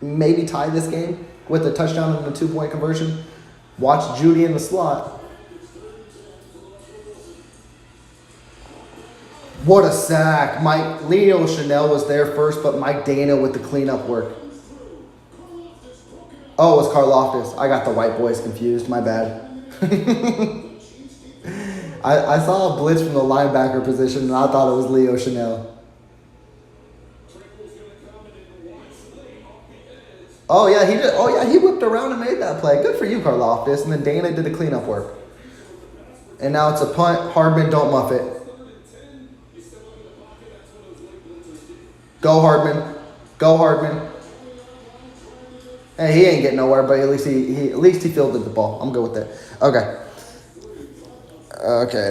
maybe tie this game with a touchdown and a 2-point conversion. Watch Judy in the slot. What a sack. Leo Chanel was there first, but Mike Dana with the cleanup work. Oh, it was Karloftis. I got the white boys confused. My bad. I saw a blitz from the linebacker position, and I thought it was Leo Chanel. Oh yeah, he whipped around and made that play. Good for you, Karloftis. And then Dana did the cleanup work. And now it's a punt. Hardman, don't muff it. Go Hardman. Go Hardman. Hey, he ain't getting nowhere, but at least he fielded the ball. I'm good with that. Okay. Okay.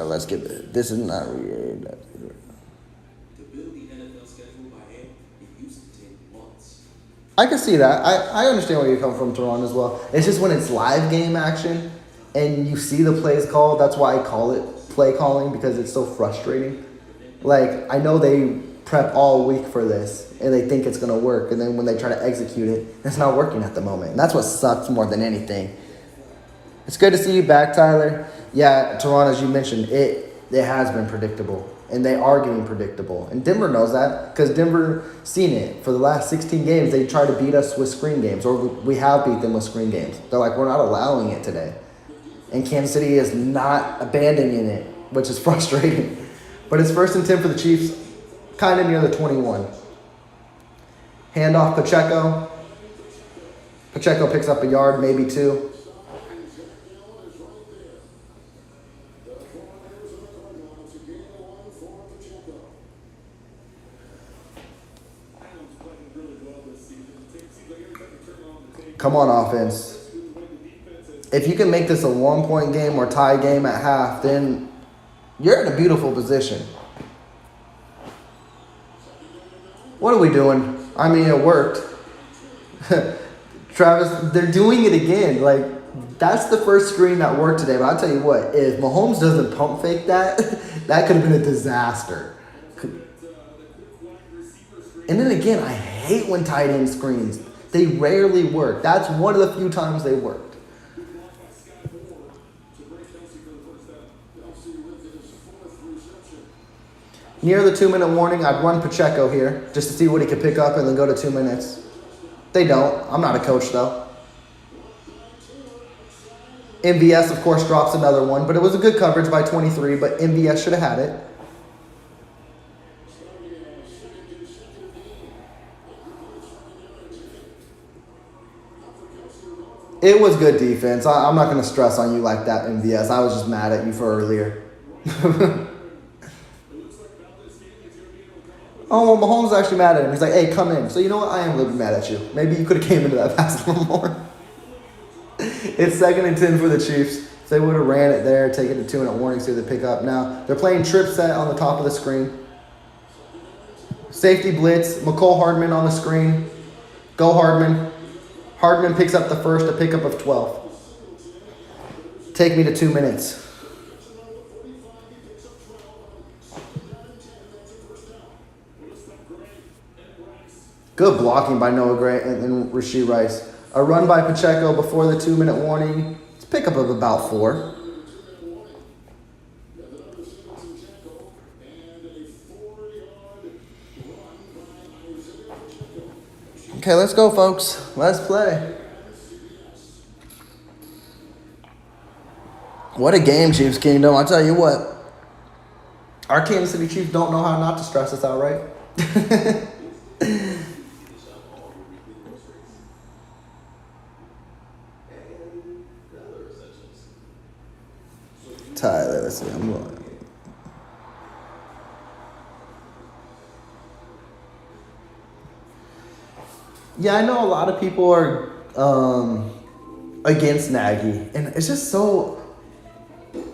Let's get it. This is not weird. To build the NFL schedule by hand, it used to take months. I can see that. I understand where you come from, Teron, as well. It's just when it's live game action and you see the plays called, that's why I call it play calling, because it's so frustrating. Like, I know they prep all week for this and they think it's going to work, and then when they try to execute it, it's not working at the moment. And that's what sucks more than anything. It's good to see you back, Tyler. Yeah, Teron, as you mentioned, it has been predictable, and they are getting predictable. And Denver knows that because Denver seen it. For the last 16 games, they try to beat us with screen games, or we have beat them with screen games. They're like, we're not allowing it today. And Kansas City is not abandoning it, which is frustrating. But it's 1st and 10 for the Chiefs, kind of near the 21. Handoff Pacheco. Pacheco picks up a yard, maybe 2. Come on, offense. If you can make this a 1-point game or tie game at half, then you're in a beautiful position. What are we doing? I mean, it worked. Travis, they're doing it again. Like, that's the first screen that worked today. But I'll tell you what, if Mahomes doesn't pump fake that, that could have been a disaster. And then again, I hate when tight end screens. They rarely work. That's one of the few times they worked. Near the 2-minute warning, I'd run Pacheco here just to see what he could pick up and then go to 2 minutes. They don't. I'm not a coach, though. MVS, of course, drops another one, but it was a good coverage by 23, but MVS should have had it. It was good defense. I'm not going to stress on you like that, MVS. I was just mad at you for earlier. Oh, well, Mahomes is actually mad at him. He's like, hey, come in. So you know what? I am a little bit mad at you. Maybe you could have came into that pass a little more. It's 2nd and 10 for the Chiefs. If they would have ran it there, taken the 2-minute warning, see if they pick up. Now, they're playing trip set on the top of the screen. Safety blitz. McCole Hardman on the screen. Go Hardman. Hardman picks up the first, a pickup of 12. Take me to 2 minutes. Good blocking by Noah Gray and Rashee Rice. A run by Pacheco before the 2-minute warning. It's a pickup of about 4. Okay, let's go, folks. Let's play. What a game, Chiefs Kingdom. I'll tell you what. Our Kansas City Chiefs don't know how not to stress us out, right? Tyler, let's see. I'm going. Yeah, I know a lot of people are against Nagy, and it's just so.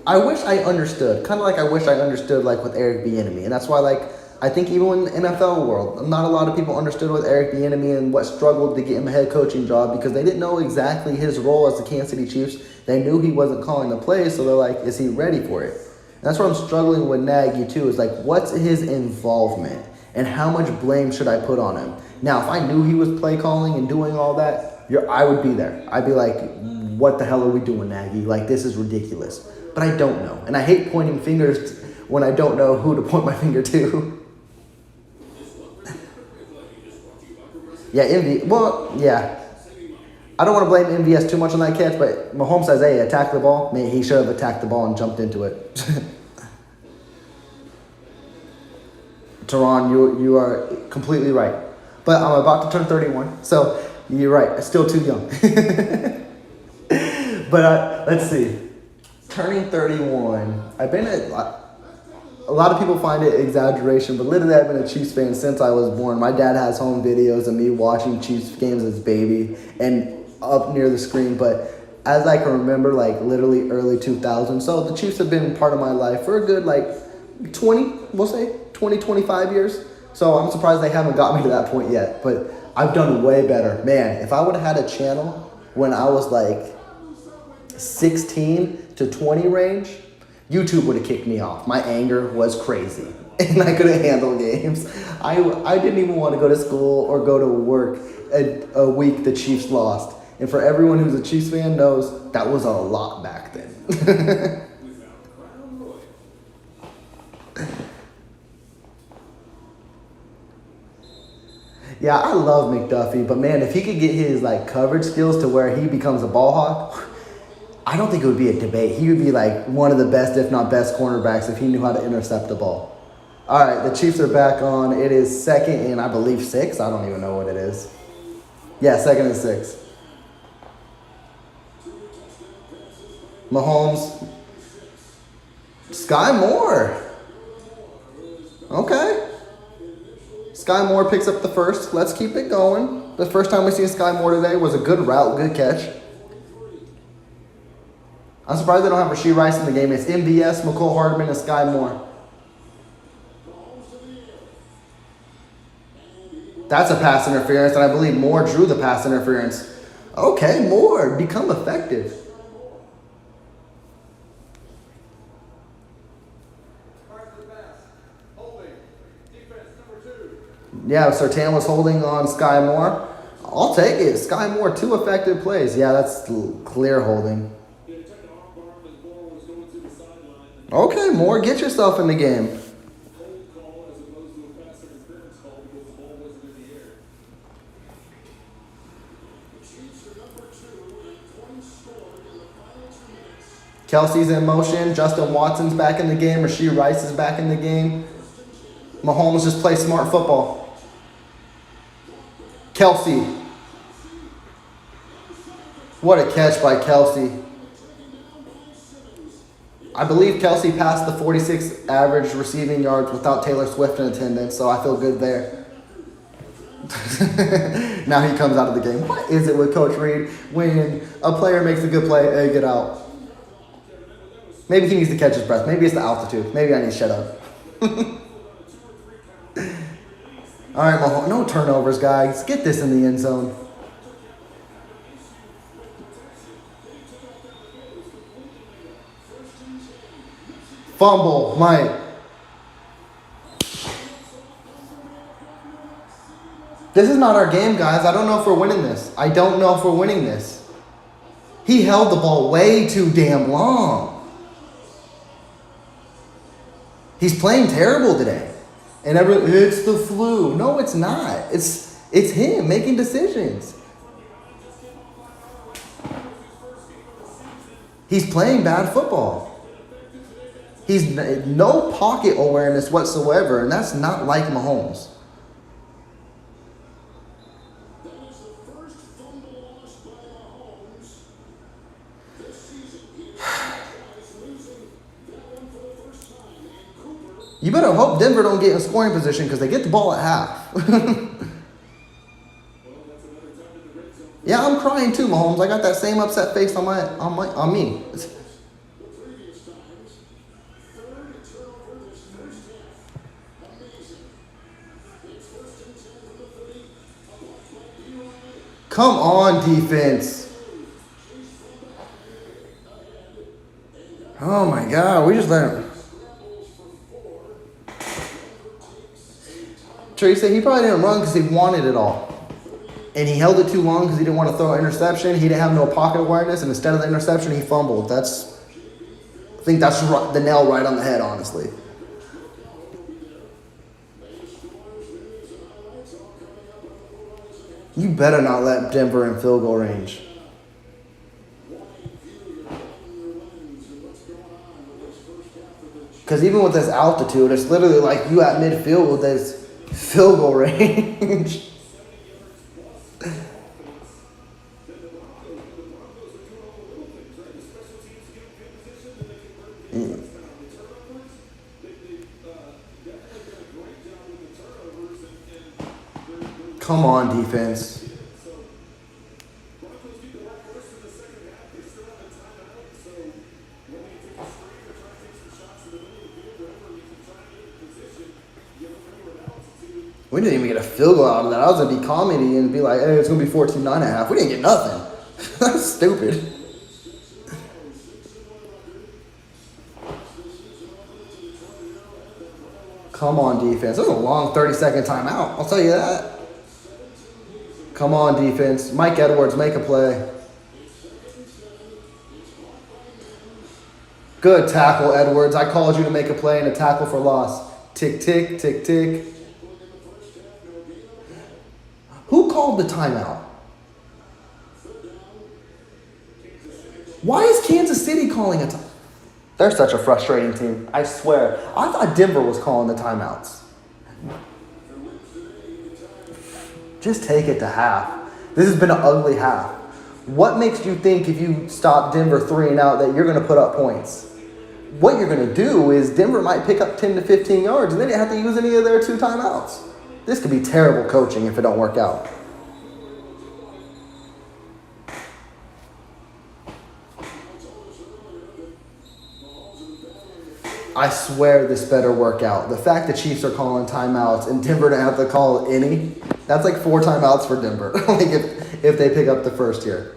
I wish I understood, kind of like I wish I understood like with Eric Bieniemy, and that's why like I think even in the NFL world, not a lot of people understood with Eric Bieniemy and what struggled to get him a head coaching job because they didn't know exactly his role as the Kansas City Chiefs. They knew he wasn't calling the plays, so they're like, is he ready for it? And that's what I'm struggling with Nagy too. Is like, what's his involvement and how much blame should I put on him? Now, if I knew he was play calling and doing all that, I would be there. I'd be like, what the hell are we doing, Nagy? Like, this is ridiculous. But I don't know. And I hate pointing fingers when I don't know who to point my finger to. Yeah, yeah. I don't want to blame MVS too much on that catch, but Mahomes says, hey, attack the ball. Maybe he should have attacked the ball and jumped into it. Teron, you are completely right. But I'm about to turn 31, so you're right. Still too young. But let's see. Turning 31, I've been a lot of people find it exaggeration, but literally I've been a Chiefs fan since I was born. My dad has home videos of me watching Chiefs games as a baby and up near the screen, but as I can remember, like literally early 2000s. So the Chiefs have been part of my life for a good like 25 years. So I'm surprised they haven't got me to that point yet, but I've done way better. Man, if I would have had a channel when I was like 16 to 20 range, YouTube would have kicked me off. My anger was crazy, and I couldn't handle games. I didn't even want to go to school or go to work a week the Chiefs lost. And for everyone who's a Chiefs fan knows, that was a lot back then. Yeah, I love McDuffie, but man, if he could get his like coverage skills to where he becomes a ball hawk, I don't think it would be a debate. He would be like one of the best, if not best, cornerbacks if he knew how to intercept the ball. All right, the Chiefs are back on. It is 2nd and I believe 6. I don't even know what it is. Yeah, 2nd and 6. Mahomes. Sky Moore. Okay. Sky Moore picks up the first. Let's keep it going. The first time we see Sky Moore today was a good route, good catch. I'm surprised they don't have Rashee Rice in the game. It's MVS, McCole Hardman, and Sky Moore. That's a pass interference, and I believe Moore drew the pass interference. Okay, Moore, become effective. Yeah, Surtain was holding on Sky Moore. I'll take it. Sky Moore, 2 effective plays. Yeah, that's clear holding. Okay, Moore, get yourself in the game. Kelsey's in motion. Justin Watson's back in the game. Rashee Rice is back in the game. Mahomes just plays smart football. Kelsey. What a catch by Kelsey. I believe Kelsey passed the 46 average receiving yards without Taylor Swift in attendance, so I feel good there. Now he comes out of the game. What is it with Coach Reed when a player makes a good play, hey, get out? Maybe he needs to catch his breath. Maybe it's the altitude. Maybe I need to shut up. All right, Mahomes, no turnovers, guys. Get this in the end zone. Fumble, Mike. This is not our game, guys. I don't know if we're winning this. I don't know if we're winning this. He held the ball way too damn long. He's playing terrible today. And it's the flu. No, it's not. It's him making decisions. He's playing bad football. He's no pocket awareness whatsoever, and that's not like Mahomes. You better hope Denver don't get in scoring position because they get the ball at half. Yeah, I'm crying too, Mahomes. I got that same upset face on me. Come on, defense. Oh my God, we just let him. Teresa, he probably didn't run because he wanted it all. And he held it too long because he didn't want to throw an interception. He didn't have no pocket awareness, and instead of the interception, he fumbled. I think that's the nail right on the head, honestly. You better not let Denver in field goal range. Because even with this altitude, it's literally like you at midfield with this field goal range. Come on, defense. We didn't even get a field goal out of that. I was going to be comedy and be like, hey, it's going to be 14-9.5. We didn't get nothing. That's stupid. Come on, defense. This was a long 30-second timeout. I'll tell you that. Come on, defense. Mike Edwards, make a play. Good tackle, Edwards. I called you to make a play and a tackle for loss. Tick, tick, tick, tick. Who called the timeout? Why is Kansas City calling a timeout? They're such a frustrating team. I swear. I thought Denver was calling the timeouts. Just take it to half. This has been an ugly half. What makes you think if you stop Denver 3 and out that you're going to put up points? What you're going to do is Denver might pick up 10 to 15 yards and they didn't have to use any of their 2 timeouts. This could be terrible coaching if it don't work out. I swear this better work out. The fact the Chiefs are calling timeouts and Denver don't have to call any, that's like 4 timeouts for Denver. Like if they pick up the first here.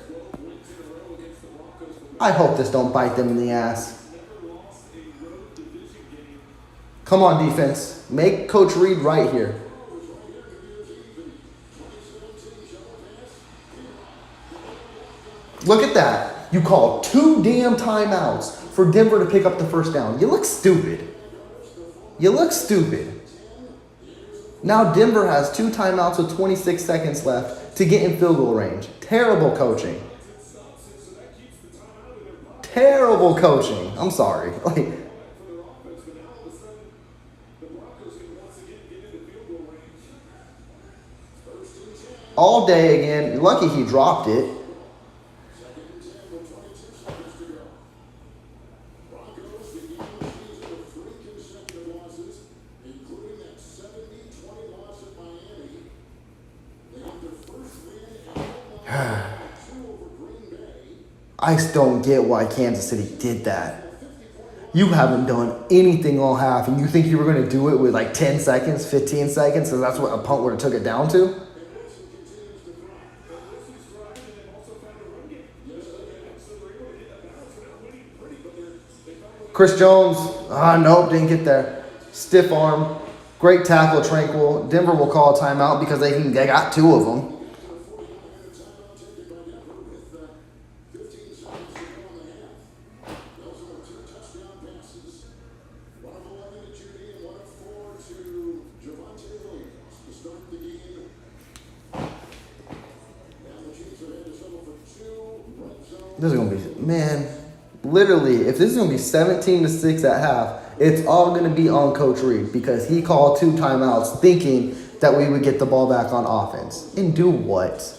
I hope this don't bite them in the ass. Come on, defense. Make Coach Reed right here. Look at that. You called 2 damn timeouts for Denver to pick up the first down. You look stupid. You look stupid. Now Denver has 2 timeouts with 26 seconds left to get in field goal range. Terrible coaching. Terrible coaching. I'm sorry. All day again. Lucky he dropped it. I just don't get why Kansas City did that. You haven't done anything all half, and you think you were going to do it with like 10 seconds, 15 seconds, because that's what a punt would have took it down to? Chris Jones, nope, didn't get there. Stiff arm, great tackle, Tranquil. Denver will call a timeout because they got 2 of them. This is going to be, man, literally, if this is going to be 17-6 at half, it's all going to be on Coach Reed because he called 2 timeouts thinking that we would get the ball back on offense. And do what?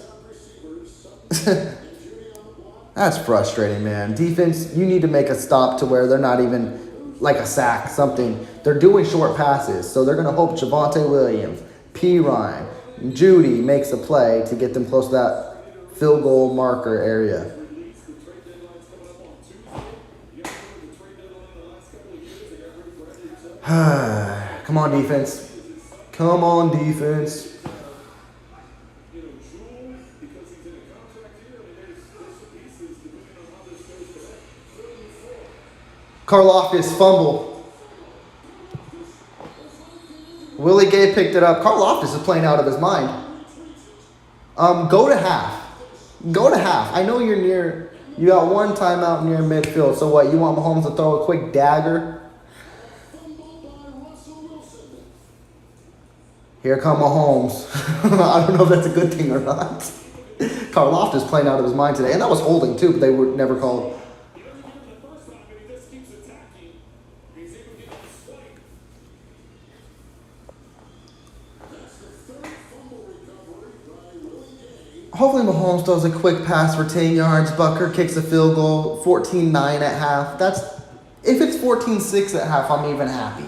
That's frustrating, man. Defense, you need to make a stop to where they're not even like a sack, something. They're doing short passes, so they're going to hope Javonte Williams, P. Ryan, Judy makes a play to get them close to that field goal marker area. Release. The trade deadline's coming up on Tuesday. You guys remember the trade deadline the last couple of years? They got ready for every exception. Come on, defense. Come on, defense. Jewel, because he's in a contract here. I mean, there's some pieces depending on how this goes today. 34. Karlaftis fumble. Willie Gay picked it up. Karlaftis is playing out of his mind. Go to half. Go to half. I know you're near. You got one timeout near midfield. So what? You want Mahomes to throw a quick dagger? Here come Mahomes. I don't know if that's a good thing or not. Karlaftis playing out of his mind today, and that was holding too, but they were never called. He doesn't get him the first time, but he just keeps attacking. He's able to get him swipe. That's the third fumble recovery by Willie Gay. Hopefully Mahomes throws a quick pass for 10 yards. Bucker kicks a field goal. 14-9 at half. That's if it's 14-6 at half, I'm even happy.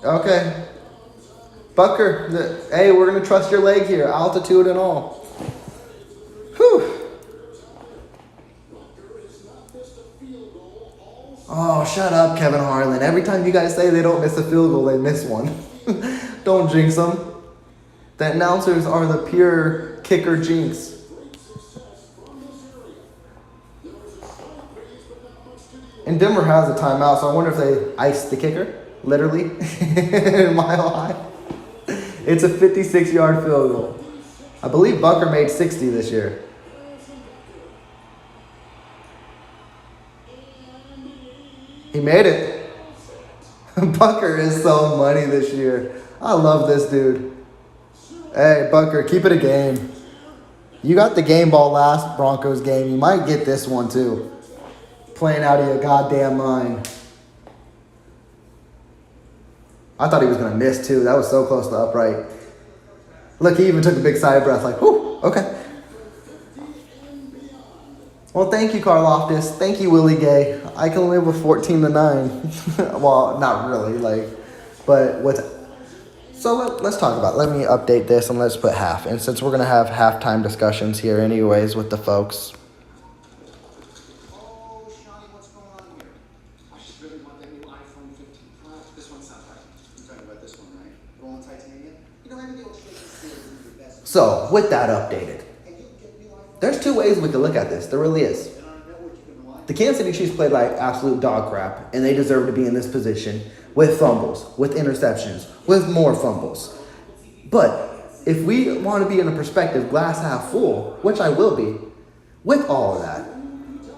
Okay. Bucker, hey, we're going to trust your leg here, altitude and all. Whew. Oh, shut up, Kevin Harlan. Every time you guys say they don't miss a field goal, they miss one. Don't jinx them. The announcers are the pure kicker jinx. And Denver has a timeout, so I wonder if they iced the kicker. Literally, mile high. It's a 56-yard field goal. I believe Bucker made 60 this year. He made it. Bucker is so money this year. I love this dude. Hey, Bucker, keep it a game. You got the game ball last Broncos game. You might get this one too. Playing out of your goddamn mind. I thought he was going to miss, too. That was so close to upright. Look, he even took a big sigh of breath, like, whew, okay. Well, thank you, Karlaftis. Thank you, Willie Gay. I can live with 14-9. Well, not really, but what's... So let's talk about it. Let me update this and let's put half. And since we're going to have halftime discussions here anyways with the folks... So, with that updated, there's two ways we can look at this. There really is. The Kansas City Chiefs played like absolute dog crap, and they deserve to be in this position with fumbles, with interceptions, with more fumbles. But if we want to be in a perspective glass half full, which I will be, with all of that,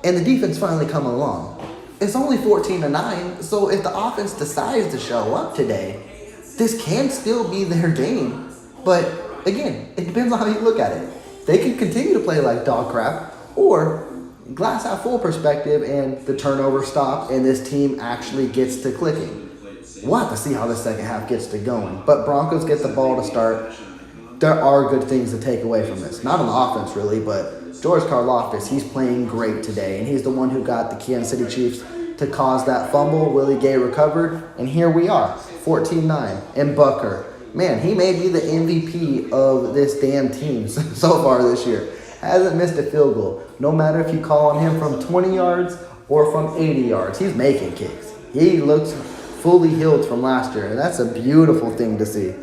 and the defense finally coming along, it's only 14-9, so if the offense decides to show up today, this can still be their game. But again, it depends on how you look at it. They can continue to play like dog crap, or glass half full perspective and the turnover stop and this team actually gets to clicking. We'll have to see how the second half gets to going. But Broncos get the ball to start. There are good things to take away from this. Not on the offense really, but George Karlaftis, he's playing great today. And he's the one who got the Kansas City Chiefs to cause that fumble. Willie Gay recovered. And here we are, 14-9. And Bucker, man, he may be the MVP of this damn team so far this year. Hasn't missed a field goal. No matter if you call on him from 20 yards or from 80 yards, he's making kicks. He looks fully healed from last year, and that's a beautiful thing to see.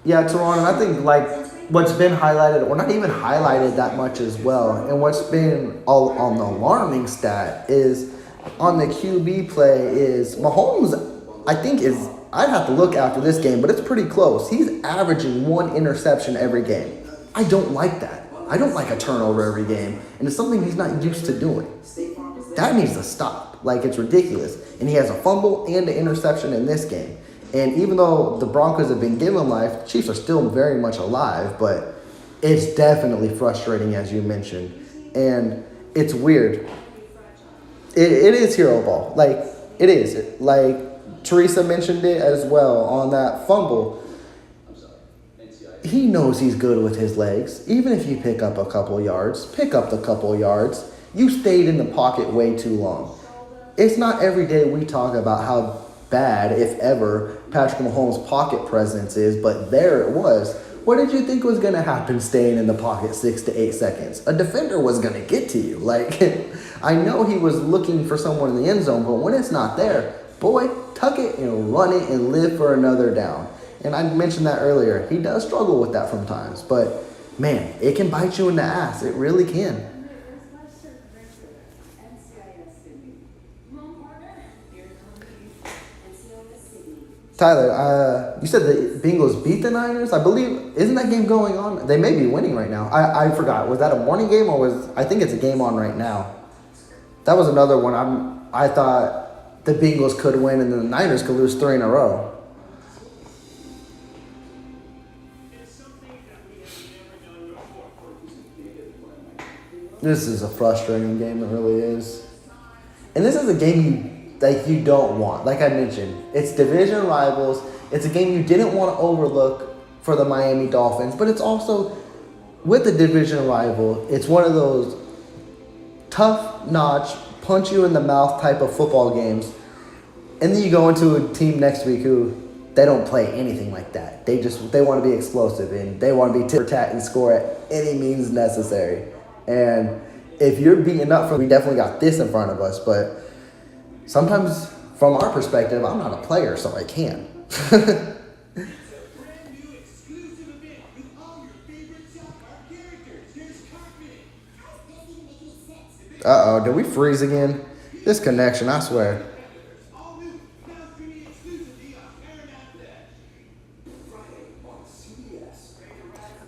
Yeah, Toronto, I think what's been highlighted, or not even highlighted that much as well, and what's been all on the alarming stat is on the QB play is Mahomes, I think I'd have to look after this game, but it's pretty close. He's averaging 1 interception every game. I don't like that. I don't like a turnover every game, and it's something he's not used to doing. That needs to stop. It's ridiculous. And he has a fumble and an interception in this game. And even though the Broncos have been given life, the Chiefs are still very much alive, but it's definitely frustrating, as you mentioned. And it's weird. It is hero ball. Like, it is. Like, Teresa mentioned it as well on that fumble. He knows he's good with his legs. Even if you pick up a couple yards, pick up the couple yards. You stayed in the pocket way too long. It's not every day we talk about how bad, if ever, Patrick Mahomes' pocket presence is, but there it was. What did you think was going to happen staying in the pocket 6 to 8 seconds? A defender was going to get to you. Like, I know he was looking for someone in the end zone, but when it's not there, boy, tuck it and run it and live for another down. And I mentioned that earlier. He does struggle with that from times, but man, it can bite you in the ass. It really can. Tyler, you said the Bengals beat the Niners? I believe, isn't that game going on? They may be winning right now. I forgot. Was that a morning game or I think it's a game on right now. That was another one. I thought the Bengals could win and then the Niners could lose 3 in a row. This is a frustrating game, it really is. And this is a game you don't want. Like I mentioned, it's division rivals. It's a game you didn't want to overlook for the Miami Dolphins, but it's also, with the division rival, it's one of those tough-notch, punch-you-in-the-mouth type of football games. And then you go into a team next week who, they don't play anything like that. They want to be explosive, and they want to be tit-for-tat and score at any means necessary. And if you're beaten up, we definitely got this in front of us, but sometimes, from our perspective, I'm not a player, so I can't. Uh-oh, did we freeze again? This connection, I swear.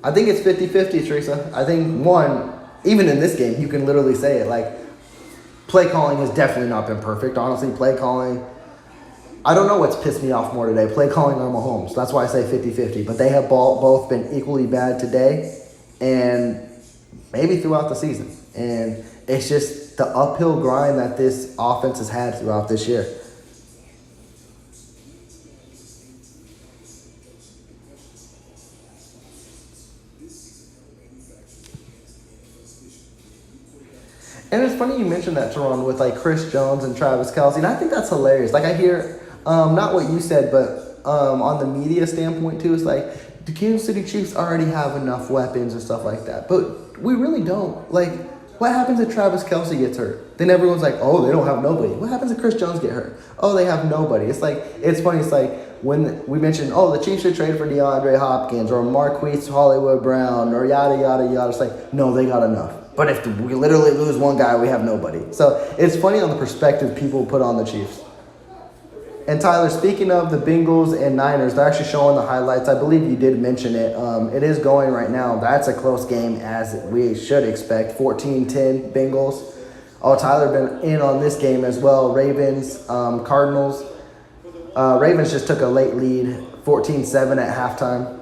I think it's 50-50, Teresa. I think, one, even in this game, you can literally say it, like, play calling has definitely not been perfect. Honestly, play calling, I don't know what's pissed me off more today, play calling or Mahomes. That's why I say 50-50. But they have both been equally bad today and maybe throughout the season. And it's just the uphill grind that this offense has had throughout this year. And it's funny you mentioned that, Teron, with like Chris Jones and Travis Kelce, and I think that's hilarious. Like I hear, not what you said, but on the media standpoint too, it's like the Kansas City Chiefs already have enough weapons and stuff like that, but we really don't. Like, what happens if Travis Kelce gets hurt? Then everyone's like, oh, they don't have nobody. What happens if Chris Jones get hurt? Oh, they have nobody. It's like, it's funny. It's like when we mentioned, oh, the Chiefs should trade for DeAndre Hopkins or Marquise Hollywood Brown or yada yada yada. It's like, no, they got enough. But if we literally lose one guy, we have nobody. So it's funny on the perspective people put on the Chiefs. And Tyler, speaking of the Bengals and Niners, they're actually showing the highlights. I believe you did mention it. It is going right now. That's a close game as we should expect. 14-10 Bengals. Oh, Tyler been in on this game as well. Ravens, Cardinals. Ravens just took a late lead, 14-7 at halftime.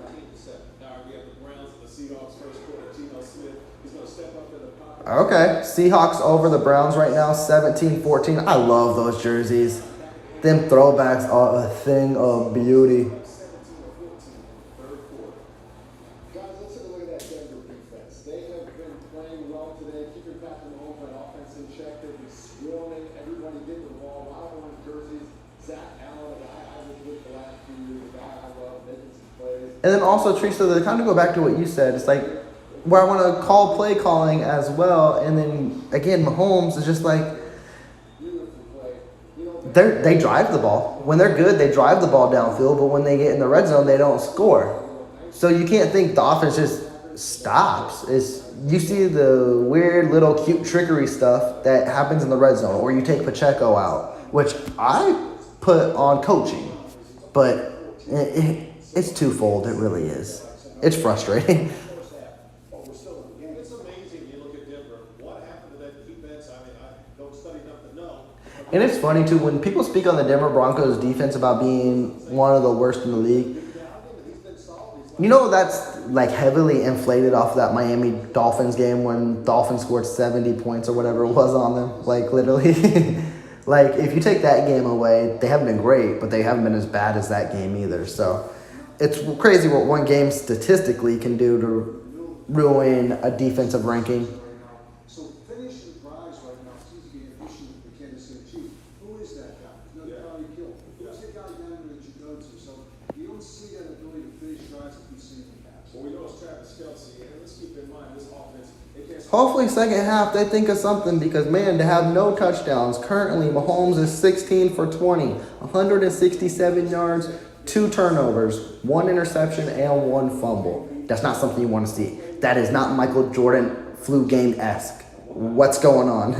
Okay, Seahawks over the Browns right now, 17-14. I love those jerseys. Them throwbacks are a thing of beauty. Guys, let's take a look at that Denver defense. They have been playing well today, keeping Patrick Mahomes on offense in check. They've been squirreling everybody getting the ball. A lot of orange jerseys. Zach Allen, a guy I was with the last few years, a guy I love, making some plays. And then also, Teresa, to kind of go back to what you said, it's like where I want to call play calling as well. And then, again, Mahomes is just like, they drive the ball. When they're good, they drive the ball downfield, but when they get in the red zone, they don't score. So you can't think the offense just stops. You see the weird little cute trickery stuff that happens in the red zone, or you take Pacheco out, which I put on coaching. But it's twofold. It really is. It's frustrating. It's amazing you look at Denver. What happened to that defense? I mean, I don't study enough to know. And it's funny, too, when people speak on the Denver Broncos defense about being one of the worst in the league, you know, that's like heavily inflated off that Miami Dolphins game when Dolphins scored 70 points or whatever it was on them. Like literally, like if you take that game away, they haven't been great, but they haven't been as bad as that game either. So it's crazy what one game statistically can do to ruin a defensive ranking. So finishing drives right now seems to be an issue with the Kansas City Chiefs. Who is that guy? No, the guy you killed. Who's the guy down there that you go to? So you don't see that ability to finish drives that you've seen in the past. Well, we know it's Travis Kelce, and let's keep in mind this offense. It can't. Hopefully second half they think of something because, man, to have no touchdowns. Currently, Mahomes is 16 for 20, 167 yards, 2 turnovers, 1 interception, and 1 fumble. That's not something you want to see. That is not Michael Jordan flu game-esque. What's going on?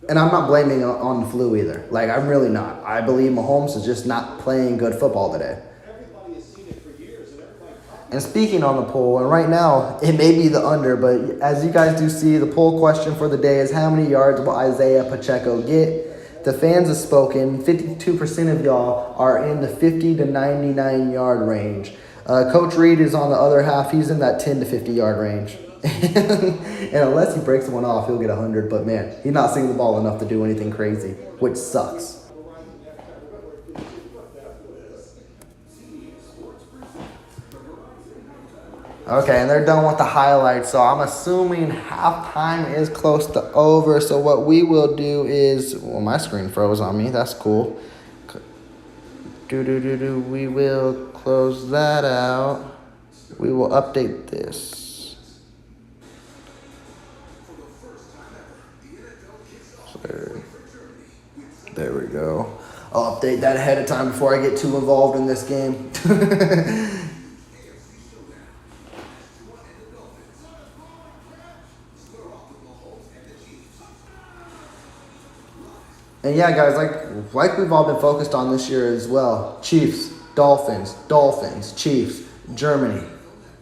And I'm not blaming on the flu either. Like, I'm really not. I believe Mahomes is just not playing good football today. Everybody has seen it for years, and everybody. And speaking on the poll, and right now, it may be the under, but as you guys do see, the poll question for the day is how many yards will Isaiah Pacheco get? The fans have spoken. 52% of y'all are in the 50 to 99 yard range. Coach Reed is on the other half. He's in that 10 to 50 yard range. And unless he breaks one off, he'll get 100. But man, he's not seeing the ball enough to do anything crazy, which sucks. Okay, and they're done with the highlights, so I'm assuming halftime is close to over. So what we will do is, well, my screen froze on me. That's cool. We will close that out. We will update this. There we go. I'll update that ahead of time before I get too involved in this game. And yeah, guys, like we've all been focused on this year as well. Chiefs, Dolphins, Chiefs, Germany.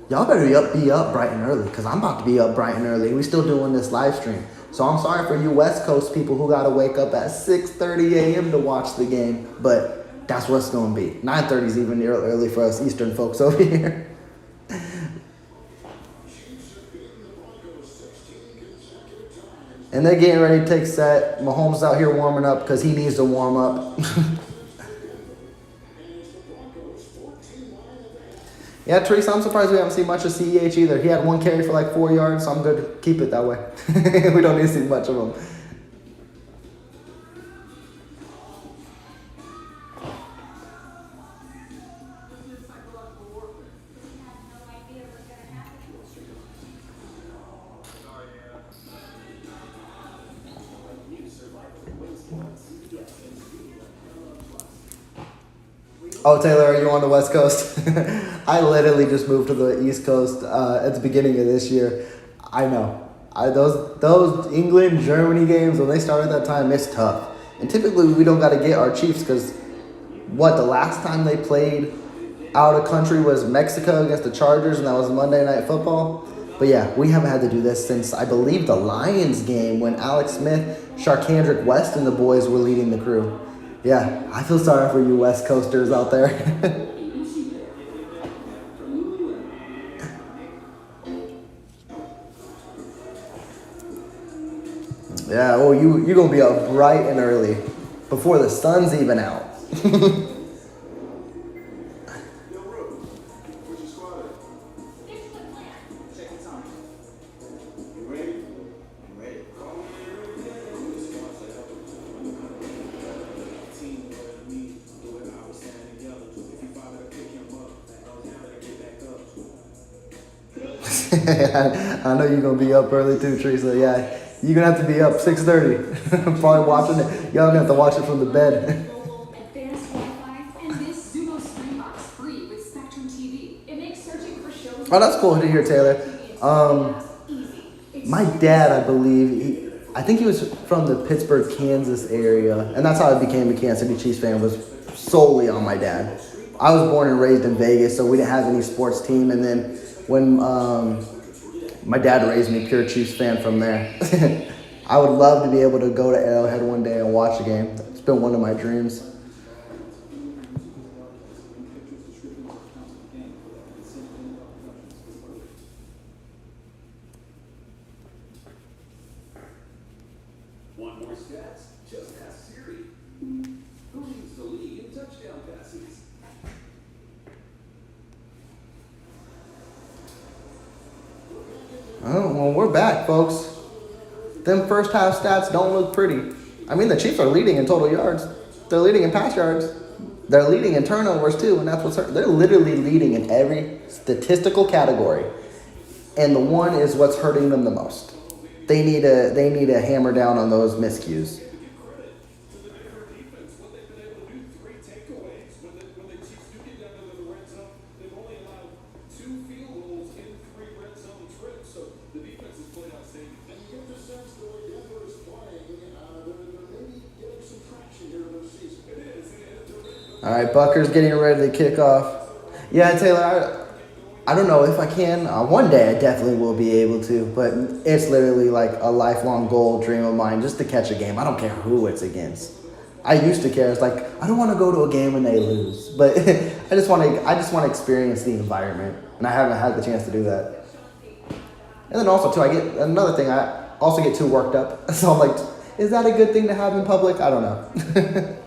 Y'all better be up bright and early because I'm about to be up bright and early. We're still doing this live stream. So I'm sorry for you West Coast people who got to wake up at 6:30 a.m. to watch the game. But that's what it's going to be. 9:30 is even early for us Eastern folks over here. And they're getting ready to take set. Mahomes out here warming up because he needs to warm up. Yeah, Teresa, I'm surprised we haven't seen much of CEH either. He had 1 carry for like 4 yards, so I'm good to keep it that way. We don't need to see much of him. Oh, Taylor, are you on the West Coast? I literally just moved to the East Coast at the beginning of this year. I know. Those England, Germany games, when they start at that time, it's tough. And typically we don't got to get our Chiefs because, the last time they played out of country was Mexico against the Chargers, and that was Monday Night Football. But yeah, we haven't had to do this since, I believe, the Lions game when Alex Smith, Sharkandrick West, and the boys were leading the crew. Yeah, I feel sorry for you West Coasters out there. Yeah, oh, you're going to be up bright and early before the sun's even out. I know you're going to be up early too, Teresa. Yeah, you're going to have to be up 6:30. Probably watching it. Y'all going to have to watch it from the bed. Advanced Wi-Fi and this Zumo Screenbox free with Spectrum TV. It makes searching for shows. Oh, that's cool to hear, Taylor. My dad, I believe, I think he was from the Pittsburgh, Kansas area. And that's how I became a Kansas City Chiefs fan, was solely on my dad. I was born and raised in Vegas, so we didn't have any sports team. And then when my dad raised me, pure Chiefs fan from there. I would love to be able to go to Arrowhead one day and watch a game. It's been one of my dreams. Want more stats? Just ask Siri. Who leads the league in touchdown passes? Oh, well, we're back, folks. Them first half stats don't look pretty. I mean, the Chiefs are leading in total yards. They're leading in pass yards. They're leading in turnovers too, and that's what's hurt. They're literally leading in every statistical category, and the one is what's hurting them the most. They need to hammer down on those miscues. To the Denver defense, what they've been able to do, 3 takeaways. When the Chiefs do get down into the red zone, they've only allowed 2 field goals in 3 red zone trips. So the defense has played outstanding. And you get the sense the way Denver is playing, they're maybe getting some traction here in their season. It is. All right, Bucker's getting ready to kick off. Yeah, Taylor, I don't know if I can. One day I definitely will be able to, but it's literally like a lifelong goal, dream of mine, just to catch a game. I don't care who it's against. I used to care. It's like I don't want to go to a game when they lose, but I just want to experience the environment, and I haven't had the chance to do that. And then also too, I get another thing. I also get too worked up, so I'm like, is that a good thing to have in public? I don't know.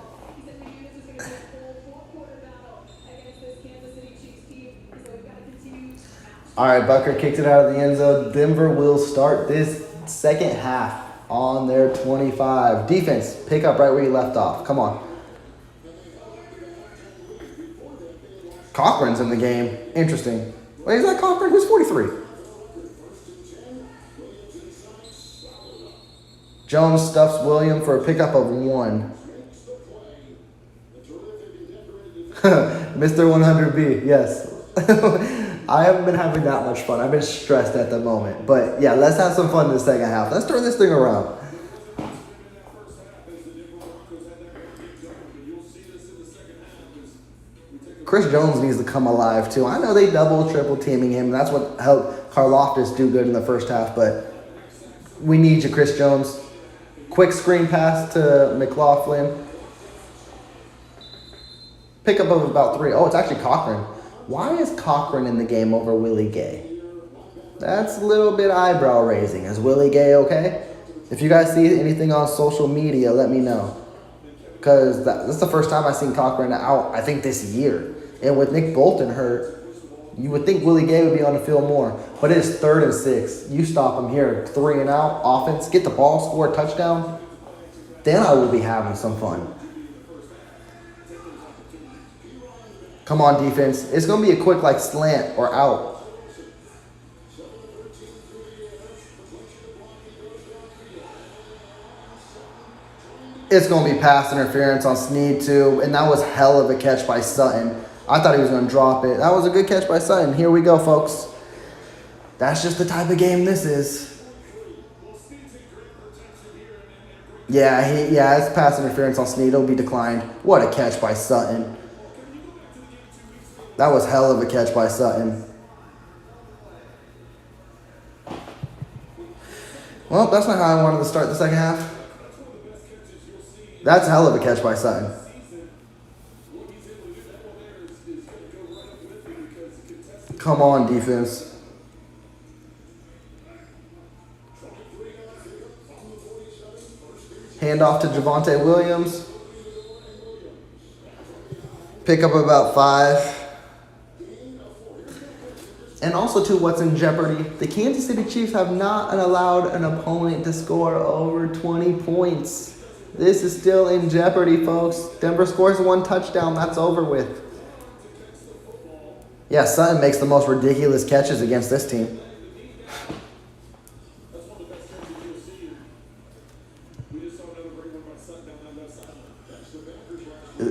All right, Bucker kicked it out of the end zone. Denver will start this second half on their 25. Defense, pick up right where you left off. Come on. Cochran's in the game. Interesting. Wait, is that Cochran? Who's 43? Jones stuffs William for a pickup of 1. Mr. 100B, yes. I haven't been having that much fun. I've been stressed at the moment. But yeah, let's have some fun in the second half. Let's turn this thing around. Chris Jones needs to come alive too. I know they double, triple teaming him. That's what helped Karlaftis do good in the first half. But we need you, Chris Jones. Quick screen pass to McLaughlin. Pickup of about 3. Oh, it's actually Cochran. Why is Cochran in the game over Willie Gay? That's a little bit eyebrow raising. Is Willie Gay okay? If you guys see anything on social media, let me know. Because that's the first time I've seen Cochran out, I think, this year. And with Nick Bolton hurt, you would think Willie Gay would be on the field more. But it is 3rd and 6. You stop him here. 3 and out, offense, get the ball, score a touchdown. Then I will be having some fun. Come on, defense. It's going to be a quick, like, slant or out. It's going to be pass interference on Snead, too. And that was hell of a catch by Sutton. I thought he was going to drop it. That was a good catch by Sutton. Here we go, folks. That's just the type of game this is. Yeah, it's pass interference on Snead. It'll be declined. What a catch by Sutton. That was hell of a catch by Sutton. Well, that's not how I wanted to start the second half. That's a hell of a catch by Sutton. Come on, defense. Hand off to Javonte Williams. Pick up about 5. And also, to what's in jeopardy, the Kansas City Chiefs have not allowed an opponent to score over 20 points. This is still in jeopardy, folks. Denver scores 1 touchdown. That's over with. Yeah, Sutton makes the most ridiculous catches against this team.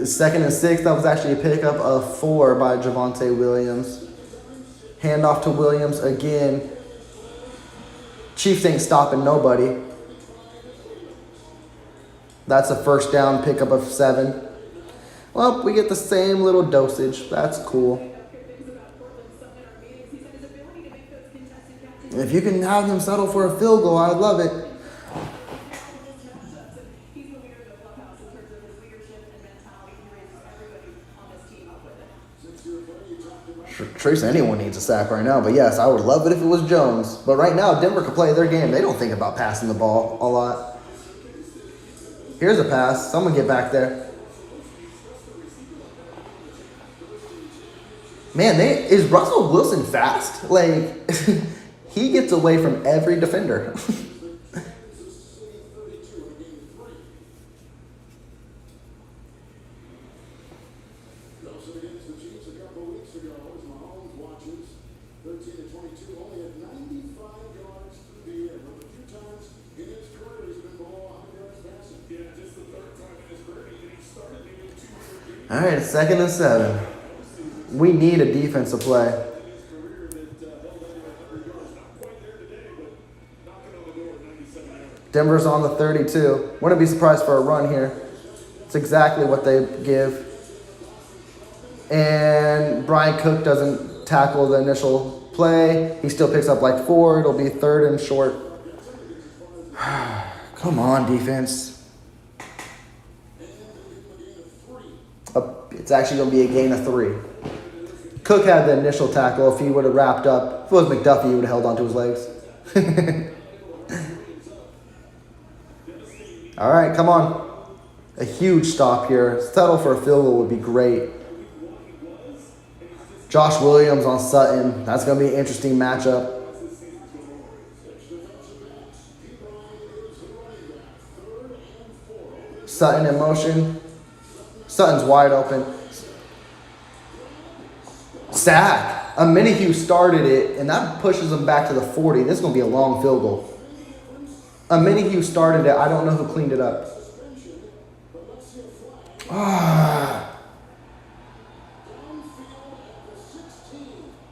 Second and 6, that was actually a pickup of 4 by Javonte Williams. Handoff to Williams again. Chiefs ain't stopping nobody. That's a first down pickup of 7. Well, we get the same little dosage. That's cool. If you can have them settle for a field goal, I'd love it. Trace, anyone needs a sack right now, but yes, I would love it if it was Jones. But right now, Denver can play their game. They don't think about passing the ball a lot. Here's a pass. Someone get back there. Man, is Russell Wilson fast? Like, he gets away from every defender. Also against the Chiefs a couple of weeks ago, as Mahomes watches, 13-22, only had 95 yards through the air. But a few times in his career, he's been below 100 yards passing. Yeah, just the third time in his career, he started maybe 200 games. All right, 2nd and 7. We need a defensive play. In his career that held under 100 yards. Not quite there today, but knocking on the door at 97 yards. Denver's on the 32. Wouldn't be surprised for a run here. It's exactly what they give. And Brian Cook doesn't tackle the initial play. He still picks up like 4. It'll be 3rd and short. Come on, defense. It's actually going to be a gain of 3. Cook had the initial tackle. If he would have wrapped up, if it was McDuffie, he would have held onto his legs. All right, come on. A huge stop here. Settle for a field goal would be great. Josh Williams on Sutton. That's going to be an interesting matchup. Sutton in motion. Sutton's wide open. Sack. A Minihue started it, and that pushes him back to the 40. This is going to be a long field goal. A Minihue started it. I don't know who cleaned it up.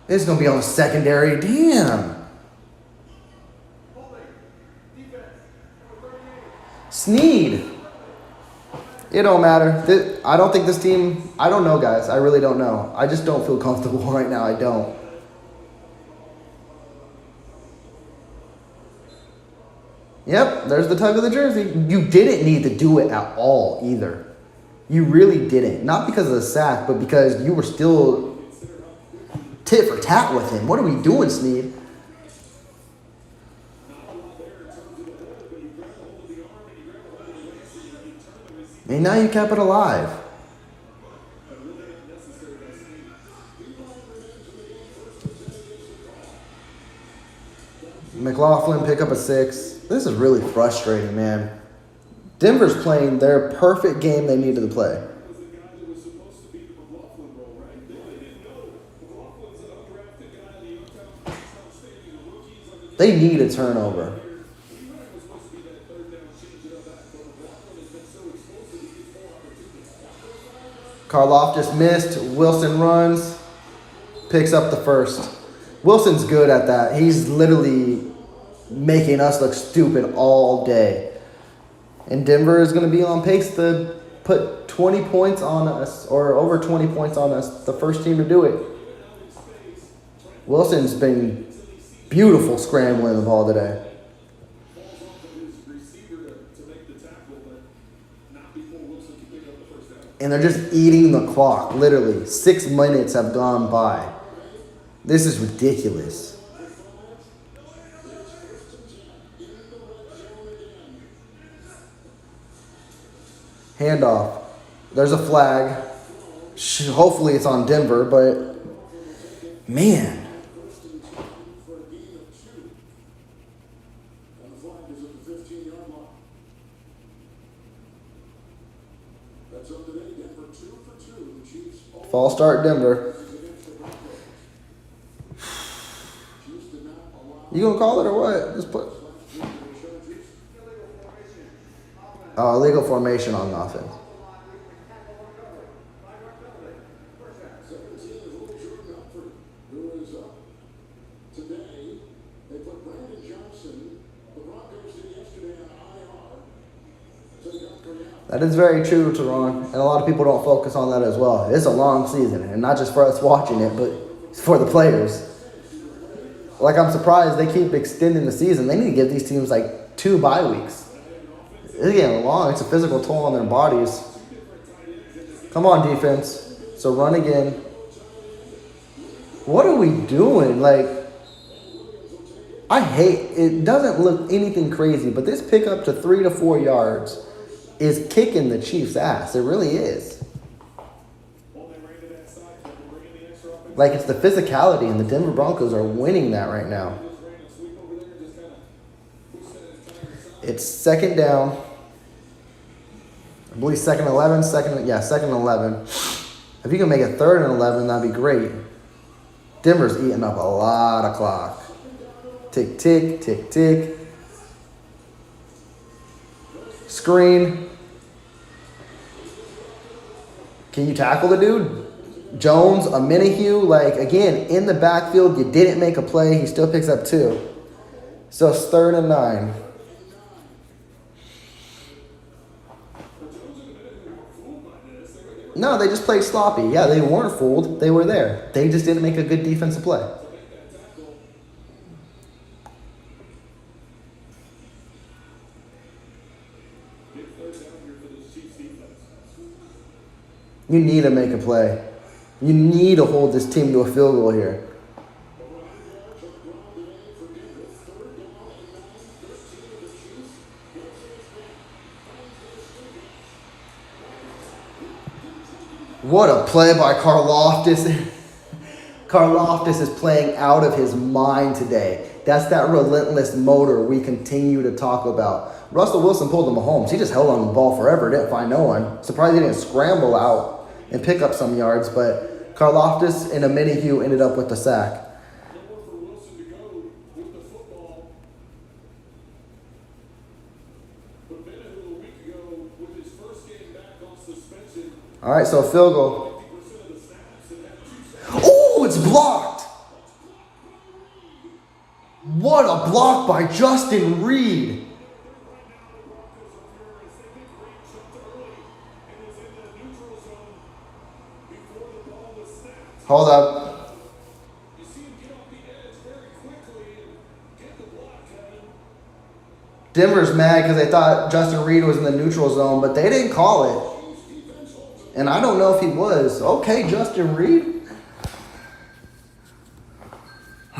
This is going to be on the secondary. Damn. Sneed. It don't matter. I don't think this team... I don't know, guys. I really don't know. I just don't feel comfortable right now. I don't. Yep, there's the tug of the jersey. You didn't need to do it at all either. You really didn't. Not because of the sack, but because you were still tit for tat with him. What are we doing, Sneed? And now you kept it alive. McLaughlin pick up a 6. This is really frustrating, man. Denver's playing their perfect game they needed to play. They need a turnover. Karlaftis missed. Wilson runs. Picks up the first. Wilson's good at that. He's literally making us look stupid all day. And Denver is going to be on pace to put 20 points on us, or over 20 points on us. The first team to do it. Wilson's been beautiful scrambling the ball today. And they're just eating the clock. Literally, 6 minutes have gone by. This is ridiculous. Handoff. There's a flag. Hopefully it's on Denver, but man. False start, Denver. You gonna call it or what? Just put. Oh, illegal formation on offense. That is very true, Teron, and a lot of people don't focus on that as well. It's a long season, and not just for us watching it, but for the players. Like, I'm surprised they keep extending the season. They need to give these teams, like, 2 bye weeks. It's getting long. It's a physical toll on their bodies. Come on, defense. So run again. What are we doing? Like, I hate it. Doesn't look anything crazy, but this pickup to 3 to 4 yards is kicking the Chiefs' ass. It really is. Well, they ran to that side, they bring in the extra offense. Like, it's the physicality, and the Denver Broncos are winning that right now. Just ran a sweep over there and just kind of pushed that entire side. It's second down. I believe second 11, second and 11. If you can make it third and 11, that'd be great. Denver's eating up a lot of clock. Tick, tick, tick, tick. Screen. Can you tackle the dude? Jones, a Minihue, like, again, in the backfield, you didn't make a play. He still picks up 2. So it's third and 9. No, they just played sloppy. Yeah, they weren't fooled. They were there. They just didn't make a good defensive play. You need to make a play. You need to hold this team to a field goal here. What a play by Karlaftis. Karlaftis is playing out of his mind today. That's that relentless motor we continue to talk about. Russell Wilson pulled the Mahomes. He just held on the ball forever, didn't find no one. Surprised he didn't scramble out and pick up some yards, but Karlaftis in a Minihue ended up with the sack. Nowhere for Wilson to go with the football. But Menahu a week ago, with his first game back off suspension, All right, so field goal. 50% of the snaps and had 2 sacks. Oh, it's blocked. What a block by Justin Reed. Hold up. You see him get off the edge very quickly and get the block, Kevin. Denver's mad because they thought Justin Reed was in the neutral zone, but they didn't call it. And I don't know if he was. Okay, Justin Reed.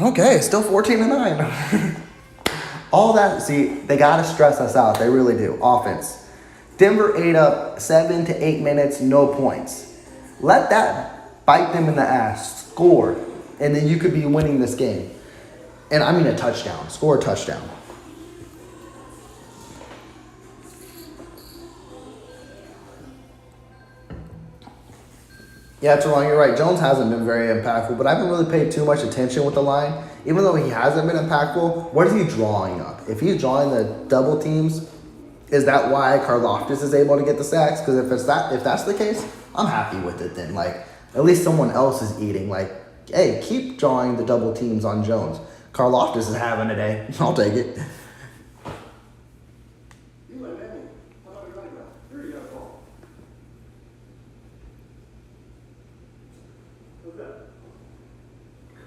Okay, still 14-9. All that, see, they got to stress us out. They really do. Offense. Denver ate up 7 to 8 minutes, no points. Let that bite them in the ass. Score. And then you could be winning this game. And I mean a touchdown. Score a touchdown. Yeah, Teron, you're right. Jones hasn't been very impactful, but I haven't really paid too much attention with the line. Even though he hasn't been impactful, what is he drawing up? If he's drawing the double teams, is that why Karlaftis is able to get the sacks? Because if that's the case, I'm happy with it then. Like, at least someone else is eating. Like, hey, keep drawing the double teams on Jones. Karlaftis is having a day. I'll take it. You let me. How about your running back? Here you got a ball. What's that?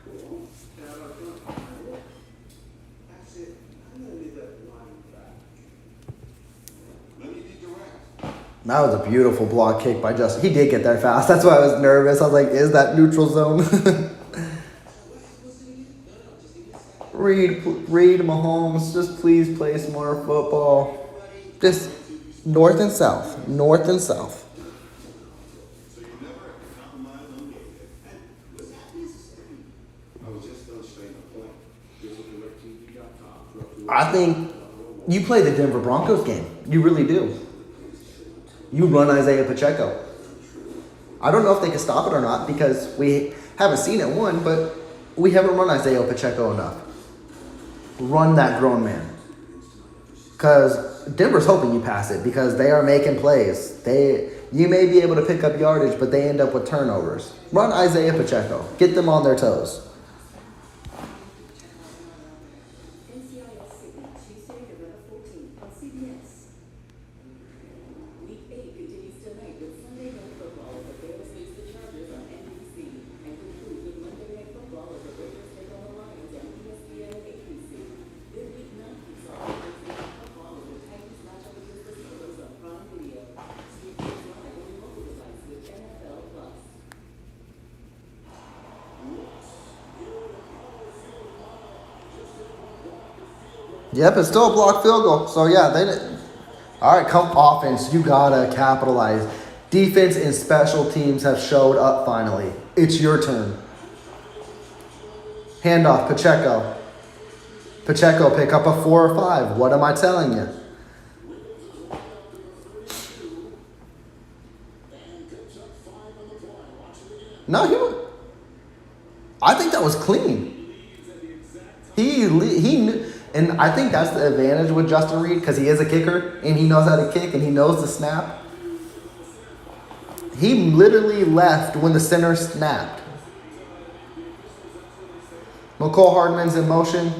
Cool. How about you? That's it. I'm gonna leave that line back. Let me be direct. That was a beautiful block kick by Justin. He did get there fast. That's why I was nervous. I was like, is that neutral zone? Reed, Mahomes, just please play some more football. Just north and south. North and south. So you never compromise on game day. Was that necessary? I was just illustrating a point. Just looking at TV.com. I think you play the Denver Broncos game. You really do. You run Isaiah Pacheco. I don't know if they can stop it or not because we haven't seen it one, but we haven't run Isaiah Pacheco enough. Run that grown man. Because Denver's hoping you pass it because they are making plays. You may be able to pick up yardage, but they end up with turnovers. Run Isaiah Pacheco. Get them on their toes. NCIS Sydney, Tuesday, November 14th on CBS. Week 8 continues tonight with Sunday Night Football as the Bears face the Chargers on NBC and concludes with Monday Night Football as the Raiders take on the Lions on ESPN and ABC. Then Week 9 kicks off with Thursday Night Football as the Titans match up against the Steelers on Prime Video. Stream games live on your mobile device with NFL Plus. Yep, it's still a blocked field goal. So, yeah, they didn't. All right, come offense. You gotta capitalize. Defense and special teams have showed up finally. It's your turn. Handoff, Pacheco. Pacheco, pick up a 4 or 5. What am I telling you? No, I think that was clean. He knew, and I think that's the advantage with Justin Reed because he is a kicker and he knows how to kick and he knows the snap. He literally left when the center snapped. McCole Hardman's in motion.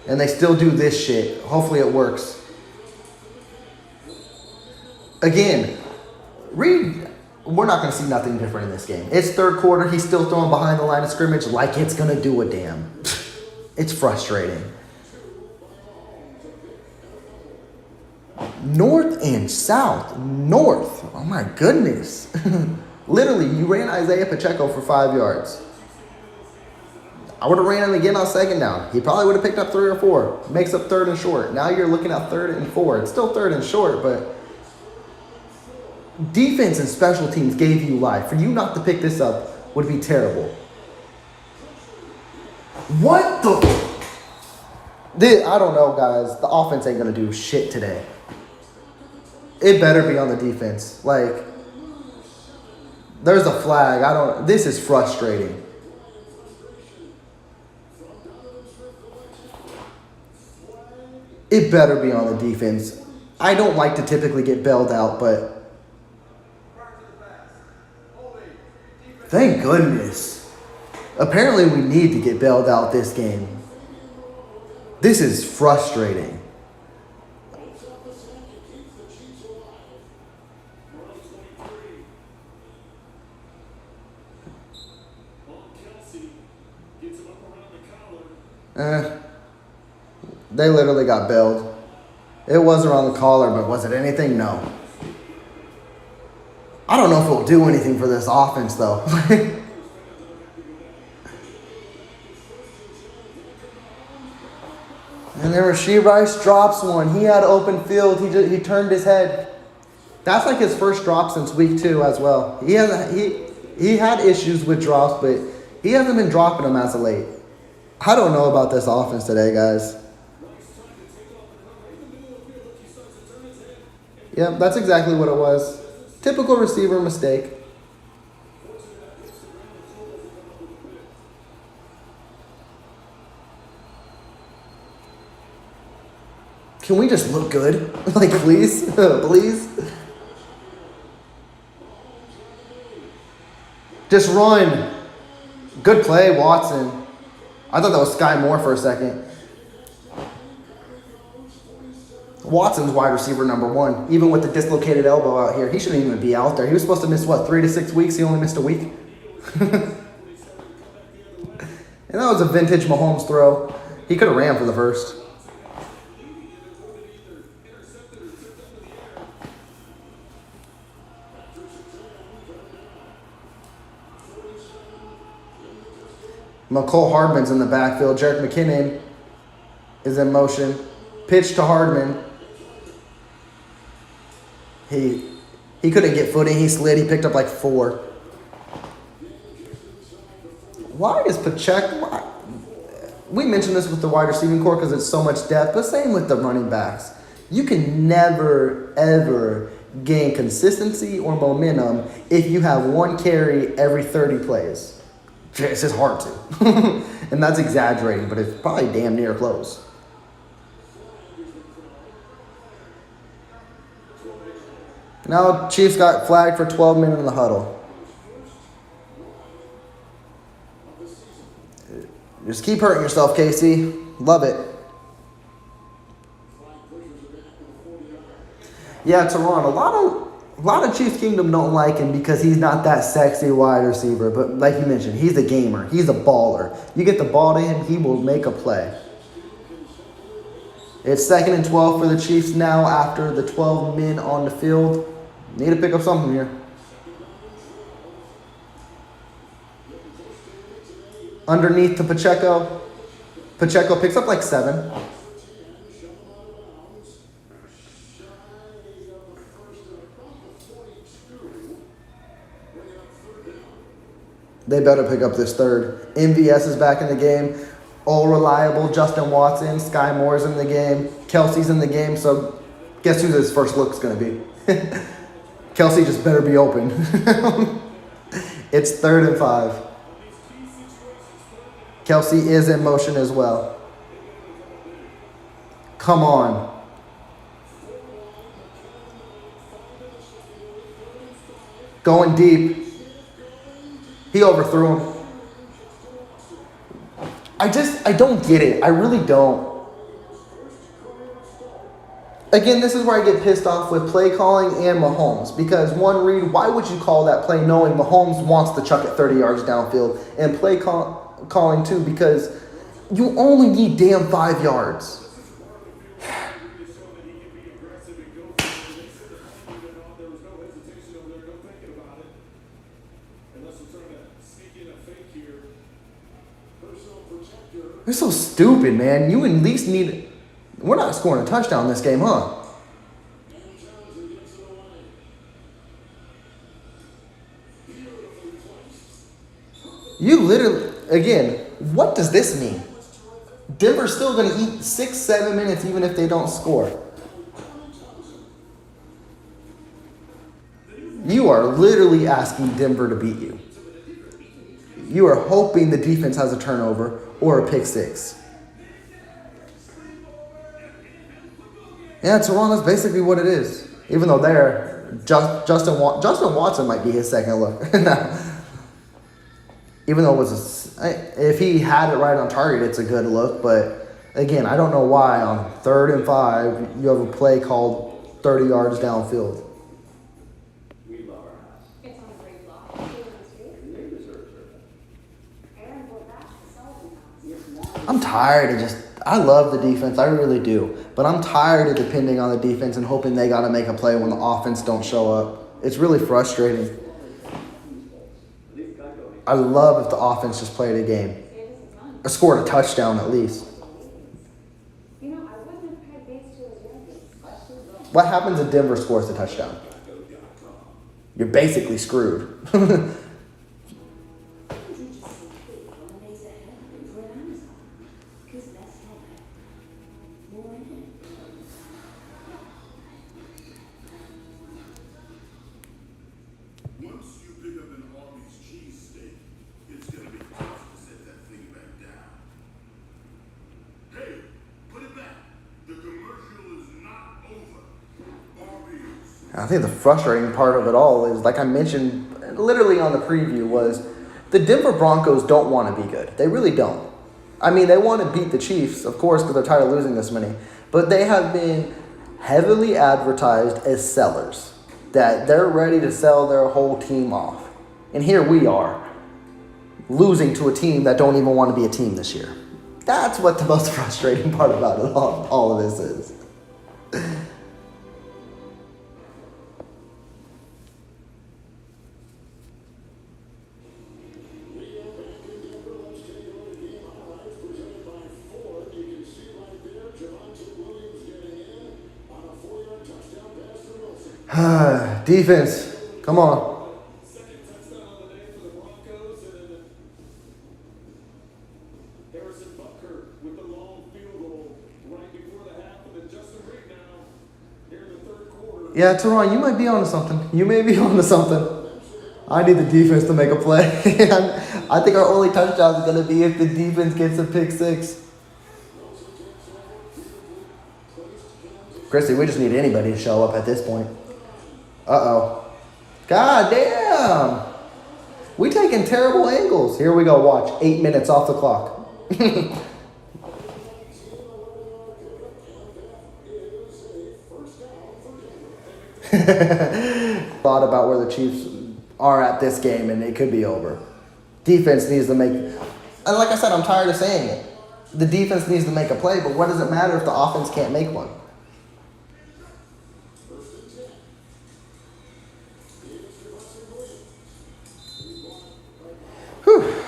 And they still do this shit. Hopefully it works. Again, Reed, we're not going to see nothing different in this game. It's third quarter. He's still throwing behind the line of scrimmage like it's going to do a damn. It's frustrating. North and south. North. Oh my goodness. Literally, you ran Isaiah Pacheco for 5 yards. I would have ran him again on second down. He probably would have picked up 3 or 4. Makes up third and short. Now you're looking at 3rd and 4. It's still 3rd and short, but defense and special teams gave you life. For you not to pick this up would be terrible. What the? I don't know, guys. The offense ain't going to do shit today. It better be on the defense. Like, there's a flag. This is frustrating. It better be on the defense. I don't like to typically get bailed out, but thank goodness. Apparently we need to get bailed out this game. This is frustrating. They literally got bailed. It was around the collar, but was it anything? No. I don't know if it'll do anything for this offense, though. And then Rashee Rice drops one. He had open field. He turned his head. That's like his first drop since week 2 as well. He had issues with drops, but he hasn't been dropping them as of late. I don't know about this offense today, guys. Yep, that's exactly what it was. Typical receiver mistake. Can we just look good? Like, please? Please? Just run. Good play, Watson. I thought that was Sky Moore for a second. Watson's wide receiver number 1, even with the dislocated elbow out here. He shouldn't even be out there. He was supposed to miss, 3 to 6 weeks? He only missed a week. And that was a vintage Mahomes throw. He could have ran for the first. McCole Hardman's in the backfield. Jerick McKinnon is in motion. Pitch to Hardman. He couldn't get footing. He slid. He picked up like 4. Why is Pacheco? We mentioned this with the wide receiving core because it's so much depth, but same with the running backs. You can never, ever gain consistency or momentum if you have 1 carry every 30 plays. It's just hard to. And that's exaggerating, but it's probably damn near close. Now Chiefs got flagged for 12 minutes in the huddle. Just keep hurting yourself, Casey. Love it. Yeah, Teron, a lot of Chiefs Kingdom don't like him because he's not that sexy wide receiver. But like you mentioned, he's a gamer. He's a baller. You get the ball to him, he will make a play. It's 2nd and 12 for the Chiefs now after the 12 men on the field. Need to pick up something here. Underneath to Pacheco. Pacheco picks up like 7. They better pick up this third. MVS is back in the game. All reliable. Justin Watson. Sky Moore's in the game. Kelsey's in the game. So guess who this first look's going to be? Kelsey just better be open. It's 3rd and 5. Kelsey is in motion as well. Come on. Going deep. He overthrew him. I don't get it. I really don't. Again, this is where I get pissed off with play calling and Mahomes. Because one read, why would you call that play knowing Mahomes wants to chuck it 30 yards downfield? And play calling too, because you only need damn 5 yards. They're so stupid, man. You at least need... We're not scoring a touchdown this game, huh? You literally... Again, what does this mean? Denver's still going to eat 6-7 minutes even if they don't score. You are literally asking Denver to beat you. You are hoping the defense has a turnover or a pick six. Yeah, Toronto's basically what it is. Even though Justin Watson might be his second look. No. Even though it was if he had it right on target, it's a good look. But again, I don't know why on 3rd and 5 you have a play called 30 yards downfield. It's on a great block. Aaron, we're back to solving. I'm tired of just... I love the defense, I really do. But I'm tired of depending on the defense and hoping they got to make a play when the offense don't show up. It's really frustrating. I love if the offense just played a game. Or scored a touchdown at least. You know, I wouldn't have pegged these two as rookies. What happens if Denver scores a touchdown? You're basically screwed. Once you pick up an Arby's cheesesteak, it's gonna be tough to set that thing back down. Hey, put it back. The commercial is not over. Arby's. I think the frustrating part of it all is, like I mentioned literally on the preview, was the Denver Broncos don't want to be good. They really don't. I mean, they want to beat the Chiefs, of course, because they're tired of losing this many. But they have been heavily advertised as sellers, that they're ready to sell their whole team off. And here we are, losing to a team that don't even want to be a team this year. That's what the most frustrating part about it all of this is. Defense, come on. Second touchdown of the day for the Broncos, and Harrison Butker with the long field goal right before the half, and then Justin Reed now here in the third quarter. Yeah, Teron, you might be onto something. You may be onto something. I need the defense to make a play. I think our only touchdown is going to be if the defense gets a pick six. Christy, we just need anybody to show up at this point. Uh-oh. God damn. We taking terrible angles. Here we go. Watch. 8 minutes off the clock. Thought about where the Chiefs are at this game, and it could be over. Defense needs to make... And like I said, I'm tired of saying it. The defense needs to make a play, but what does it matter if the offense can't make one? Whew.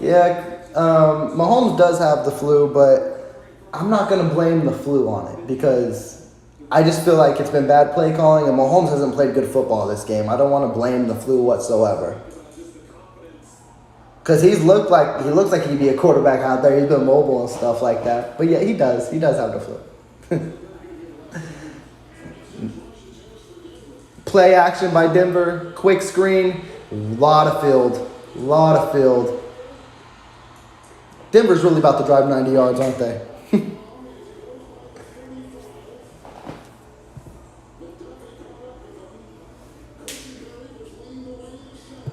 Yeah, Mahomes does have the flu, but I'm not going to blame the flu on it because I just feel like it's been bad play calling, and Mahomes hasn't played good football this game. I don't want to blame the flu whatsoever. Because he looks like he'd be a quarterback out there. He's been mobile and stuff like that. But yeah, he does. He does have the flu. Play action by Denver. Quick screen. Lot of field. Denver's really about to drive 90 yards, aren't they?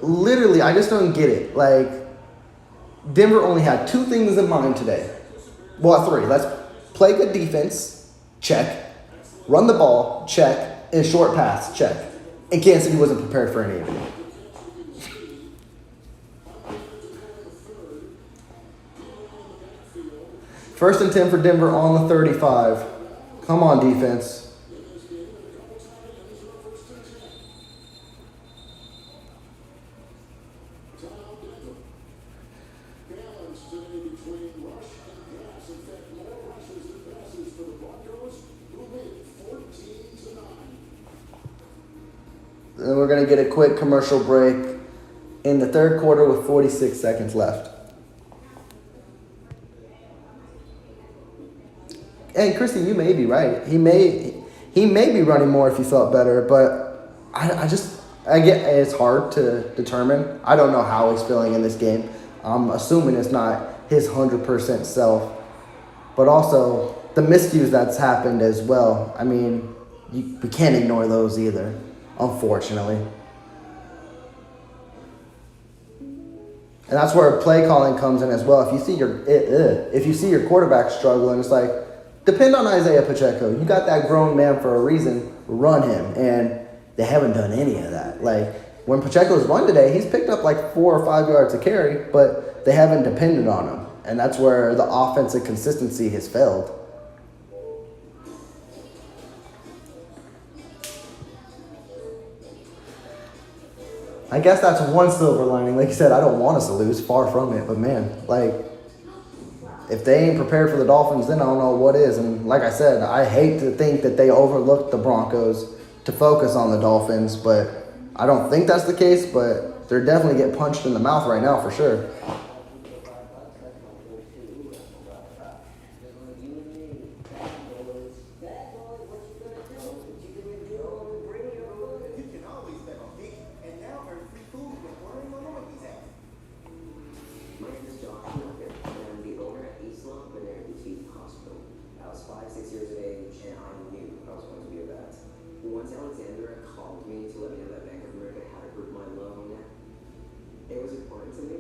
Literally, I just don't get it. Like, Denver only had 2 things in mind today. Well, 3. Let's play good defense. Check. Run the ball. Check. And short pass. Check. And Kansas City wasn't prepared for any of it. First and 10 for Denver on the 35. Come on, defense. Balance today between rush and pass. In fact, more rushes than passes for the Broncos, who made it 14-9. Then we're going to get a quick commercial break in the third quarter with 46 seconds left. Hey, Christy, you may be right. He may be running more if he felt better, but I get it's hard to determine. I don't know how he's feeling in this game. I'm assuming it's not his 100% self, but also the miscues that's happened as well. I mean, we can't ignore those either, unfortunately. And that's where play calling comes in as well. If you see your quarterback struggling, it's like, depend on Isaiah Pacheco. You got that grown man for a reason. Run him. And they haven't done any of that. Like, when Pacheco's run today, he's picked up like 4 or 5 yards to carry, but they haven't depended on him. And that's where the offensive consistency has failed. I guess that's one silver lining. Like you said, I don't want us to lose. Far from it. But, man, like, if they ain't prepared for the Dolphins, then I don't know what is. And like I said, I hate to think that they overlooked the Broncos to focus on the Dolphins. But I don't think that's the case. But they're definitely getting punched in the mouth right now for sure. Once Alexandra called me to let me know that Bank of America had approved my loan, it was important to me.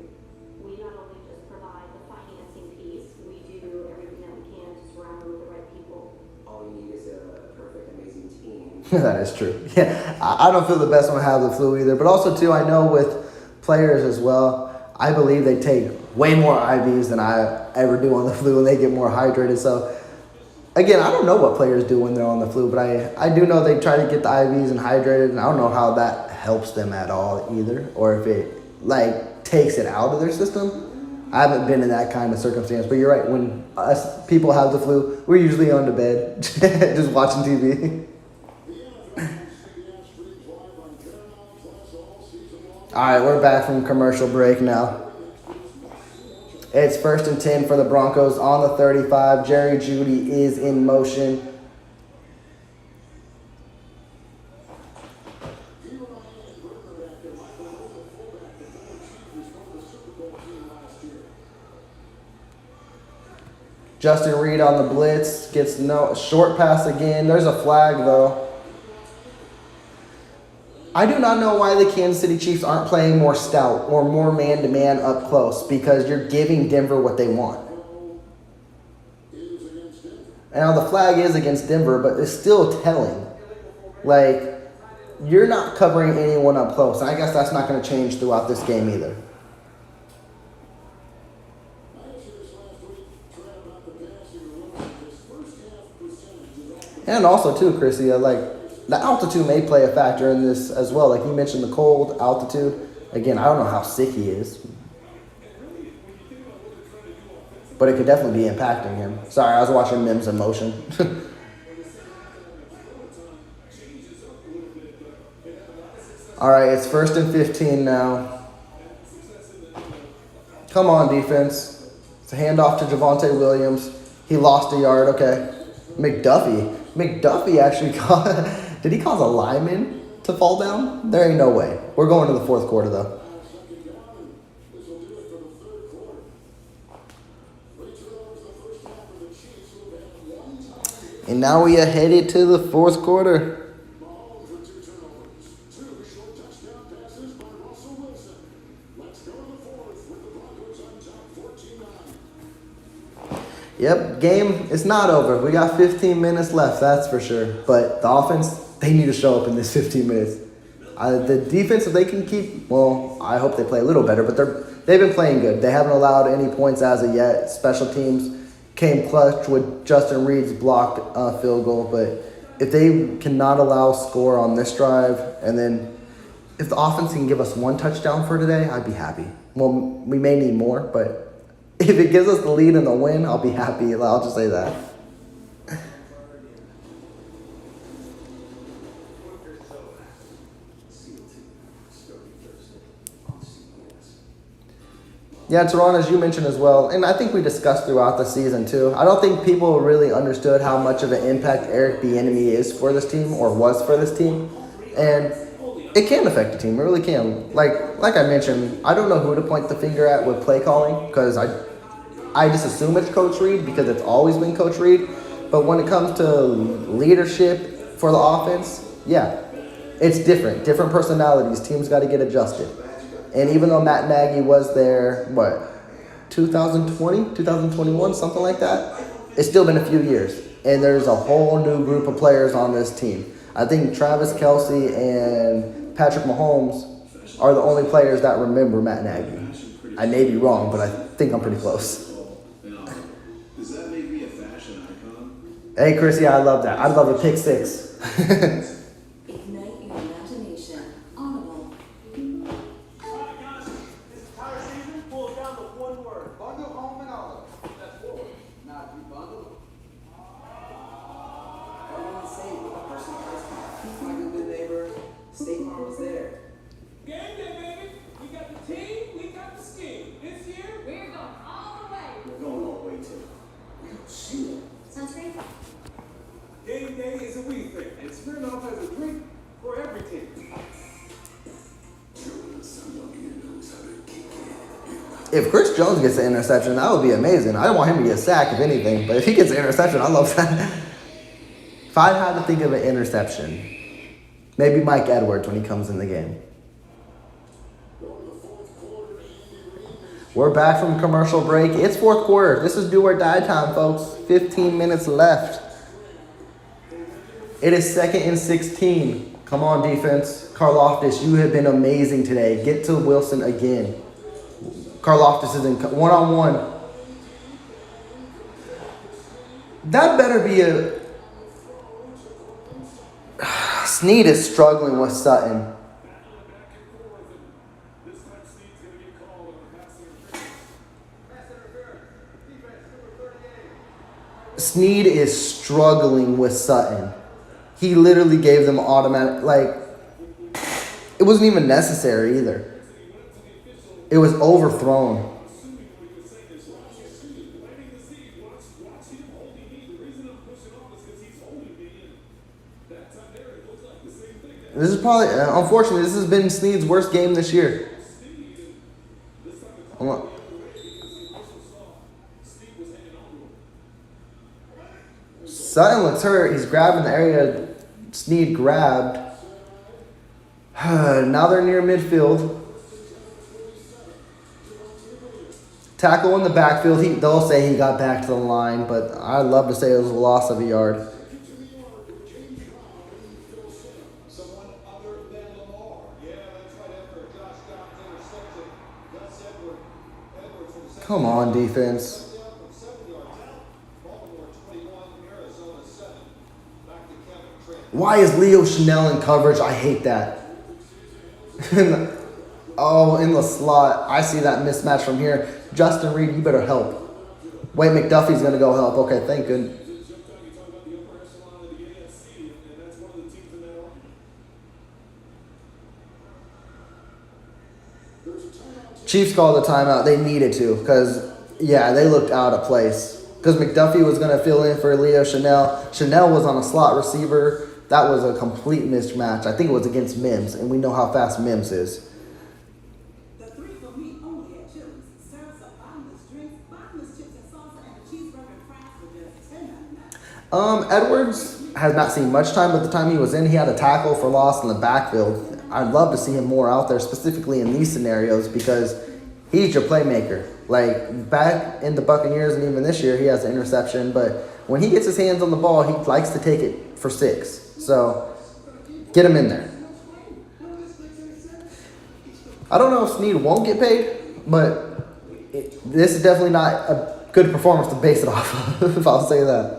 We not only just provide the financing piece, we do everything that we can to surround you with the right people. All you need is a perfect, amazing team. That is true. Yeah, I don't feel the best when I have the flu either. But also, too, I know with players as well, I believe they take way more IVs than I ever do on the flu, and they get more hydrated. So, again, I don't know what players do when they're on the flu, but I do know they try to get the IVs and hydrated, and I don't know how that helps them at all either, or if it, like, takes it out of their system. I haven't been in that kind of circumstance, but you're right. When us people have the flu, we're usually on the bed just watching TV. All right, we're back from commercial break now. It's first and 10 for the Broncos on the 35. Jerry Jeudy is in motion. Justin Reed on the blitz, gets no short pass again. There's a flag though. I do not know why the Kansas City Chiefs aren't playing more stout or more man-to-man up close, because you're giving Denver what they want. And now the flag is against Denver, but it's still telling. Like, you're not covering anyone up close. And I guess that's not going to change throughout this game either. And also, too, Chrissy, like, the altitude may play a factor in this as well. Like you mentioned, the cold altitude. Again, I don't know how sick he is, but it could definitely be impacting him. Sorry, I was watching Mims in motion. All right, it's 1st and 15 now. Come on, defense. It's a handoff to Javonte Williams. He lost a yard. Okay. McDuffie actually did he cause a lineman to fall down? There ain't no way. We're going to the fourth quarter, though. And now we are headed to the fourth quarter. Yep, game is not over. We got 15 minutes left, that's for sure. But the offense, they need to show up in this 15 minutes. The defense, if they can keep, well, I hope they play a little better, but they've been playing good. They haven't allowed any points as of yet. Special teams came clutch with Justin Reed's blocked field goal. But if they cannot allow score on this drive, and then if the offense can give us one touchdown for today, I'd be happy. Well, we may need more, but if it gives us the lead and the win, I'll be happy. I'll just say that. Yeah, Teron, as you mentioned as well, and I think we discussed throughout the season too, I don't think people really understood how much of an impact Eric Bieniemy is for this team, or was for this team. And it can affect the team. It really can. Like I mentioned, I don't know who to point the finger at with play calling, because I just assume it's Coach Reed because it's always been Coach Reed. But when it comes to leadership for the offense, yeah, it's different. Different personalities. Teams got to get adjusted. And even though Matt Nagy was there, 2020, 2021, something like that, it's still been a few years. And there's a whole new group of players on this team. I think Travis Kelce and Patrick Mahomes are the only players that remember Matt Nagy. I may be wrong, but I think I'm pretty close. Does that make me a fashion icon? Hey, Chris, yeah, I love that. I love a pick six. Ignite your imagination. Audible. Alright guys, this entire season boils down to one word. Bundle home and all. That's forward. Not you bundle. Everyone's safe with a personal price tag. Like a good neighbor, State Farm was there. Game day, baby. We got the team, we got the scheme. This year, We're going all the way. We're going all the way too. Sounds great. game day is a we thing. It's written off as a drink for every team. If Chris Jones gets an interception, that would be amazing. I don't want him to get sacked, if anything. But if he gets an interception, I love that. If I had to think of an interception, maybe Mike Edwards when he comes in the game. We're back from commercial break. It's fourth quarter. This is do or die time, folks. 15 minutes left. It is 2nd and 16. Come on, defense. Karlaftis, you have been amazing today. Get to Wilson again. Karlaftis is in one-on-one. That better be a... Snead is struggling with Sutton. Snead is struggling with Sutton. He literally gave them automatic, it wasn't even necessary either. It was overthrown. This is probably, unfortunately, this has been Snead's worst game this year. Hold on. Sutton looks hurt. He's grabbing the area Snead grabbed. Now they're near midfield. Tackle in the backfield. They'll say he got back to the line, but I'd love to say it was a loss of a yard. Someone other than Lamar. Yeah, that's right after Josh Dobbs interception. Gus Edwards for the second. Come on, defense. From 7 yards out. Baltimore 21, Arizona 7. Back to Kevin Trent. Why is Leo Chanel in coverage? I hate that. In the slot. I see that mismatch from here. Justin Reed, you better help. Wait, McDuffie's going to go help. Okay, thank goodness. You talk about the upper echelon of the AFC, and that's one of the teams in that argument. Chiefs called the timeout. They needed to because, yeah, they looked out of place. Because McDuffie was going to fill in for Leo Chanel. Chanel was on a slot receiver. That was a complete mismatch. I think it was against Mims, and we know how fast Mims is. The three for me only at Chili's. Serves a bottomless drinks, bottomless chips and salsa, and a cheeseburger and fries for just $10.99. Edwards has not seen much time, but the time he was in, he had a tackle for loss in the backfield. I'd love to see him more out there, specifically in these scenarios, because he's your playmaker. Like, back in the Buccaneers and even this year, he has an interception, but when he gets his hands on the ball, he likes to take it for 6. So, get him in there. I don't know if Snead won't get paid, but this is definitely not a good performance to base it off of, if I'll say that.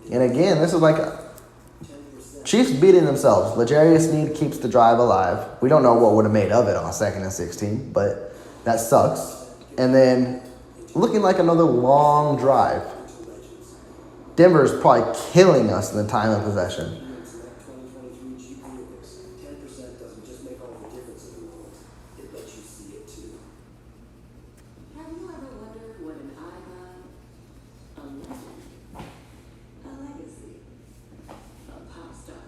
And again, this is like Chiefs beating themselves. L'Jarius Sneed keeps the drive alive. We don't know what would have made of it on 2nd and 16, but that sucks. And then looking like another long drive. Denver's probably killing us in the time of possession. Have you ever wondered what an icon, a legend, a legacy, a pop star,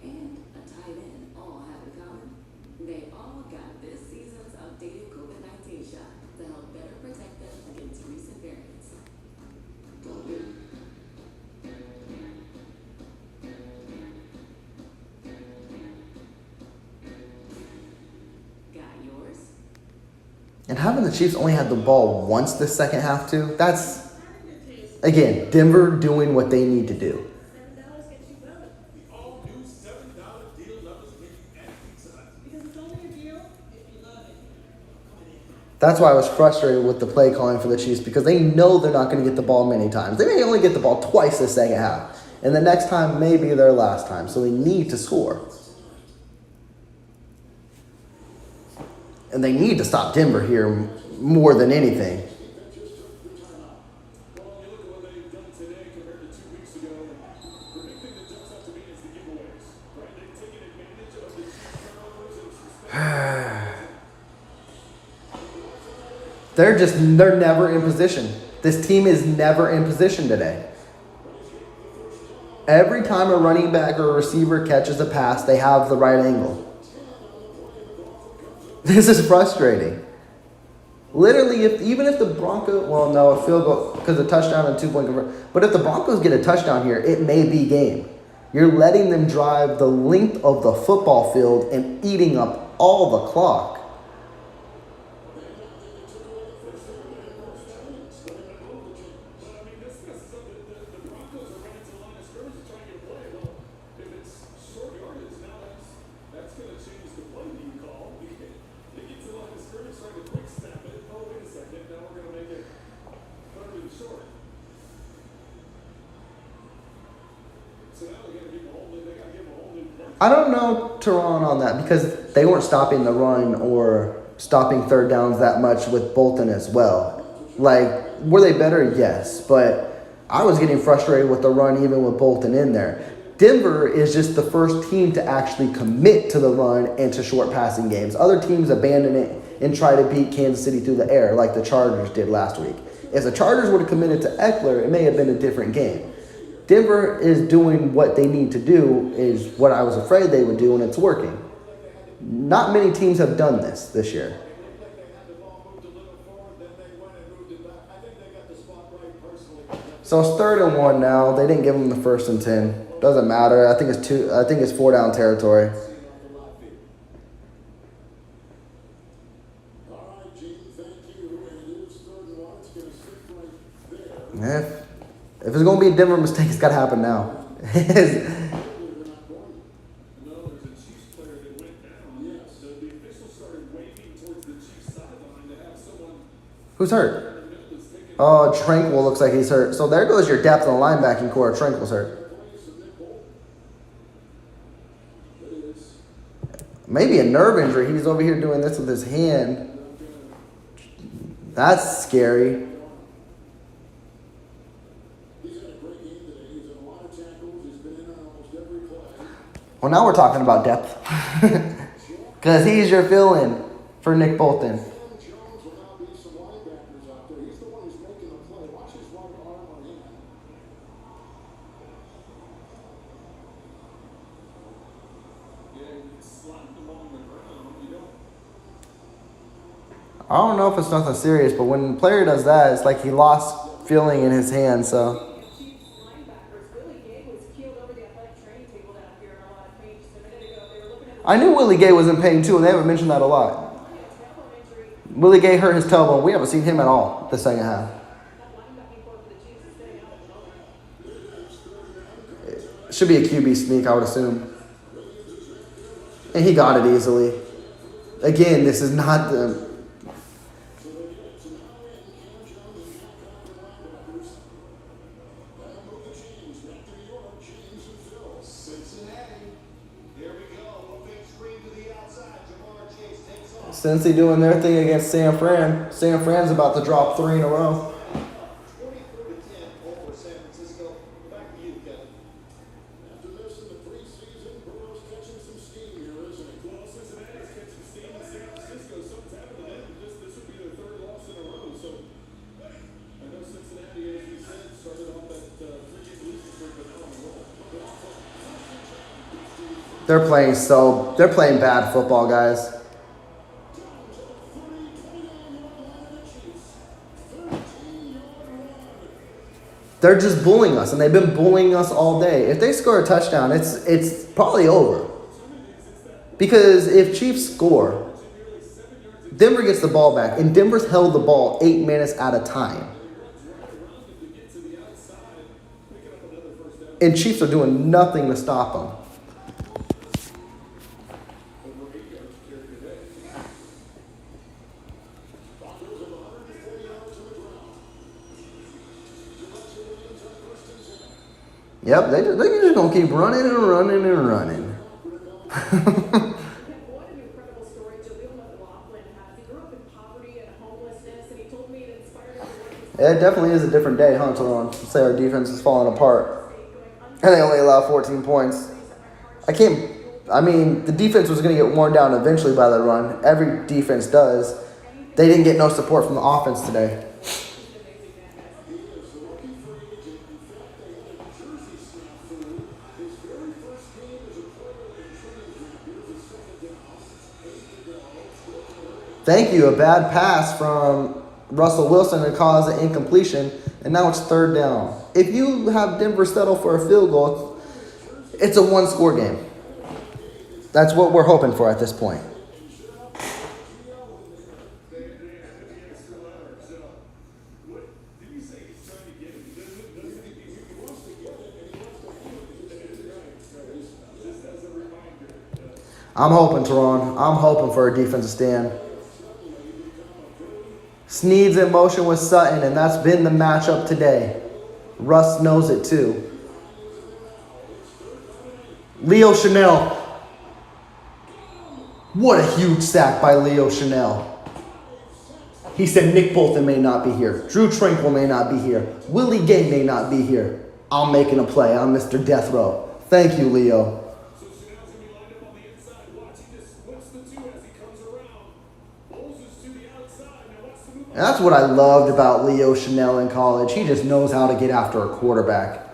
and a tight end all have in common? They all got this season's updated COVID-19 shot to help better protect them against recent variants. Got yours? And having the Chiefs only had the ball once this second half too, that's, again, Denver doing what they need to do. The all-new $7 deal levels when you add Pizza Hut. Because it's only a deal if you love it. That's why I was frustrated with the play calling for the Chiefs, because they know they're not going to get the ball many times. They may only get the ball twice this second half. And the next time may be their last time. So they need to score. And they need to stop Denver here more than anything. Well, you look at what they've done today compared to 2 weeks ago, and the big thing that jumps out to me is the giveaways, right? They've taken advantage of the Chiefs' turnovers and suspensions. They're never in position. This team is never in position today. Every time a running back or a receiver catches a pass, they have the right angle. This is frustrating. Literally, even if the Broncos, well, no, a field goal, because a touchdown and 2-point conversion. But if the Broncos get a touchdown here, it may be game. You're letting them drive the length of the football field and eating up all the clock. But I mean, this is something the Broncos are running to the line of scrimmage to try and get a play. Well, if it's short yardage, now that's going to change the play that you call. They get to the line of scrimmage, trying to quick snap it. Oh, wait a second, now we're going to make it 3rd and short. So now they got to give them a whole new play. I don't know Tehran on that, because they weren't stopping the run or stopping 3rd downs that much with Bolton as well. Like, were they better? Yes. But I was getting frustrated with the run even with Bolton in there. Denver is just the first team to actually commit to the run and to short passing games. Other teams abandon it and try to beat Kansas City through the air like the Chargers did last week. If the Chargers would have committed to Eckler, it may have been a different game. Denver is doing what they need to do, is what I was afraid they would do, and it's working. Not many teams have done this year. So it's 3rd and 1 now. They didn't give them the 1st and 10. Doesn't matter. I think it's 4 down territory. All right, Gene, thank you. And it is 3rd and 1. It's going to stick right there. If it's going to be a Denver mistake, it's got to happen now. No, there's a Chiefs player that went down. Yes. So the officials started waving towards the Chiefs sideline to have someone Who's hurt? in the middle is taking Oh, Tranquil looks like he's hurt. So there goes your depth on the linebacking core. Tranquil's hurt. Maybe a nerve injury. He's over here doing this with his hand. That's scary. He's had a great game today. He's had a lot of tackles. He's been in on almost every play. Well, now we're talking about depth. Because he's your fill-in for Nick Bolton. Sam Jones will now be some linebackers out there. He's the one who's making the play. Watch his right arm or hand. Yeah, he's slapped him on the ground. You don't. I don't know if it's nothing serious, but when a player does that, it's like he lost feeling in his hand, so. Chiefs linebackers, Willie Gay was keeled over the athletic training table down here in a lot of pain just a minute ago. They were looking at I knew Willie Gay was in pain too, and they haven't mentioned that a lot. tailbone injury. Willie Gay hurt his tailbone. We haven't seen him at all the second half. That linebacking core for the Chiefs is staying out at the moment. It should be a QB sneak, I would assume. And he got it easily. Again, this is not the... Cincinnati. Here we go. A big screen to the outside. Jamar Chase takes off. Cincy doing their thing against San Fran. San Fran's about to drop 3 in a row. 24-10 over San Francisco. Back to you, Kevin. After this in the preseason, Burrow's catching some steam here, isn't he? Well, Cincinnati's catching steam in San Francisco. Something's happened to them. This would be their third loss in a row. So I know Cincinnati, as we said, started off that 3-game losing streak, but now on the roll. They're playing bad football, guys. They're just bullying us, and they've been bullying us all day. If they score a touchdown, it's probably over. Because if Chiefs score, Denver gets the ball back, and Denver's held the ball 8 minutes at a time. And Chiefs are doing nothing to stop them. Yep, they're just going to keep running and running and running. What an incredible story Jaleel McLaughlin has. He grew up in poverty and homelessness, and he told me it inspired him to work It definitely is a different day, huh, Teron? Say our defense is falling apart. And they only allow 14 points. The defense was going to get worn down eventually by the run. Every defense does. They didn't get no support from the offense today. Thank you. A bad pass from Russell Wilson to cause an incompletion, and now it's 3rd down. If you have Denver settle for a field goal, it's a 1-score game. That's what we're hoping for at this point. I'm hoping, Teron. I'm hoping for a defensive stand. Snead's in motion with Sutton, and that's been the matchup today. Russ knows it too. Leo Chanel. What a huge sack by Leo Chanel. He said Nick Bolton may not be here. Drew Tranquil may not be here. Willie Gay may not be here. I'm making a play. I'm Mr. Death Row. Thank you, Leo. And that's what I loved about Leo Chanel in college. He just knows how to get after a quarterback.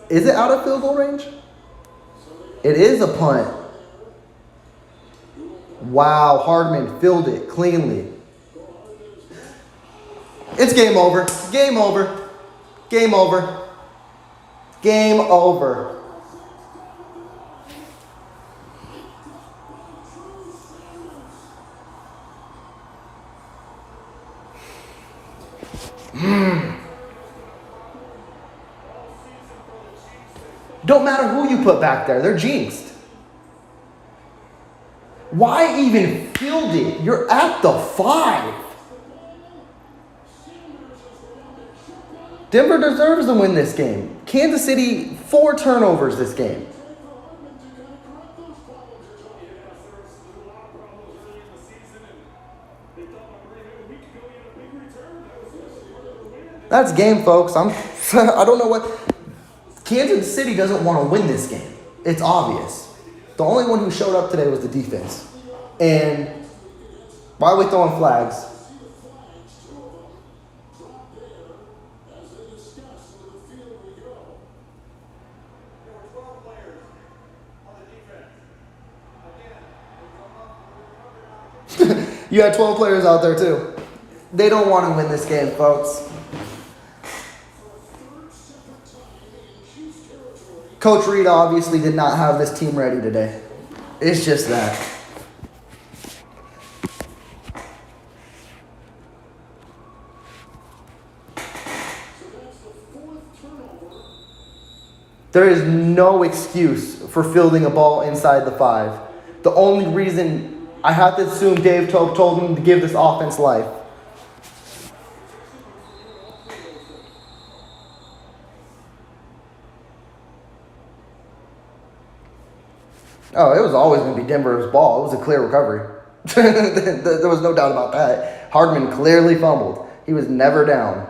Is it out of field goal range? It is a punt. Wow, Hardman filled it cleanly. It's game over. Game over. Game over. Game over. Don't matter who you put back there. They're jinxed. Why even field it? You're at the 5. Denver deserves to win this game. Kansas City, 4 turnovers this game. That's game, folks. I don't know what. Kansas City doesn't want to win this game. It's obvious. The only one who showed up today was the defense. And why are we throwing flags? There were 12 players on the defense. Again, You had 12 players out there, too. They don't want to win this game, folks. Coach Reed obviously did not have this team ready today. It's just that. There is no excuse for fielding a ball inside the 5. The only reason I have to assume Dave told him to give this offense life. Oh, it was always going to be Denver's ball. It was a clear recovery. There was no doubt about that. Hardman clearly fumbled. He was never down.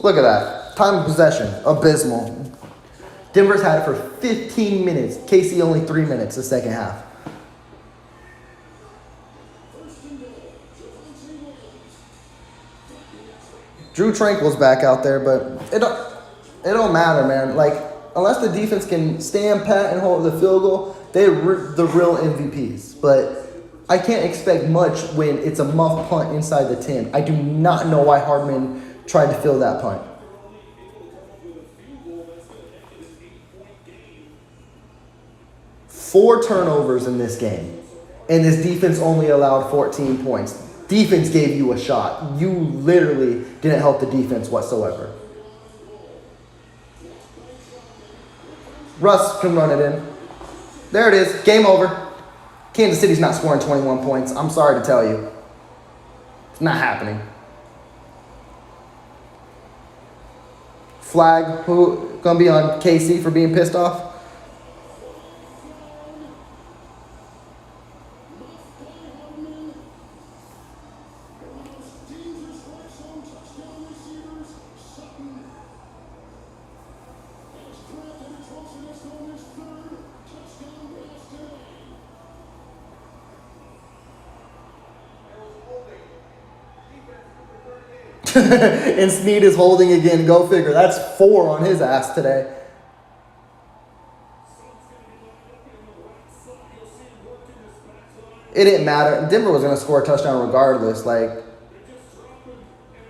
Look at that. Time of possession. Abysmal. Denver's had it for 15 minutes. KC only 3 minutes the second half. Drew Tranquil's back out there, but it don't matter, man. Like, unless the defense can stand pat and hold the field goal, they're the real MVPs. But I can't expect much when it's a muff punt inside the 10. I do not know why Hardman tried to fill that punt. Four turnovers in this game, and this defense only allowed 14 points. Defense gave you a shot. You literally didn't help the defense whatsoever. Russ can run it in. There it is. Game over. Kansas City's not scoring 21 points. I'm sorry to tell you. It's not happening. Flag, who gonna be on KC for being pissed off? And Snead is holding again. Go figure. That's 4 on his ass today. It didn't matter. Denver was going to score a touchdown regardless. Like,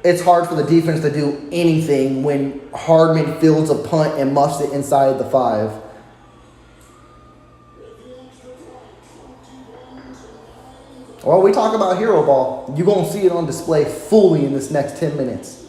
it's hard for the defense to do anything when Hardman fields a punt and muffs it inside the 5. Well, we talk about hero ball. You're going to see it on display fully in this next 10 minutes.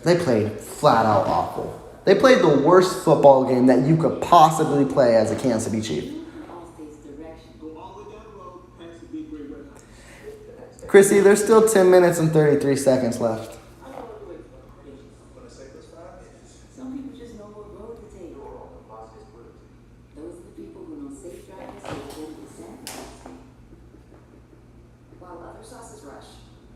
They played flat out awful. They played the worst football game that you could possibly play as a Kansas City Chief. Chrissy, there's still 10 minutes and 33 seconds left. Some people just know what road to take. Those are the people who know safe drivers take 10%. While other sauces rush,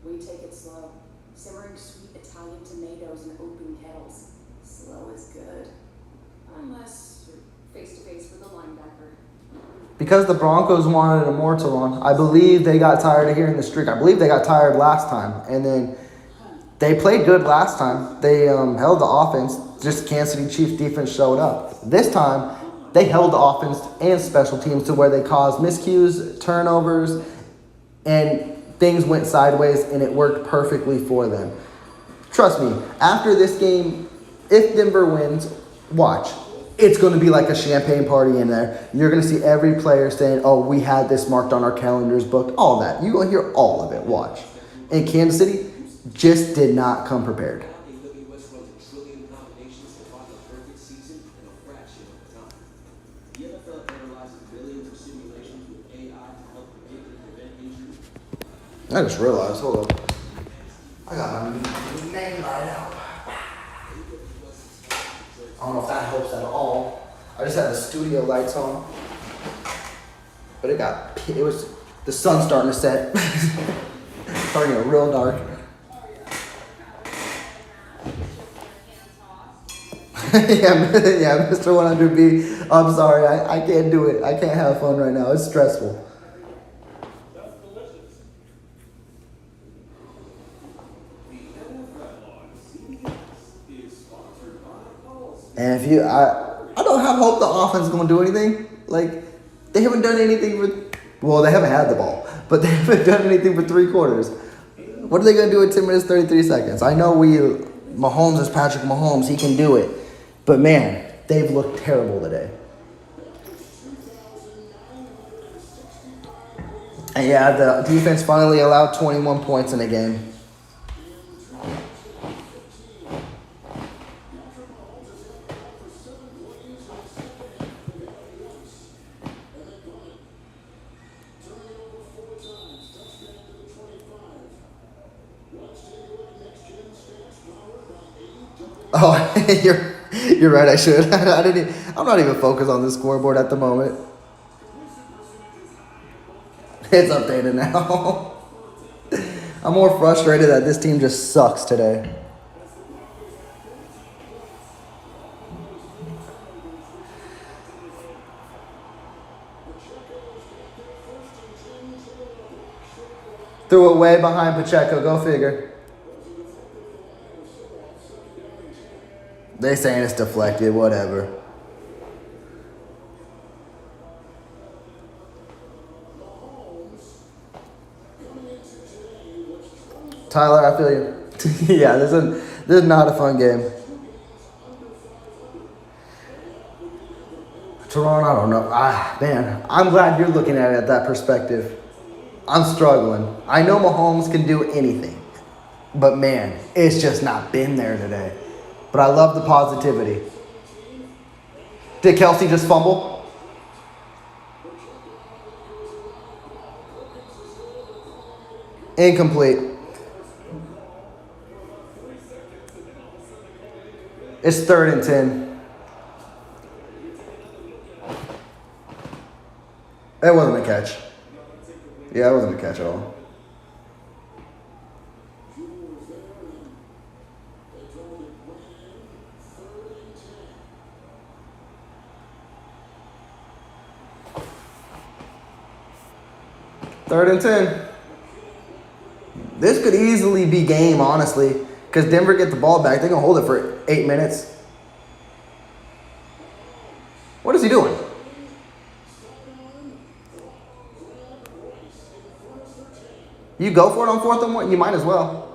we take it slow. Simmering sweet Italian tomatoes in open kettles. Slow is good. Unless you're face to face with a linebacker. Because the Broncos wanted a mortal on, I believe they got tired of hearing the streak. I believe they got tired last time. And then they played good last time. They held the offense. Just Kansas City Chiefs defense showed up. This time, they held the offense and special teams to where they caused miscues, turnovers, and things went sideways, and it worked perfectly for them. Trust me, after this game, if Denver wins, watch. It's going to be like a champagne party in there. You're going to see every player saying, oh, we had this marked on our calendars, booked, all that. You're going to hear all of it. Watch. And Kansas City just did not come prepared. AWS runs a trillion combinations to find the perfect season in a fraction of the time. The NFL analyzes billions of simulations with AI to help predict and prevent injury. I just realized, hold up. I got my name right out. I don't know if that helps at all. I just had the studio lights on. But it was, the sun's starting to set. Starting to get real dark. yeah, Mr. 100B. I'm sorry, I can't do it. I can't have fun right now. It's stressful. That's delicious. The NFL on CBS is sponsored by Pulse. And if you, I don't have hope the offense is going to do anything. Like, they haven't done anything they haven't had the ball, but they haven't done anything for 3 quarters. What are they going to do in 10 minutes, 33 seconds? I know Mahomes is Patrick Mahomes. He can do it. But, man, they've looked terrible today. And, yeah, the defense finally allowed 21 points in the game. Oh, you're right. I should. I'm not even focused on the scoreboard at the moment. It's updated now. I'm more frustrated that this team just sucks today. Threw it way behind Pacheco. Go figure. They saying it's deflected, whatever. Tyler, I feel you. Yeah, this is not a fun game. Toronto, I don't know. Man, I'm glad you're looking at it at that perspective. I'm struggling. I know Mahomes can do anything. But, man, it's just not been there today. But I love the positivity. Did Kelsey just fumble? Incomplete. It's 3rd and 10. That wasn't a catch. Yeah, it wasn't a catch at all. Third and 10. This could easily be game, honestly. Because Denver get the ball back. They're going to hold it for 8 minutes. What is he doing? You go for it on 4th and 1? You might as well.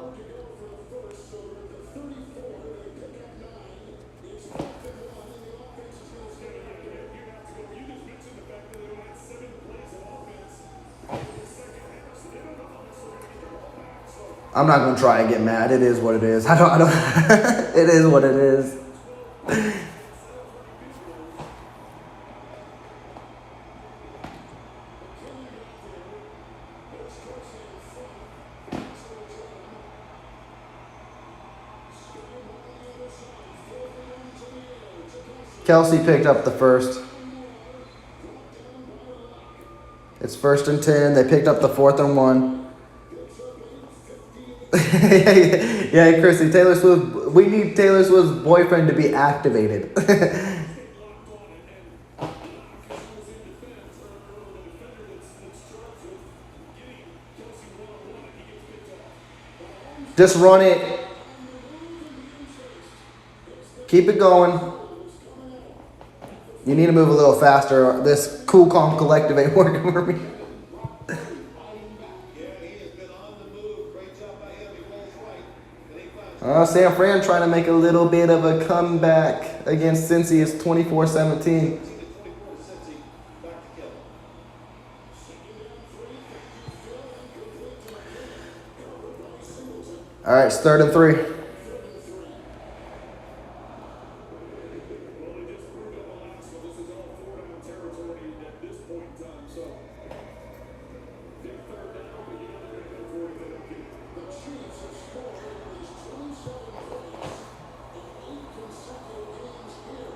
I'm not going to try and get mad. It is what it is. I don't. It is what it is. Kelsey picked up the first. It's 1st and 10. They picked up the 4th and 1. Yeah, Chrissy, Taylor Swift. We need Taylor Swift's boyfriend to be activated. Just run it. Keep it going. You need to move a little faster. This cool, calm collective ain't working for me. Yeah, he has been on the move. Great job by him. He rolls right. And he finds San Fran trying to make a little bit of a comeback against Cincy. It's 24-17. All right, it's 3rd and 3. Well, they just proved on the last one. This is all 4-down territory at this point in time. So, big 3rd down, but you know they're going to go for it if they don't get it. The Chiefs have scored in these 27 points in 8 consecutive games here.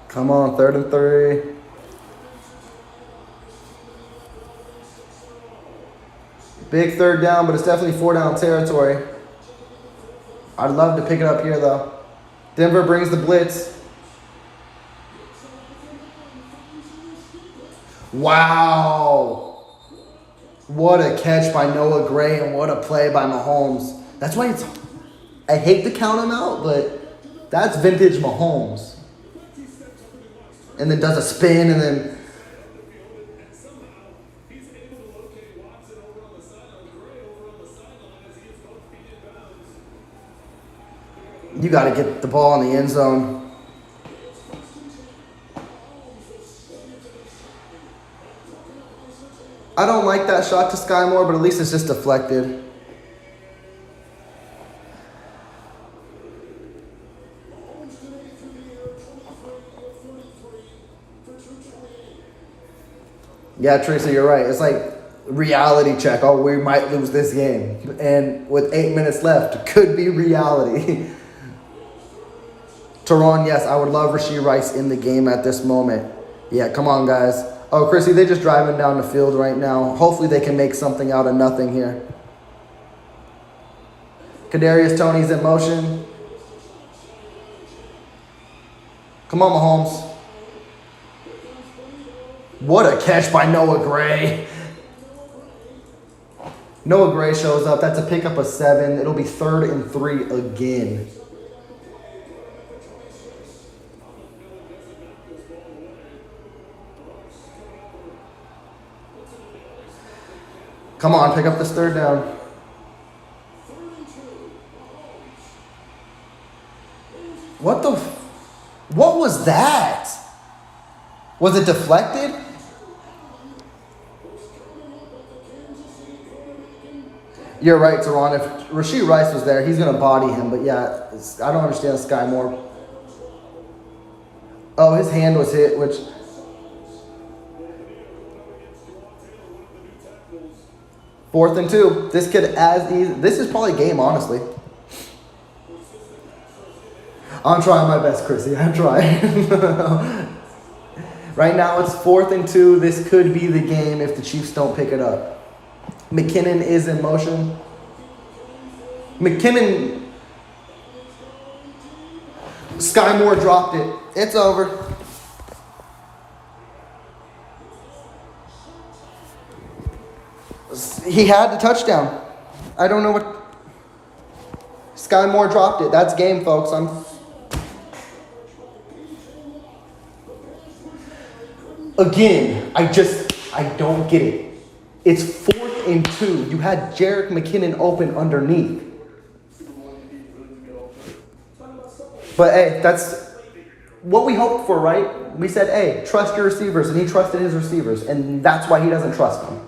Come on, 3rd and 3. Big 3rd down, but it's definitely 4-down territory. I'd love to pick it up here, though. Denver brings the blitz. Wow. What a catch by Noah Gray and what a play by Mahomes. That's why I hate to count him out, but that's vintage Mahomes. And then does a spin and then... And somehow, he's able to locate Watson over on the sideline, Gray over on the sideline as he is both feet in bounds. You got to get the ball in the end zone. I don't like that shot to Sky Moore, but at least it's just deflected. Yeah, Teresa, you're right. It's like reality check. Oh, we might lose this game. And with 8 minutes left, could be reality. Teron, yes, I would love Rashee Rice in the game at this moment. Yeah, come on, guys. Oh, Chrissy, they're just driving down the field right now. Hopefully they can make something out of nothing here. Kadarius Toney's in motion. Come on, Mahomes. What a catch by Noah Gray. Noah Gray shows up. That's a pickup of 7. It'll be 3rd and 3 again. Come on, pick up this 3rd down. What the... What was that? Was it deflected? You're right, Teron. If Rashee Rice was there, he's going to body him. But yeah, I don't understand Sky Moore. Oh, his hand was hit, which... 4th and 2. This could as easy. This is probably game, honestly. I'm trying my best, Chrissy. I'm trying. Right now, it's 4th and 2. This could be the game if the Chiefs don't pick it up. McKinnon is in motion. McKinnon. Sky Moore dropped it. It's over. He had the touchdown. I don't know what... Sky Moore dropped it. That's game, folks. Again, I don't get it. It's 4th and 2. You had Jerick McKinnon open underneath. But hey, that's what we hoped for, right? We said, hey, trust your receivers, and he trusted his receivers, and that's why he doesn't trust them.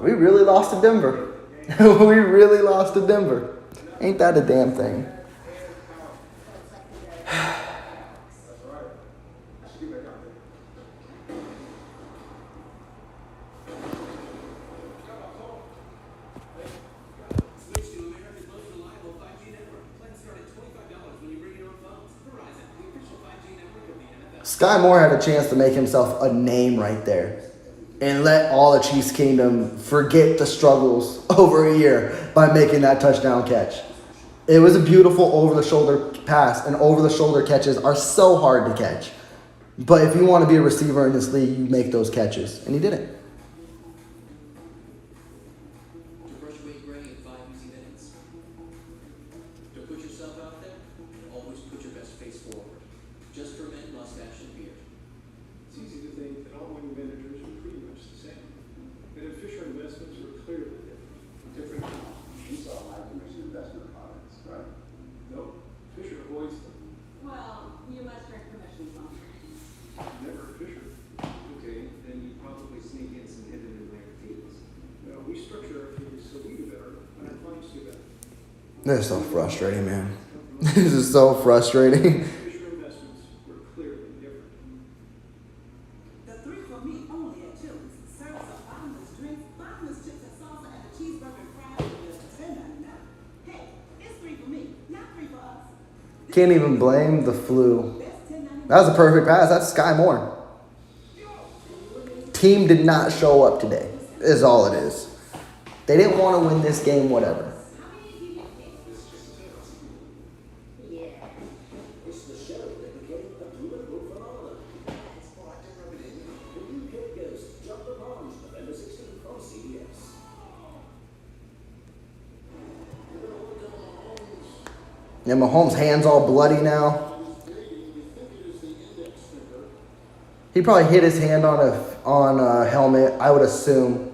We really lost to Denver. We really lost to Denver. Ain't that a damn thing? Sky Moore had a chance to make himself a name right there and let all the Chiefs Kingdom forget the struggles over a year by making that touchdown catch. It was a beautiful over-the-shoulder pass, and over-the-shoulder catches are so hard to catch. But if you want to be a receiver in this league, you make those catches, and he did it. To brush away gray in 5 easy minutes. To put yourself out there, always put your best face forward. Just for men, mustache and beard. It's easy to think that all women managers are pretty much the same. This is so frustrating, man. This is so frustrating. Your investments were clearly different. The 3 for me only at Chili's. Serves a bottomless drinks, bottomless chips and salsa, and a cheeseburger and fries for just $10.99. Hey, it's 3 for me, not 3 for us. Can't even blame the flu. That was a perfect pass. That's Sky Moore. Team did not show up today, is all it is. They didn't want to win this game, whatever. It's the show that became a political phenomenon. Oh, I can rub it in. The UK goes Jump the Bombs, November 16th on CBS. Yeah, Mahomes' hands all bloody now. He probably hit his hand on a helmet, I would assume.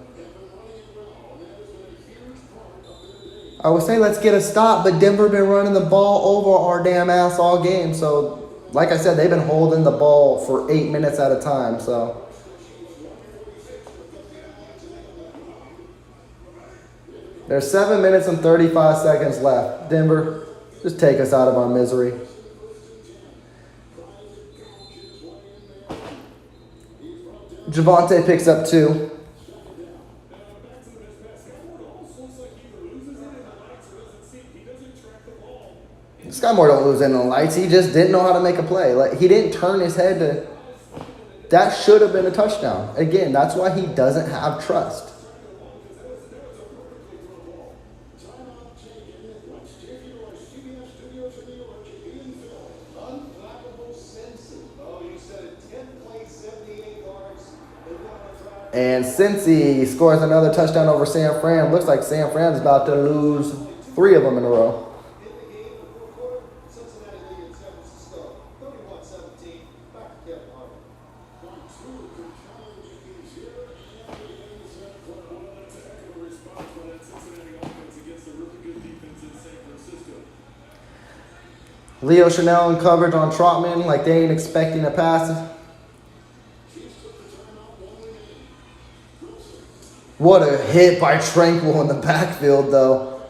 I would say let's get a stop, but Denver been running the ball over our damn ass all game. So, like I said, they've been holding the ball for 8 minutes at a time. So, there's 7 minutes and 35 seconds left. Denver, just take us out of our misery. Javonte picks up 2. Sky Moore don't lose any of the lights. He just didn't know how to make a play. Like, he didn't turn his head to. That should have been a touchdown. Again, that's why he doesn't have trust. And Cincy scores another touchdown over San Fran. Looks like San Fran's about to lose 3 of them in a row. Leo Chanel in coverage on Trotman like they ain't expecting a pass. What a hit by Tranquil in the backfield, though.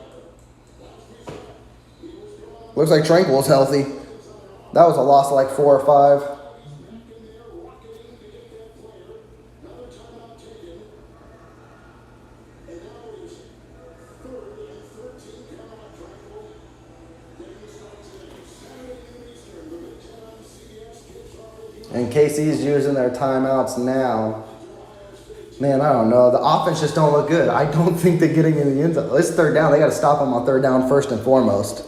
Looks like Tranquil's healthy. That was a loss of like 4 or 5. And KC's using their timeouts now. Man, I don't know. The offense just don't look good. I don't think they're getting in the end zone. It's 3rd down. They got to stop them on 3rd down first and foremost.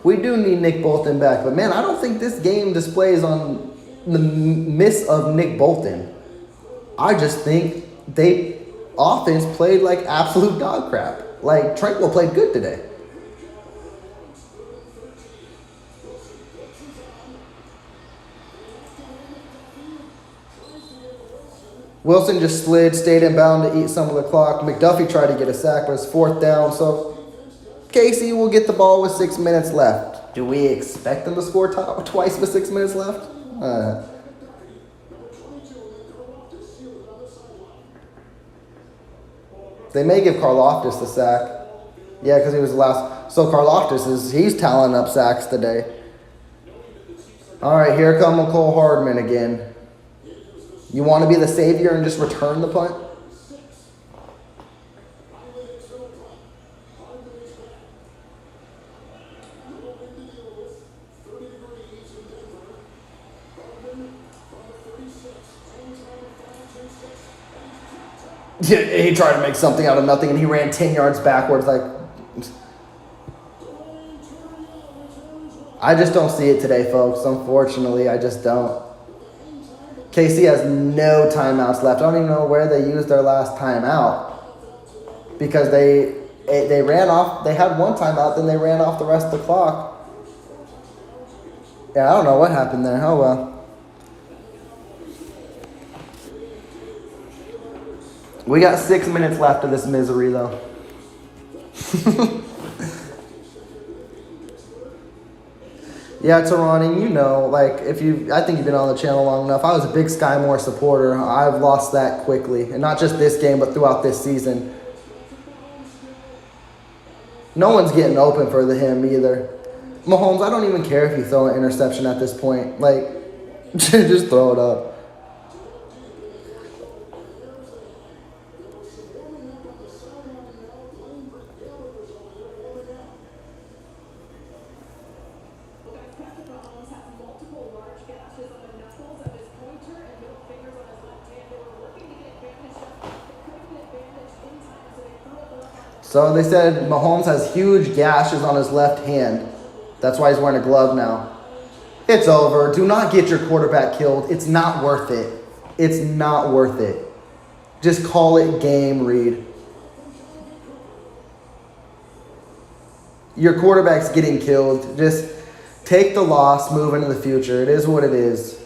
We do need Nick Bolton back. But, man, I don't think this game displays on the miss of Nick Bolton. I just think they offense played like absolute dog crap. Like, Tranquil played good today. Wilson just slid, stayed inbound to eat some of the clock. McDuffie tried to get a sack, but it's 4th down. So, Casey will get the ball with 6 minutes left. Do we expect them to score twice with 6 minutes left? They may give Karloftis the sack. Yeah, because he was the last. So Karloftis he's tallying up sacks today. All right, here come McCole Hardman again. You want to be the savior and just return the punt? He tried to make something out of nothing, and he ran 10 yards backwards. Like, I just don't see it today, folks. Unfortunately, I just don't. KC has no timeouts left. I don't even know where they used their last timeout because they ran off. They had one timeout, then they ran off the rest of the clock. Yeah, I don't know what happened there. Oh, well. We got 6 minutes left of this misery, though. Yeah, Tarani, you know, like I think you've been on the channel long enough. I was a big Sky Moore supporter. I've lost that quickly, and not just this game, but throughout this season. No one's getting open for him either. Mahomes, I don't even care if you throw an interception at this point. Like, just throw it up. Patrick Mahomes has multiple large gashes on the knuckles of his pointer and middle fingers on his left hand. They were looking to get advantage of. They couldn't get advantage in time, so they threw it the left hand. So they said Mahomes has huge gashes on his left hand. That's why he's wearing a glove now. It's over. Do not get your quarterback killed. It's not worth it. It's not worth it. Just call it game, Reed. Your quarterback's getting killed. Just take the loss, move into the future. It is what it is.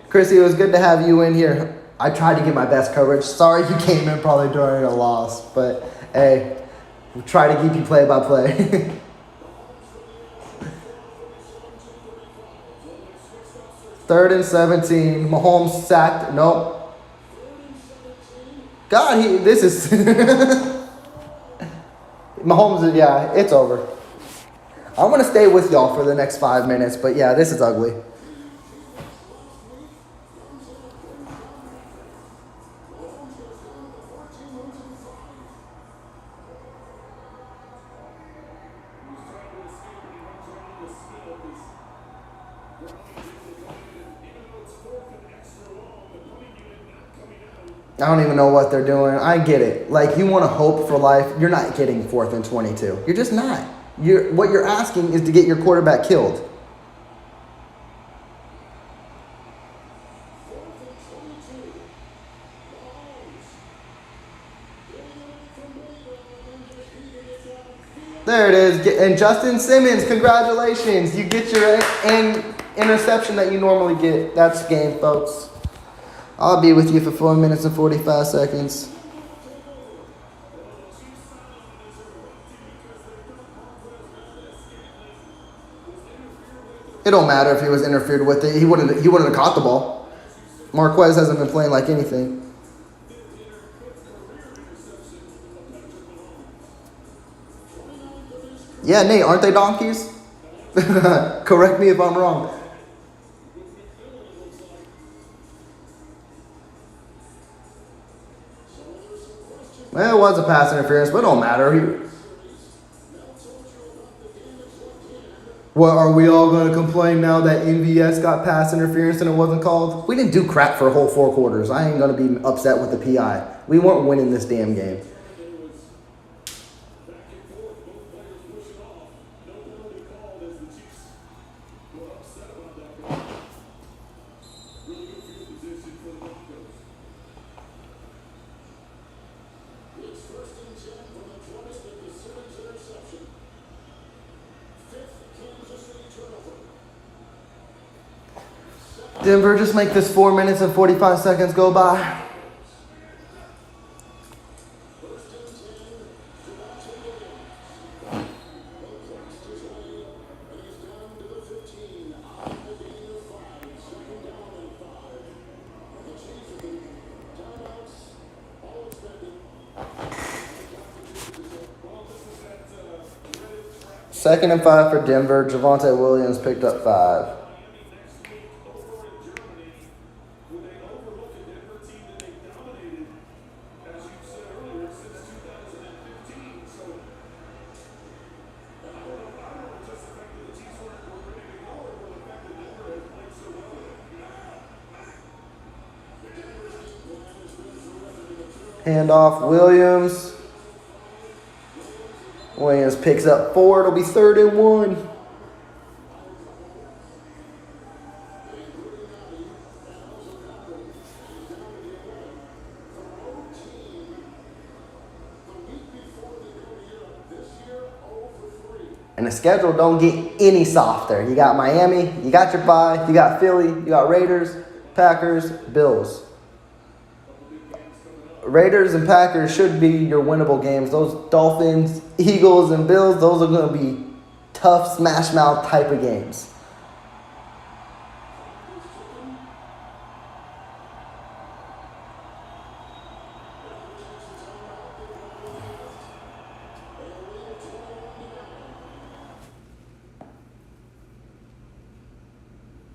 Chrissy, it was good to have you in here. I tried to get my best coverage. Sorry you came in probably during a loss, but hey, we'll try to keep you play by play. Third and 17. Mahomes sacked. Nope. God, this is Mahomes. Yeah, it's over. I'm gonna stay with y'all for the next 5 minutes, but yeah, this is ugly. I don't even know what they're doing. I get it. Like, you want to hope for life. You're not getting 4th and 22. You're just not. What you're asking is to get your quarterback killed. There it is. And Justin Simmons, congratulations. You get your interception that you normally get. That's game, folks. I'll be with you for 4 minutes and 45 seconds. It don't matter if he was interfered with it. He wouldn't have caught the ball. Marquez hasn't been playing like anything. Yeah, Nate, aren't they donkeys? Correct me if I'm wrong. Well, it was a pass interference, but it don't matter. What, are we all going to complain now that MVS got pass interference and it wasn't called? We didn't do crap for a whole 4 quarters. I ain't going to be upset with the PI. We weren't winning this damn game. Denver, just make this 4 minutes and 45 seconds go by. Second and 5 for Denver. Javonte Williams picked up 5. Handoff, Williams. Williams picks up 4. It'll be 3rd and 1. And the schedule don't get any softer. You got Miami, you got your bye, you got Philly, you got Raiders, Packers, Bills. Raiders and Packers should be your winnable games. Those Dolphins, Eagles, and Bills, those are going to be tough, smash mouth type of games.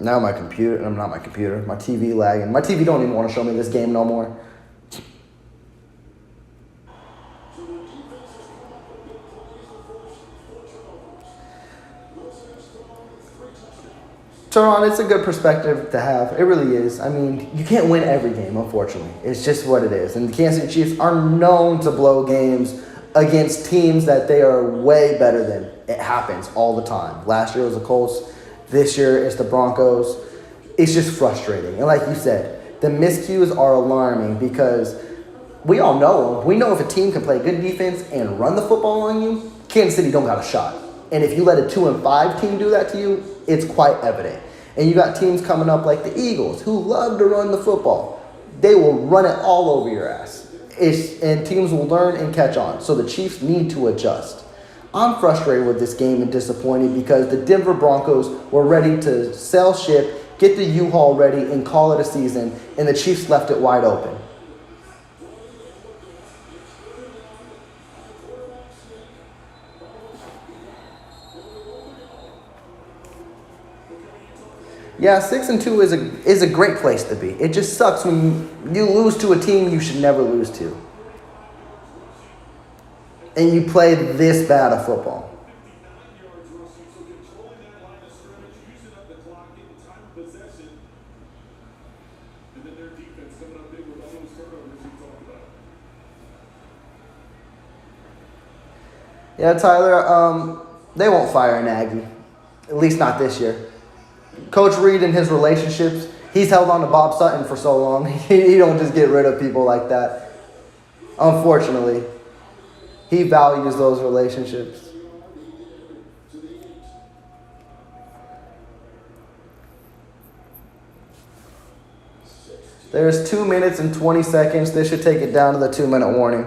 Now my computer, I'm not my computer, my TV lagging. My TV don't even want to show me this game no more. Teron, it's a good perspective to have. It really is. I mean, you can't win every game, unfortunately. It's just what it is. And the Kansas City Chiefs are known to blow games against teams that they are way better than. It happens all the time. Last year was the Colts. This year it's the Broncos. It's just frustrating. And like you said, the miscues are alarming because we all know them. We know if a team can play good defense and run the football on you, Kansas City don't got a shot. And if you let a 2-5 team do that to you, it's quite evident. And you got teams coming up like the Eagles who love to run the football. They will run it all over your ass. And teams will learn and catch on. So the Chiefs need to adjust. I'm frustrated with this game and disappointed because the Denver Broncos were ready to sell ship, get the U-Haul ready, and call it a season, and the Chiefs left it wide open. Yeah, 6-2 is a great place to be. It just sucks when you lose to a team you should never lose to. And you play this bad of football. 59 yards rushing, so controlling that line of scrimmage, using up the clock, getting time of possession. And then their defense coming up big with all those turnovers you talked about. Yeah, Tyler, they won't fire Nagy. At least not this year. Coach Reed and his relationships, he's held on to Bob Sutton for so long. He don't just get rid of people like that. Unfortunately, he values those relationships. There's 2 minutes and 20 seconds. This should take it down to the 2-minute warning.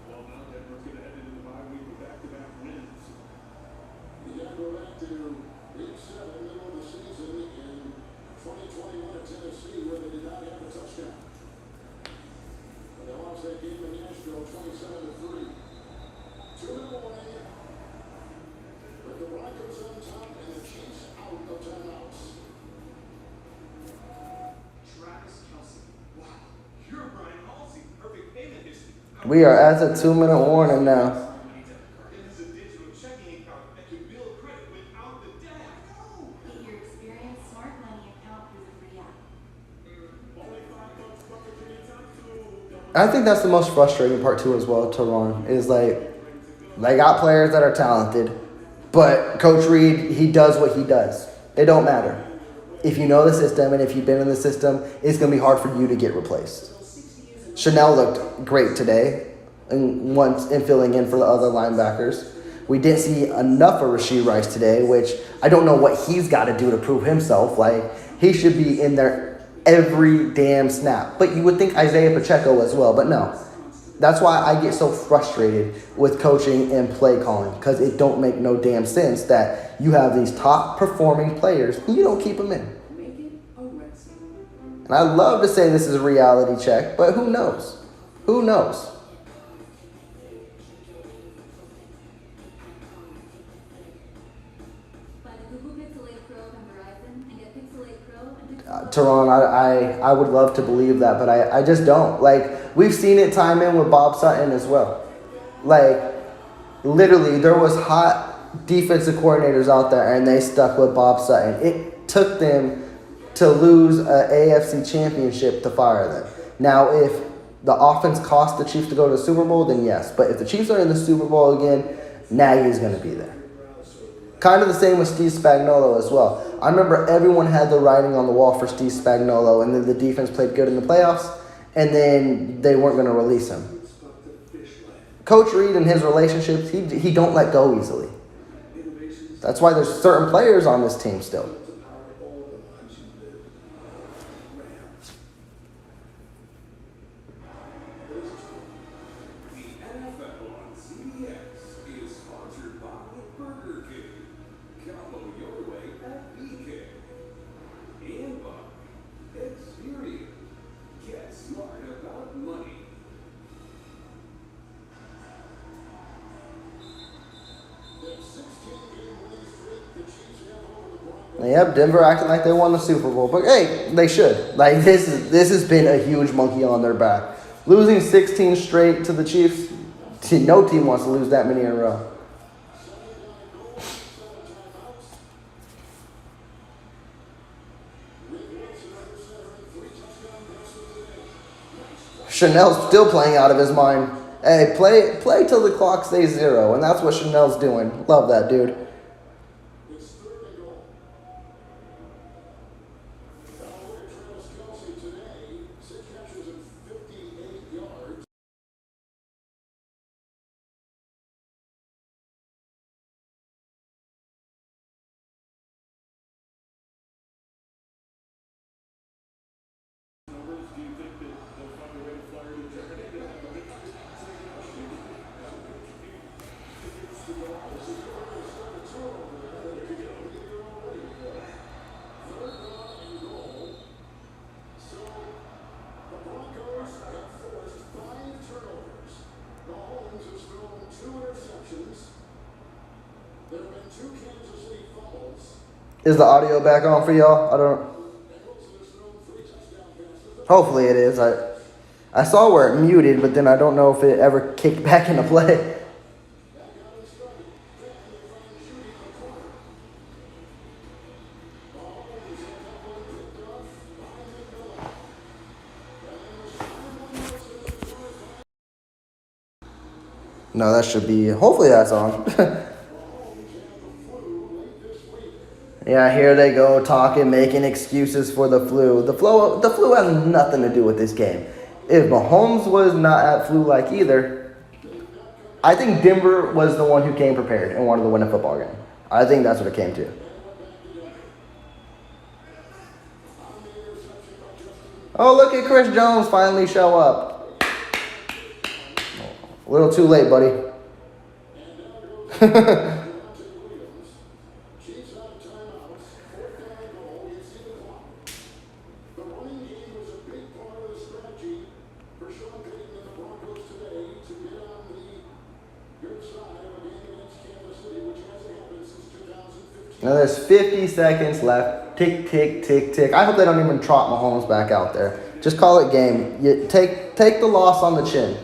Well, now Denver's going to head into the bye week with back-to-back wins. You got to go back to week 7, middle of the season in 2021 at Tennessee, where they did not have a touchdown. But they lost that game in Nashville 27-3. 2-minute warning. With the Broncos on top and the Chiefs out of timeouts. Travis Kelce. Wow. You're Brian Halsey. Perfect payment history. We are at the 2-minute warning now. It is a digital checking account that can build credit without the debt. Get your experience smart money account through the free app. Only $5 bucket anytime to I think that's the most frustrating part too as well, Teron, is like they got players that are talented, but Coach Reed, he does what he does. It don't matter. If you know the system and if you've been in the system, it's going to be hard for you to get replaced. Chanel looked great today and filling in for the other linebackers. We didn't see enough of Rashee Rice today, which I don't know what he's got to do to prove himself. Like, he should be in there every damn snap. But you would think Isaiah Pacheco as well, but no. That's why I get so frustrated with coaching and play calling, because it don't make no damn sense that you have these top performing players and you don't keep them in. And I love to say this is a reality check, but who knows? Who knows? Teron, I would love to believe that, but I just don't. Like, we've seen it time in with Bob Sutton as well. Like, literally, there was hot defensive coordinators out there, and they stuck with Bob Sutton. It took them to lose an AFC championship to fire them. Now, if the offense cost the Chiefs to go to the Super Bowl, then yes. But if the Chiefs are in the Super Bowl again, Nagy's going to be there. Kind of the same with Steve Spagnuolo as well. I remember everyone had the writing on the wall for Steve Spagnuolo, and then the defense played good in the playoffs, and then they weren't going to release him. Coach Reed and his relationships, he don't let go easily. That's why there's certain players on this team still. Yep, Denver acting like they won the Super Bowl, but hey, they should. Like this has been a huge monkey on their back. Losing 16 straight to the Chiefs, no team wants to lose that many in a row. Chanel's still playing out of his mind. Hey, play till the clock stays 0, and that's what Chanel's doing. Love that dude. It's 3rd and goal. Now look at Travis Kelce today. 6 catches and 58 yards. Numbers, do you think that they'll find a way to fire to Germany to have a victory? It's the goal. This is going to start a turnover. There you go. You're already good. 3rd down and goal. So the Broncos have forced 5 turnovers. Mahomes has thrown 2 interceptions. There have been 2 Kansas City fumbles. Is the audio back on for y'all? I don't. And Wilson has thrown 3 touchdown passes. Hopefully it is. I saw where it muted, but then I don't know if it ever kicked back into play. Back out and started. Then they find Judy in the corner. Mahomes has had that one picked off behind the goal. And then the Spider-Man Wilson is the quarterback. No, that should be. Hopefully that's on. Mahomes had the flu late this week. Yeah, here they go talking, making excuses for the flu. The flu has nothing to do with this game. If Mahomes was not at flu-like either, I think Denver was the one who came prepared and wanted to win a football game. I think that's what it came to. Oh, look at Chris Jones finally show up. A little too late, buddy. Williams. Chiefs out of timeouts. 4th down and goal. You see the clock. The running game was a big part of the strategy for Sean Payton and the Broncos today to get on the good side of a game against Kansas City, which hasn't happened since 2015. Now there's 50 seconds left. Tick, tick, tick, tick. I hope they don't even trot Mahomes back out there. Just call it game. You take the loss on the chin.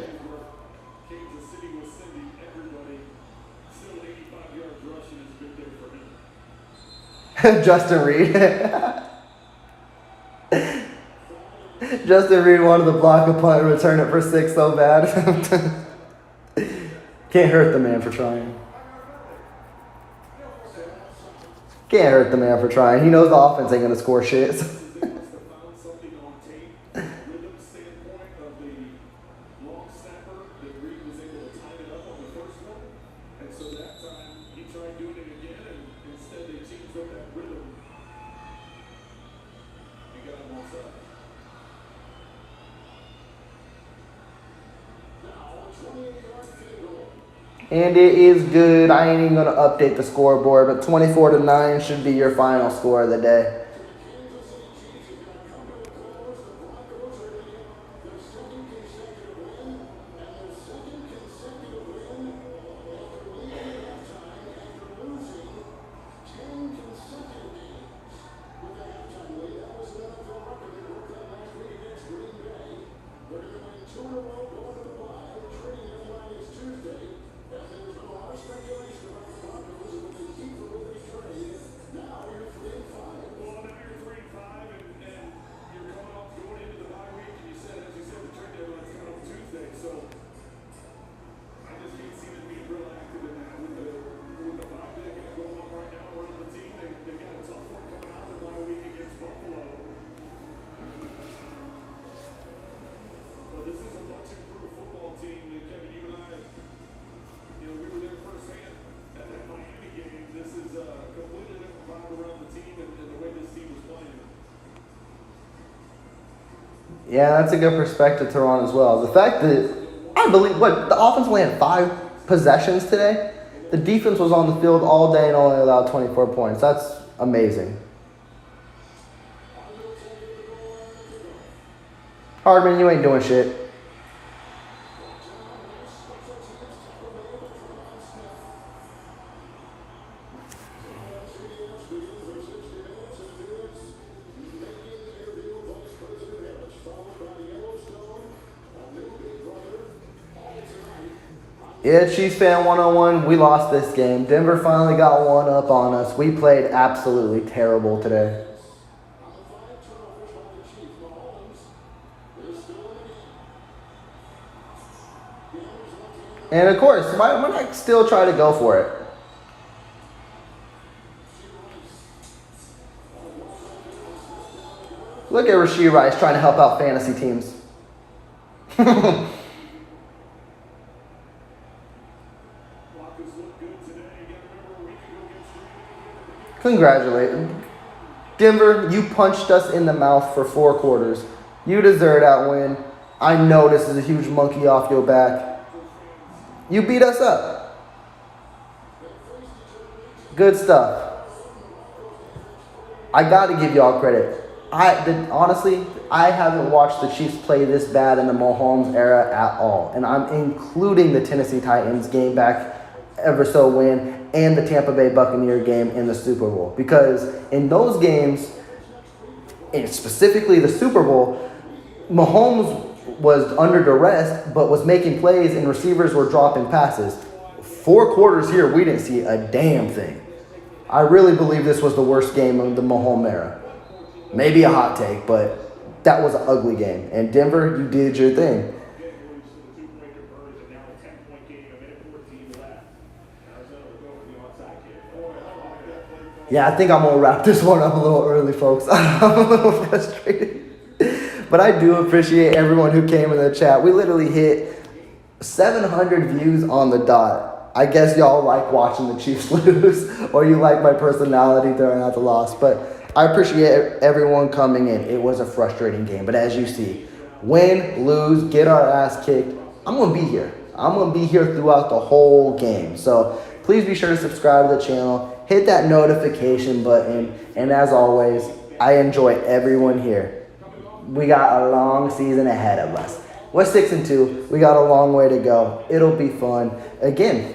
Kansas City was sending everybody. Still 85 yards rushing is a big day for him. Justin Reed. Justin Reed wanted to block a punt and return it for 6 so bad. Can't hurt the man for trying. Can't hurt the man for trying. He knows the offense ain't going to score shit. They must have found something on tape, rhythm standpoint of the long snapper that Reed was able to time it up on the first one. And so that time he tried doing it again, and instead they changed up that rhythm. You got him offside. Now, 28-yard field goal. And it is good. I ain't even going to update the scoreboard, but 24-9 should be your final score of the day. Yeah, that's a good perspective to run as well. The fact that I believe the offense only had 5 possessions today. The defense was on the field all day and only allowed 24 points. That's amazing. Hardman, you ain't doing shit. Yeah, Chiefs fan 101. We lost this game. Denver finally got one up on us. We played absolutely terrible today. And of course, why not still try to go for it? Look at Rashee Rice trying to help out fantasy teams. Congratulations. Denver, you punched us in the mouth for 4 quarters. You deserve that win. I know this is a huge monkey off your back. You beat us up. Good stuff. I got to give y'all credit. Honestly, I haven't watched the Chiefs play this bad in the Mahomes era at all. And I'm including the Tennessee Titans game back ever so win and the Tampa Bay Buccaneer game in the Super Bowl. Because in those games, and specifically the Super Bowl, Mahomes was under duress but was making plays and receivers were dropping passes. 4 quarters here, we didn't see a damn thing. I really believe this was the worst game of the Mahomes era. Maybe a hot take, but that was an ugly game. And Denver, you did your thing. Yeah, I think I'm going to wrap this one up a little early, folks. I'm a little frustrated. But I do appreciate everyone who came in the chat. We literally hit 700 views on the dot. I guess y'all like watching the Chiefs lose, or you like my personality during the loss. But I appreciate everyone coming in. It was a frustrating game. But as you see, win, lose, get our ass kicked, I'm going to be here. I'm going to be here throughout the whole game. So please be sure to subscribe to the channel. Hit that notification button. And as always, I enjoy everyone here. We got a long season ahead of us. We're 6-2. We got a long way to go. It'll be fun. Again,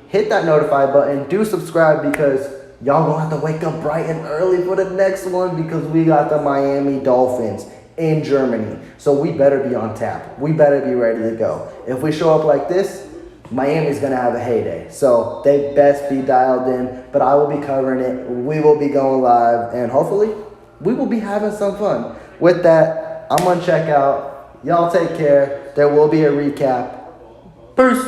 hit that notify button. Do subscribe because y'all gonna have to wake up bright and early for the next one because we got the Miami Dolphins in Germany. So we better be on tap. We better be ready to go. If we show up like this, Miami's going to have a heyday. So they best be dialed in. But I will be covering it. We will be going live. And hopefully, we will be having some fun. With that, I'm going to check out. Y'all take care. There will be a recap. Peace.